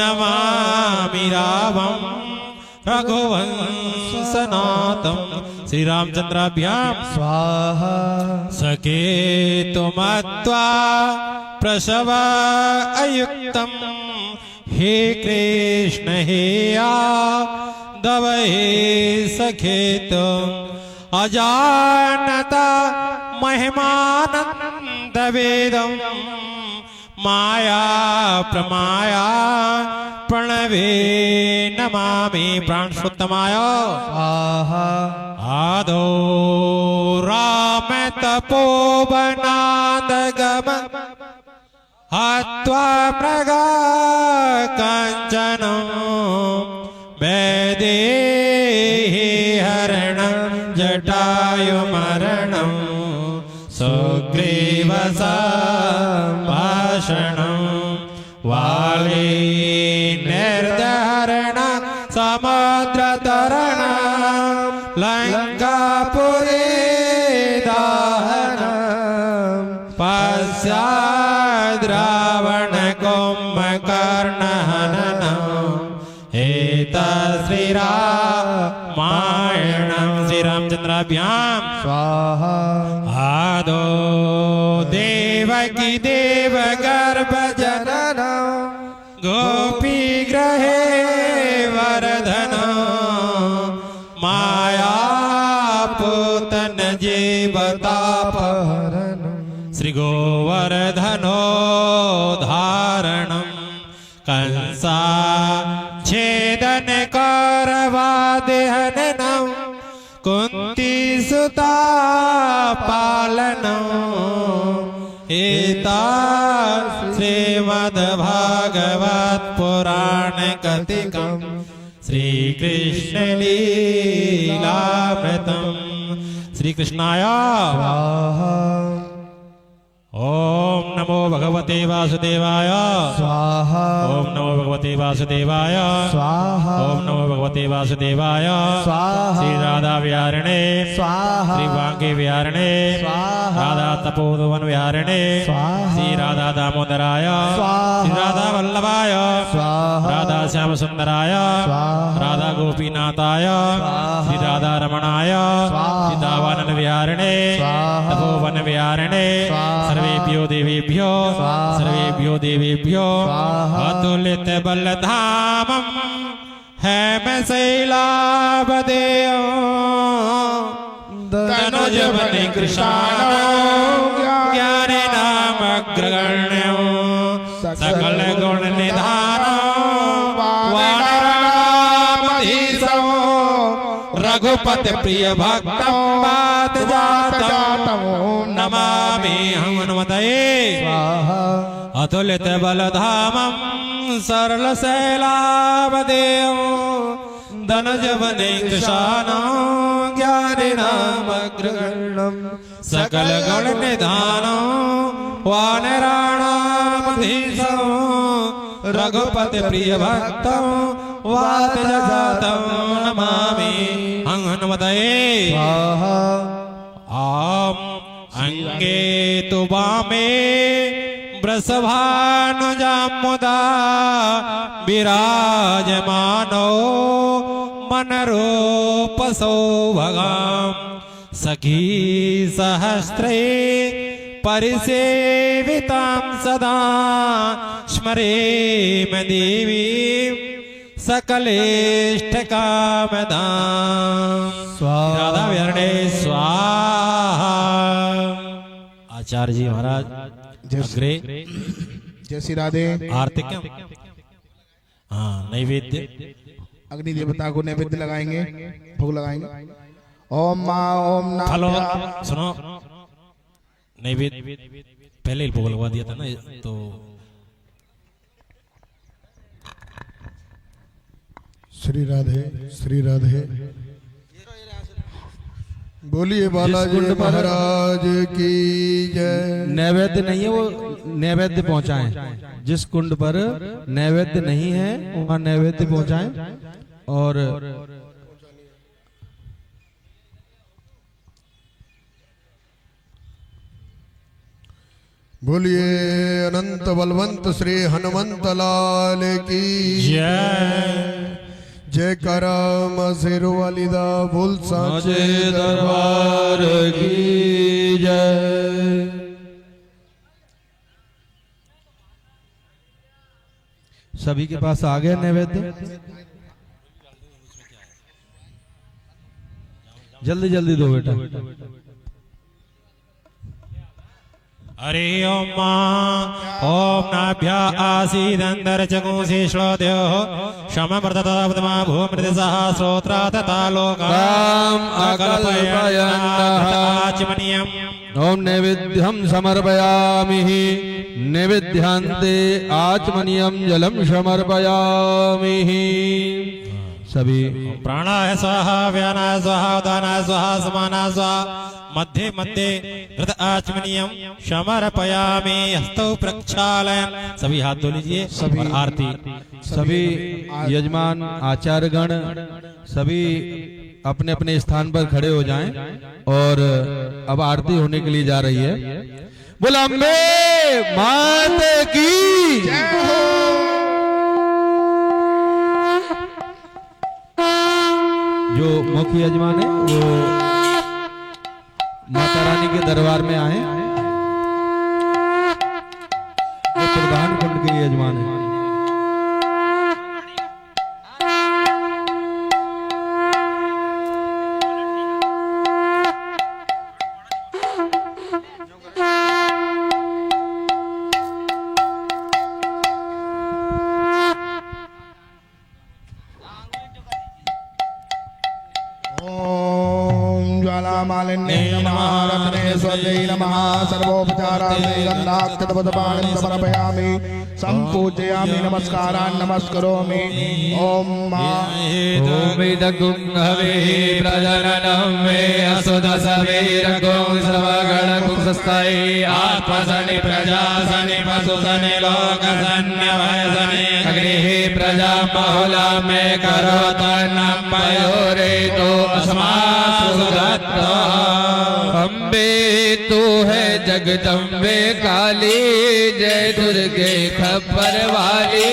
नमामि रामं रघुवंशनाथं। श्री रामचंद्राभ्यां स्वाहा सकेतु मत्वा प्रसव अयुक्तम्। हे कृष्ण हे यादव हे सखेतु अजानता महिमानन्दवेदं। माया प्रमाया प्रणवे नमामि प्राणश्रुतमाय। स्वाहा आदो राम तपोवनादगम हत्वा मृगा काञ्चनं। वैदेही हरणं जटायुमरणं सुग्रीवसम्भाषणं। वाली निर्दहरण समुद्रतरण लङ्कापुरी दाहन। पश्चाद् रावण कुम्भकर्णहनन। एतत् श्रीरामायणं। श्री रामचंद्राभ्यां स्वाहा आदो देवकी देवगर्भजनन। गोपी ग्रहे वरधन। माया पूतन जीवतापहरण। श्री गोवर्धनो धारणं। कंसा छेदन करवादेहननं। कुंती सुता पालनं। एता श्रीमद्भागवत पुराण कथितं। श्री कृष्ण लीलामृतं। श्री कृष्णाय स्वाहा ओम नमो भगवते वासुदेवाय। स्वाहा ओम नमो भगवते वासुदेवाय। स्वाहा ओम नमो भगवते वासुदेवाय। स्वाहा श्री राधा विहारिणे स्वाहा श्री वांगे विहारिणे स्वाहा राधा तपोवन विहारिणे स्वाहा श्री राधा दामोदराय स्वाहा श्री राधा वल्लभाय स्वाहा राधा श्याम सुंदराय स्वाहा राधा गोपीनाथाय श्री राधा रमणाय स्वाहा चिदावानन विहारिणे स्वाहा तपोवन विहारिणे स्वाहा सर्वेभ्यो देवेभ्यो स्वाहा सर्वेभ्यो देवेभ्यो स्वाहा अतुलित बलधामं हेम शैलावदेयो तनुज बनि कृशाणो ज्ञानी नामग्रगण्यो सकल गुण निधानो वानरामधीशो रघुपति प्रिय भक्तं वात जातं नमामि हनुमतये स्वाहा अतुलित बलधामं सरल शैलावदेयो धनुज बनि कृशानो ज्ञानी नामग्रगण्यं सकल गुण निधानो वानराणामधीशो रघुपति प्रिय भक्तं वात जातं नमामि हनुमतये स्वाहा आम अंगे तु वामे वृषभानुजामुदा विराजमानो मनरूपसो भगाम सखी सहस्रे परिसेवितां सदा स्मरेम देवी सकलेष्टकामदां। स्वाहा राधा विहरणे स्वाहा। आचार्य जी महाराज अग्रे जय श्री राधे। आरती क्या हाँ नैवेद्य अग्नि देवता को नैवेद्य लगाएंगे, भोग लगाएंगे। ओम माँ ओम फलो नाम सुनो नैवेद्य पहले ही भोग लगवा दिया था ना तो श्री राधे श्री राधे। बोलिए बालाजी महाराज की जय। नैवेद्य नहीं है वो नैवेद्य पहुंचाएं। जिस कुंड पर नैवेद्य नहीं है वहां नैवेद्य पहुंचाएं। और बोलिए अनंत बलवंत श्री हनुमंत लाल की जय। जय कराम शेरो वालिदा बोल साचे साचे दरबार की जय। सभी के पास आ गए नैवेद्य, जल्दी जल्दी दो बेटा। हरि ओम ओम नाभ्या आसीदंदर चकुंसि श्लोत्यो शममृततमा भूमृत सहस्रोत्रा तथा लोकाम अकल्पयन्नः आचमनीयम्। ओम नैवेद्यम समर्पयामि नैवेद्यांते आचमनीयम जलम समर्पयामि। सभी प्राणाय स्वाहा व्यानाय स्वाहा उदानाय स्वाहा समानाय स्वाहा मध्ये मध्ये घृत आचमनीयम समर्पयामि। हस्तौ प्रक्षालयन्। सभी हाथ धो लीजिए और आरती। सभी यजमान आचार्यगण सभी अपने अपने स्थान पर खड़े हो जाएं और अब आरती होने के लिए जा रही है। बोला अम्बे मात की। जो मुख्य यजमान है वो माता रानी के दरबार में आए। जो प्रधान कुंड के यजमान है। ओम ज्वालामालिन्ये नमः रत्नेश्वर्यै नमः सर्वोपचारायै गन्धाक्षतपदपाणिं समर्पयामि संपूजयामि नमस्कारान् नमस्करोमि। ओम ओमिदकुं हवे प्रजननं मे असुदसवीरकुं सर्वगणकुं सस्ताय आत्मसनि प्रजासनि पशुसनि लोकसन्यवयसनि अग्निः प्रजा बहुला मे करोतन्नं पयोरे तो अस्मासुदत्ता। अम्बे तू है जगदम्बे काली जय दुर्गे खबर वाली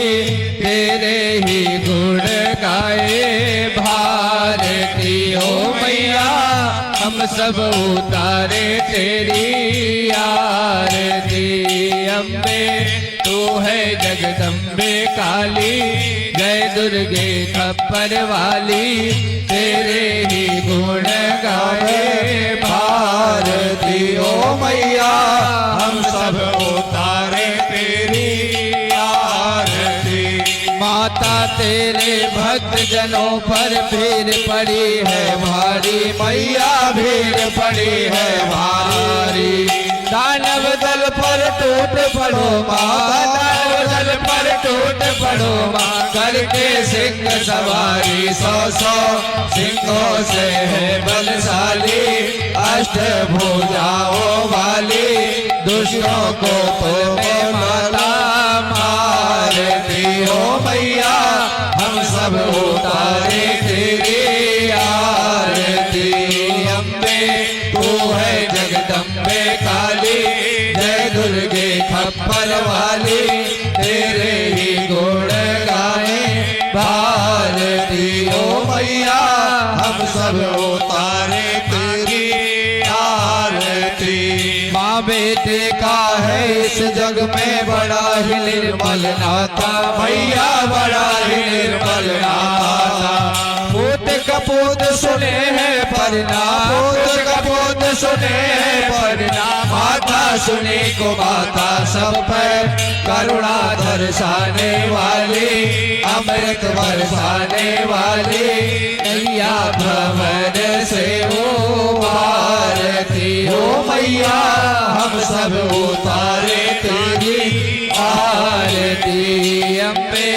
तेरे ही गुण गाए भारती हो मैया हम सब उतारे तेरी आरती। अम्बे तू है जगदम्बे काली जय दुर्गे खबर वाली तेरे ही गुण गाए भारती हो मैया हम सब उतारे तेरी आरती। माता तेरे भक्त जनों पर भीड़ पड़ी है भारी मैया भीड़ पड़ी है भारी। दानव दल पर टूट पड़ो माँ दानव दल पर टूट पड़ो माँ करके सिंह सवारी सौ सौ सिंहों से है बलशाली अष्ट भुजाओं वाली दुष्टों को तो माता मारती हो मैया हम सब उतारे तेरी आरती। अम्बे तू है जगदम्बे काली जय दुर्गे खप्पर वाली तेरे ही गुण गाए भारती हो मैया हम सब उतारे तेरी आरती। माँ बेटे का है इस जग में बड़ा ही निर्मल नाता मैया बड़ा ही निर्मल नाता। पूत कपूत सुने हैं परिणाम पूत कपूत सुने हैं परिणाम माता सुनी को माता सब पर करुणा दर्शाने वाली अमृत बरसाने वाली नैया भवन से भारती हो मैया हम सब उतारे तेरी आरती। अम्बे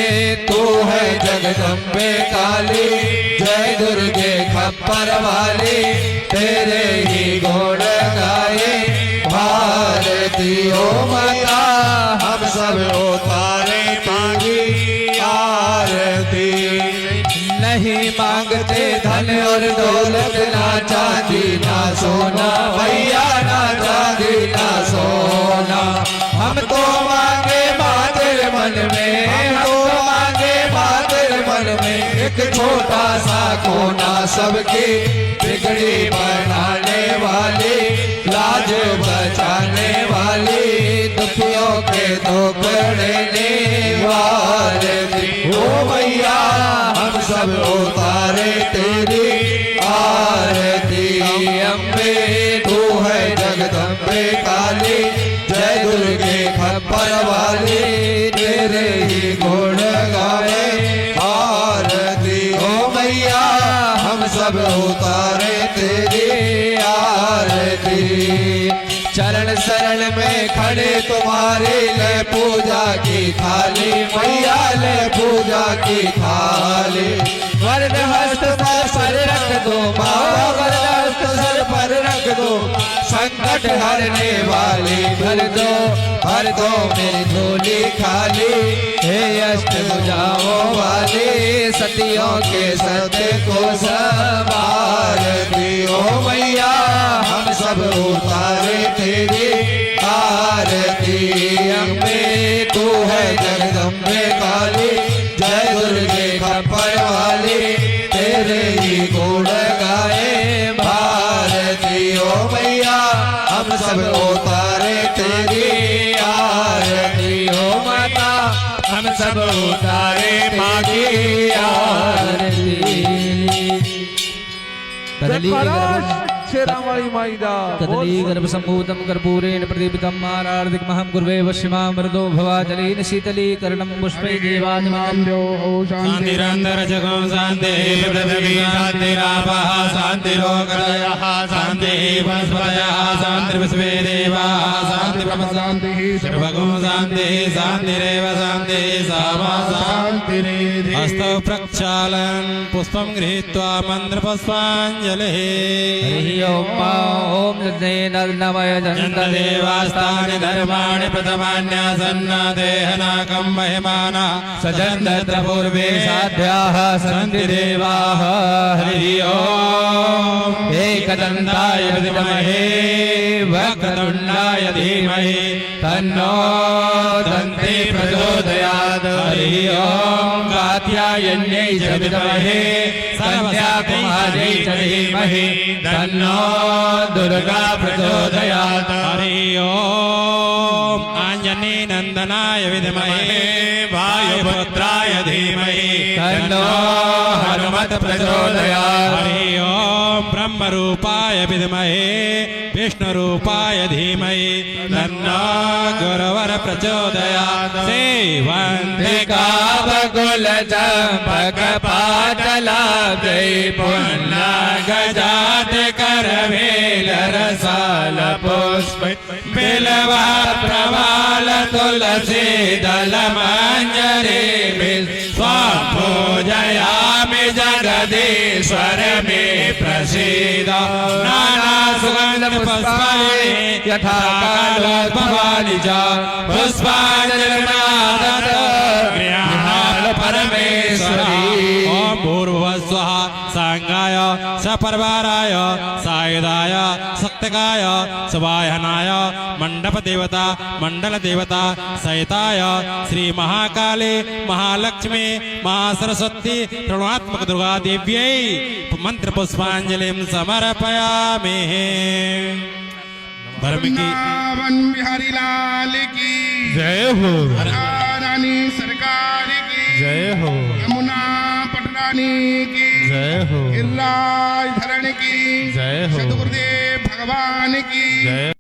तू है जगदम्बे काली जय दुर्गे खप्पर वाली तेरे ही गुण गाए भारती हो माता हम सब उतारे तेरी आरती। नहीं मांगते धन और दौलत ना चांदी ना सोना भैया ना चांदी ना सोना एक छोटा सा कोना सबकी बिगड़ी बनाने वाली, लाज बचाने वाली, दुखियों के दुख देने वाली। ओ मैया हम सब उतारे तेरी आरती। अम्बे तू है जगदम्बे काली, जय दुर्गे खप्पर वाली, तेरे ही गुण गावे आरती। ओ मैया हम सब उतारे तेरी आरती। चरण शरण में खड़े तुम्हारे ले पूजा की थाली, मैया ले पूजा की थाली। वरद हस्त सर पर रख दो माँ, वरद हस्त सर पर रख दो, संकट हरने वाली भर दो मेरी झोली खाली। हे अष्ट भुजाओं वाली, सतियों के सत्य को संवार दियो। मैया हम सब उतारे तेरी आरती। अम्बे तू है जगदम्बे काली, जय दुर्गे खप्पर वाली, तेरे ही गुण गाए भारती। ओ मैया हम सब उतारे तेरी आरती। ओ माता हम सब उतारे माँ की आरती। कदली गर्भ सम्भूतं कर्पूरेण प्रदीपितं आरार्धिकमहं कुर्वे वश्यमां मृदो भवाजलेन शीतलीकरणं पुष्पै देवादिमां। शान्तिरन्तरजगं शान्तिः पृथिवी शान्तिरापः शान्तिरोगदयः शान्तिः वनस्पतयः शान्तिर्विश्वे देवाः शान्तिर्ब्रह्मशान्तिः सर्वगं शान्तिः शान्तिरेव शान्तिः सामा शान्तिरेधि। हस्तौ प्रक्षालन् पुष्पं गृहीत्वा मन्त्रपुष्पाञ्जलिः। हरि ओम नमः देवास्तानि धर्माणि प्रथमान्यासन्न देहनाकं महिमाना सजन्तत्र पूर्वे साध्याः सन्ति देवाः। हरि ओम एकदन्ताय विद्महे वक्रतुण्डाय धीमहि तन्नो दन्ति प्रचोदयात्। हरि ओम कात्यायन्यै च विद्महे सर्वशाक्तिमायै च धीमहि तन्नो दुर्गा प्रचोदयात्। हरि ओम आञ्जनी नन्दनाय विद्महे वायुपुत्राय धीमहि तन्नो हनुमत् प्रचोदयात्। हरि ओम ब्रह्मरूपाय विद्महे विष्णुरूपाय धीमहि तन्नो गुरुवर प्रचोदयात्। सेवन्तिका बकुल चंपक पाटलाब्धै पुण्यगजात करवेल रसाल पुष्प बिल्वा प्रवाल तुलसी दल मंजरी स्वां पूजयामि जगदीश्वर मे प्रसीद। नाना सुगंध पुष्पाणि यथा कालोद्भवानि च पुष्पाञ्जलिर्नादत गृहाण परमेश्वरी। ओम भूर्भुवस्वः सांगाय सपर्वाराय सायुधाय शक्तिकाय सुवाहनाय मंडप देवता मंडल देवता सहिताय श्री महाकाले महालक्ष्मी महासरस्वती त्रिगुणात्मक दुर्गा देव्यै मंत्र पुष्पांजलिं समर्पयामि। वृंदावन बिहारी लाल की जय हो, रानी सरकार की जय हो, यमुना पटरानी की जय हो, गिरिराज धरण की जय हो, सद्गुरुदेव भगवान की जय